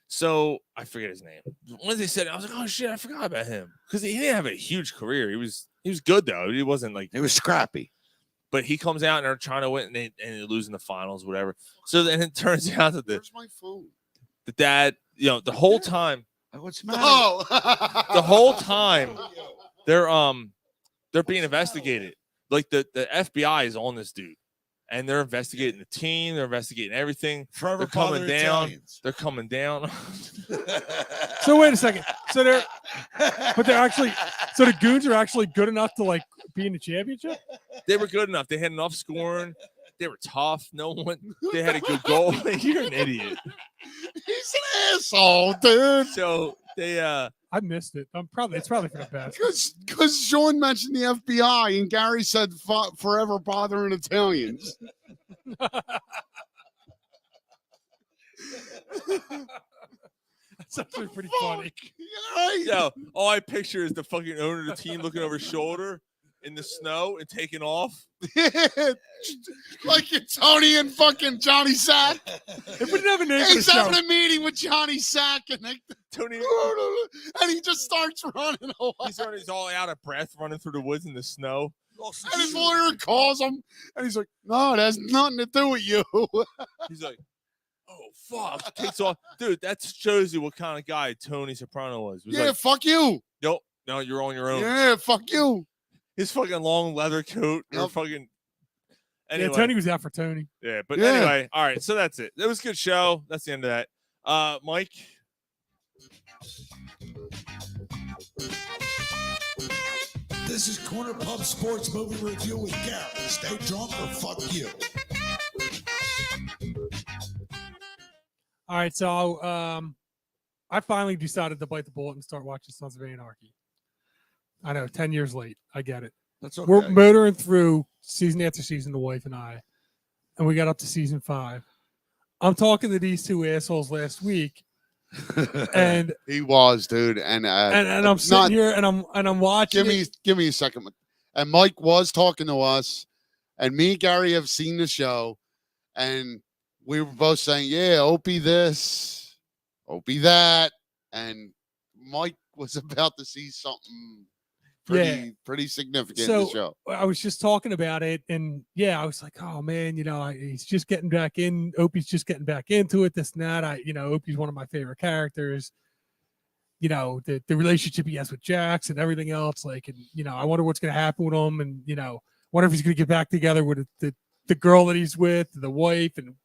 So I forget his name. When they said it, I was like, oh shit, I forgot about him because he didn't have a huge career. He was good though. He wasn't like he was scrappy. But he comes out and they're trying to win and they lose in the finals, whatever. So then it turns out that Where's my phone? the dad, the whole time. What's the matter? Oh, the whole time they're being investigated. Like the FBI is on this dude. And they're investigating the team. They're investigating everything. Forever they're coming Father down. Italians. They're coming down. So wait a second. So they're actually. So the Goons are actually good enough to like be in the championship. They were good enough. They had enough scoring. They were tough. No one. They had a good goal. You're an idiot. He's an asshole, dude. So they. I missed it. It's probably for the best. Because Sean mentioned the FBI and Gary said forever bothering Italians. That's actually pretty funny. Yo, all I picture is the fucking owner of the team looking over his shoulder in the snow and taking off. Like it's Tony and fucking Johnny Sack. If we didn't have a name for the He's show, having a meeting with Johnny Sack and Tony, and he just starts running away. He's all out of breath running through the woods in the snow. And his lawyer calls him and he's like, no, it has nothing to do with you. He's like, oh, fuck. Takes off. Dude, that shows you what kind of guy Tony Soprano was. He was Yeah, like, fuck you. Nope. No, you're on your own. Yeah, fuck you. His fucking long leather coat. Or fucking. Anyway. Yeah, Tony was out for Tony. Yeah, but Yeah. anyway, all right. So that's it. It was a good show. That's the end of that. Mike. This is Corner Pub Sports Movie Review with Gary. Stay drunk or fuck you. All right, so I finally decided to bite the bullet and start watching Sons of Anarchy. I know, 10 years late. I get it. That's okay. We're motoring through season after season, the wife and I, and we got up to season 5. I'm talking to these two assholes last week, and he was, dude, and I'm sitting here and I'm watching. Give me a second. And Mike was talking to us, and me and Gary have seen the show, and we were both saying, "Yeah, Opie this, Opie that," and Mike was about to see something pretty significant in the show. I was just talking about it, and I was like, oh man, he's just getting back in. Opie's just getting back into it. This and that. Opie's one of my favorite characters. The relationship he has with Jax and everything else. Like, and I wonder what's going to happen with him, and wonder if he's going to get back together with the girl that he's with, the wife, and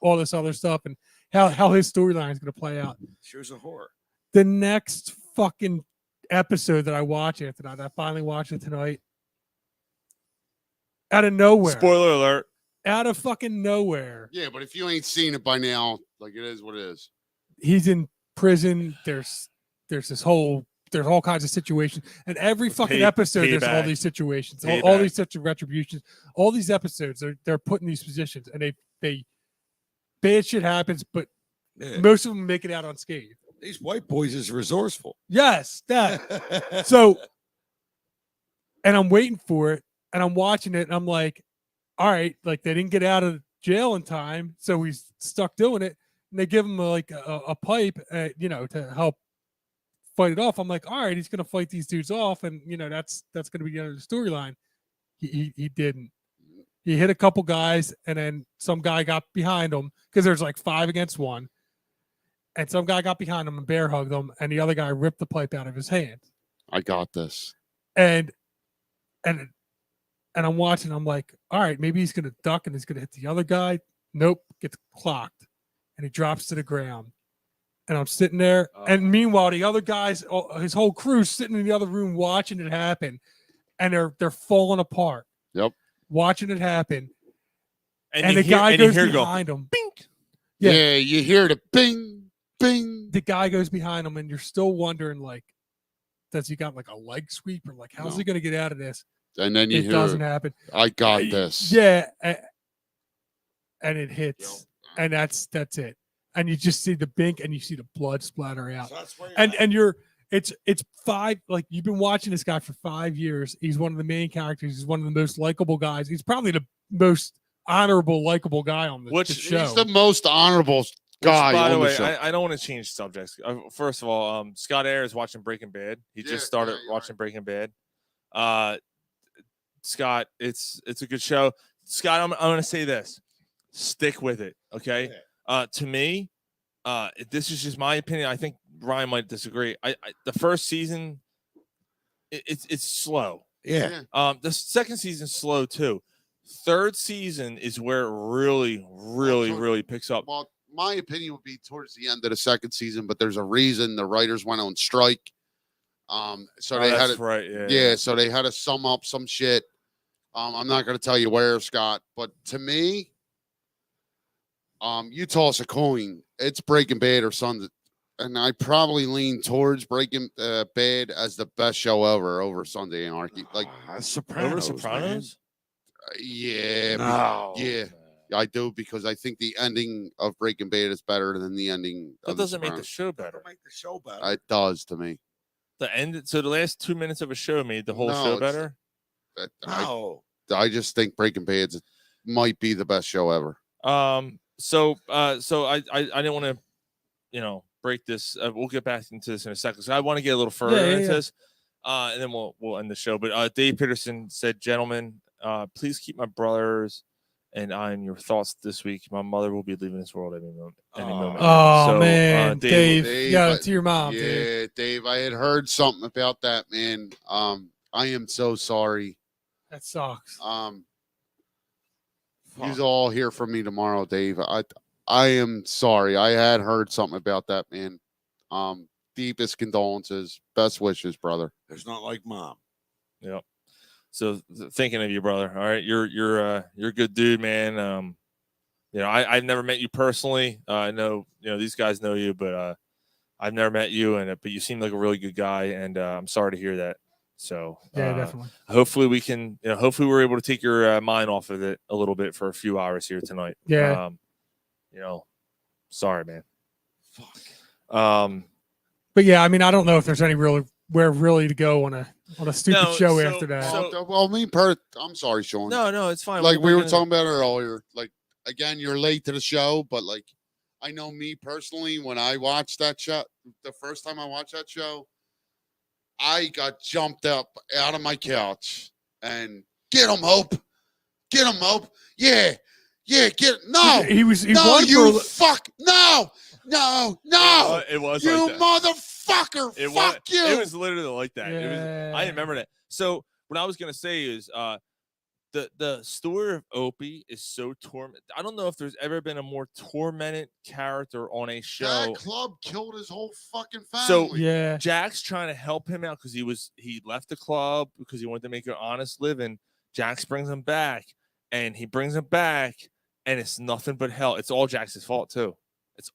all this other stuff, and how his storyline is going to play out. She was a whore. The next fucking episode that I watched after that. I finally watched it tonight. Out of nowhere. Spoiler alert. Out of fucking nowhere. Yeah, but if you ain't seen it by now, like it is what it is. He's in prison. There's all kinds of situations, and every fucking episode there's all these situations, all these such retributions, all these episodes. They're put in these positions, and they bad shit happens, but most of them make it out unscathed. These white boys is resourceful. Yes, that. So, and I'm waiting for it, and I'm watching it, and I'm like, all right, like they didn't get out of jail in time, so he's stuck doing it, and they give him a pipe, to help fight it off. I'm like, all right, he's gonna fight these dudes off, and that's gonna be the end of the storyline. He didn't. He hit a couple guys, and then some guy got behind him because there's like 5 against 1. And some guy got behind him and bear hugged him, and the other guy ripped the pipe out of his hand. I got this. And I'm watching. I'm like, all right, maybe he's gonna duck and he's gonna hit the other guy. Nope, gets clocked, and he drops to the ground. And I'm sitting there, and meanwhile, the other guys, his whole crew's sitting in the other room watching it happen, and they're falling apart. Yep, watching it happen. And the guy goes behind him. Bink. Yeah, you hear the bing. Bing. The guy goes behind him, and you're still wondering, like, does he got like a leg sweep, or like, how's he going to get out of this? And then it doesn't happen. I got this. Yeah, and it hits, and that's it. And you just see the bink, and you see the blood splatter out. And it's 5. Like, you've been watching this guy for 5 years. He's one of the main characters. He's one of the most likable guys. He's probably the most honorable, likable guy on the show. He's the most honorable guy. By the way, I don't want to change subjects. First of all, Scott Ayer is watching Breaking Bad. He just started watching Breaking Bad. Scott, it's a good show. Scott, I'm going to say this: stick with it, okay? To me, this is just my opinion. I think Ryan might disagree. The first season, it's slow. Yeah. The second season's slow too. Third season is where it really picks up. Well, my opinion would be towards the end of the second season, but there's a reason the writers went on strike. So they had right. So they had to sum up some shit. I'm not going to tell you where, Scott, but to me, you toss a coin, it's Breaking Bad or Sunday, and I probably lean towards Breaking Bad as the best show ever over Sunday Anarchy. Like Sopranos. Yeah, No, yeah. I do, because I think the ending of Breaking Bad is better than the ending. That doesn't make the show better. It does to me. The end. So the last 2 minutes of a show made the whole show better. I just think Breaking Bad might be the best show ever. So I didn't want to, break this. We'll get back into this in a second. So I want to get a little further into this, and then we'll end the show. But Dave Peterson said, "Gentlemen, please keep my brothers and I in your thoughts this week. My mother will be leaving this world any moment." Oh, so, man, Dave, you got it to your mom. Yeah, Dave, I had heard something about that, man. I am so sorry. That sucks. You'll all hear from me tomorrow, Dave. I am sorry. I had heard something about that, man. Deepest condolences. Best wishes, brother. There's not like mom. Yep. So thinking of you, brother. All right, you're a good dude, man. I've never met you personally. I know these guys know you, but I've never met you, but you seem like a really good guy, and I'm sorry to hear that. So yeah, definitely. Hopefully we can, hopefully we're able to take your mind off of it a little bit for a few hours here tonight. Yeah. Sorry, man. Fuck. But yeah, I mean, I don't know if there's anywhere really to go on a stupid show after that. I'm sorry, Sean. No, it's fine. Like we were talking about it earlier. Like, again, you're late to the show, but like, I know me personally, when I watched that show, the first time I watched that show, I got jumped up out of my couch and get him, Hope. Get him, Hope. Yeah, get no. He no, you fuck. No. It was you like that. motherfucker. Fuck you. It was literally like that. Yeah. I remember that. So what I was gonna say is the story of Opie is so torment. I don't know if there's ever been a more tormented character on a show. That club killed his whole fucking family. So Yeah, Jack's trying to help him out because he left the club because he wanted to make an honest living. Jax brings him back, and it's nothing but hell. It's all Jax's fault too.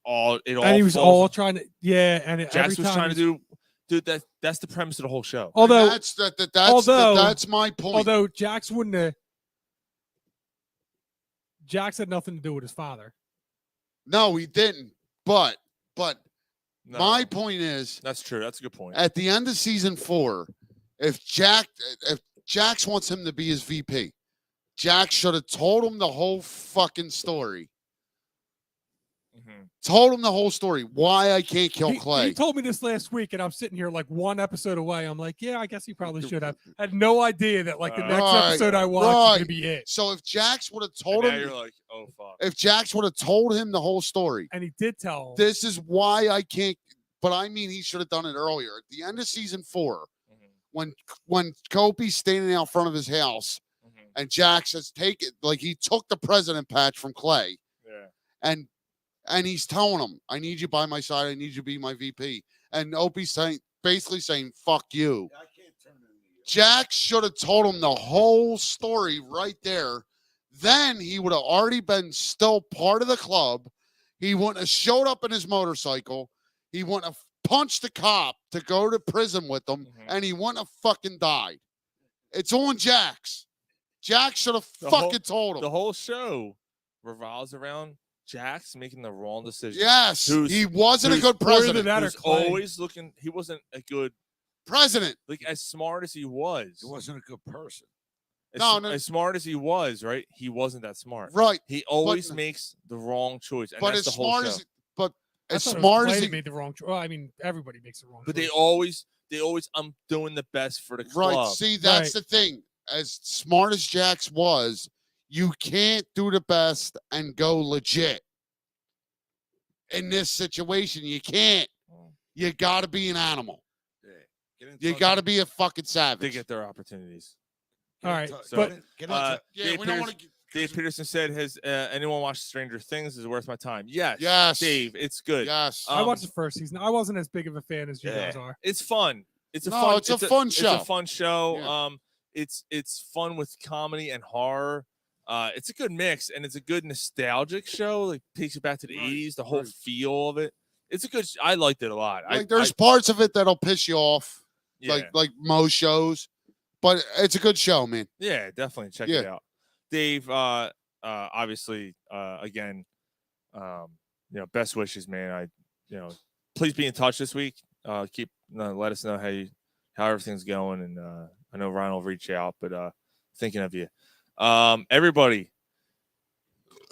And he was all trying to, and Jax was trying to do. Dude, that's the premise of the whole show. Although that's my point. Although Jax wouldn't have. Jax had nothing to do with his father. No, he didn't. But No. my point is, That's true. That's a good point. at the end of season 4, if Jax wants him to be his VP, Jax should have told him the whole fucking story. Told him the whole story. Why I can't kill Clay. He told me this last week, and I'm sitting here like one episode away. I'm like, yeah, I guess he probably should have. I had no idea that like the next episode I watched was gonna be it. So if Jax would have told him, you're like, oh fuck. if Jax would have told him the whole story, And he did tell him. this is why I can't. But I mean, he should have done it earlier. At the end of season 4, when Kopi's standing out front of his house, and Jax has taken, like, he took the president patch from Clay, and he's telling him, "I need you by my side. I need you to be my VP." And Opie's basically saying, "Fuck you." Jax should have told him the whole story right there. Then he would have already been still part of the club. He wouldn't have showed up in his motorcycle. He wouldn't have punched the cop to go to prison with him, and he wouldn't have fucking died. It's on Jax. Jax should have fucking told him. The whole show revolves around Jax making the wrong decision. Yes, he wasn't a good president. Who's always looking. He wasn't a good president. Like, as smart as he was, He wasn't a good person. As smart as he was, right? He wasn't that smart. Right. He always makes the wrong choice. And But that's as the whole smart show. as, but I as thought it was smart Clay as that he made the wrong choice. Well, I mean, everybody makes the wrong But choice. they always, I'm doing the best for the club. Right. See, that's the thing. As smart as Jax was, you can't do the best and go legit. In this situation, you can't. You got to be an animal. You got to be a fucking savage. They get their opportunities. All right, So, but yeah, we don't want to. Dave Peterson said, "Has anyone watched Stranger Things? Is it worth my time?" Yes. Yes. Dave, it's good. Yes. I watched the first season. I wasn't as big of a fan as you guys are. It's fun. It's a No, fun. it's a fun show. It's a fun show. Yeah. It's fun with comedy and horror. It's a good mix, and it's a good nostalgic show. Like, takes you back to the 80s, the whole feel of it. It's a good. I liked it a lot. Like, there's parts of it that'll piss you off, like most shows, but it's a good show, man. Yeah, definitely check it out. Dave, obviously, again, best wishes, man. Please be in touch this week. Let us know how everything's going, and I know Ryan will reach out, but thinking of you. Everybody,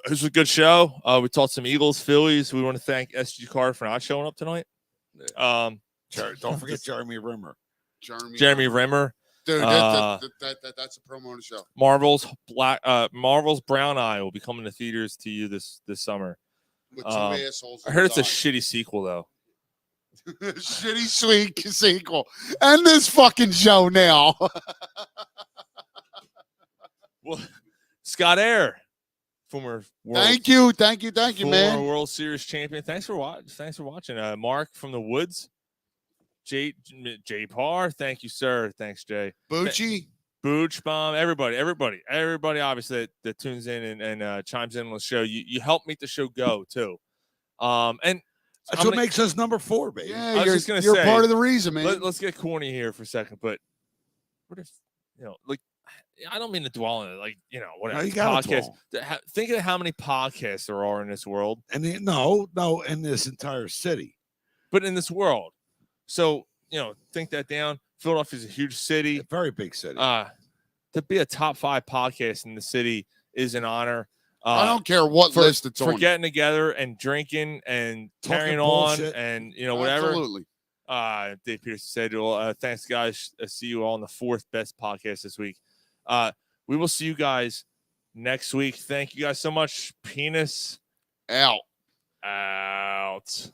it was a good show. We talked some Eagles, Phillies. We want to thank SG Carter for not showing up tonight. Don't forget Jeremy Rimmer. Jeremy Rimmer. Dude, that's a promo on the show. Marvel's Brown Eye will be coming to theaters to you this summer. With two assholes. I heard it's a shitty sequel though. Shitty sweet sequel. End this fucking show now. Well, Scott Air, former Thank you, man. Former World Series champion. Thanks for watching. Mark from the Woods. Jay Parr, thank you, sir. Thanks, Jay. Bucci. Booch Bomb, everybody, obviously that tunes in and chimes in on the show. You help make the show go too. And that's what makes us number 4, baby. Yeah, you're part of the reason, man. Let's get corny here for a second, but what if I don't mean to dwell on it, whatever. No, you gotta podcast. Think of how many podcasts there are in this world, and in this entire city, but in this world. So think that down. Philadelphia is a huge city, a very big city. To be a top 5 podcast in the city is an honor. I don't care what list it's on. For getting together and drinking and carrying on and whatever. Absolutely. Dave Peterson said, "Well, thanks, guys. See you all on the 4th best podcast this week." We will see you guys next week. Thank you guys so much. Penis out. Out.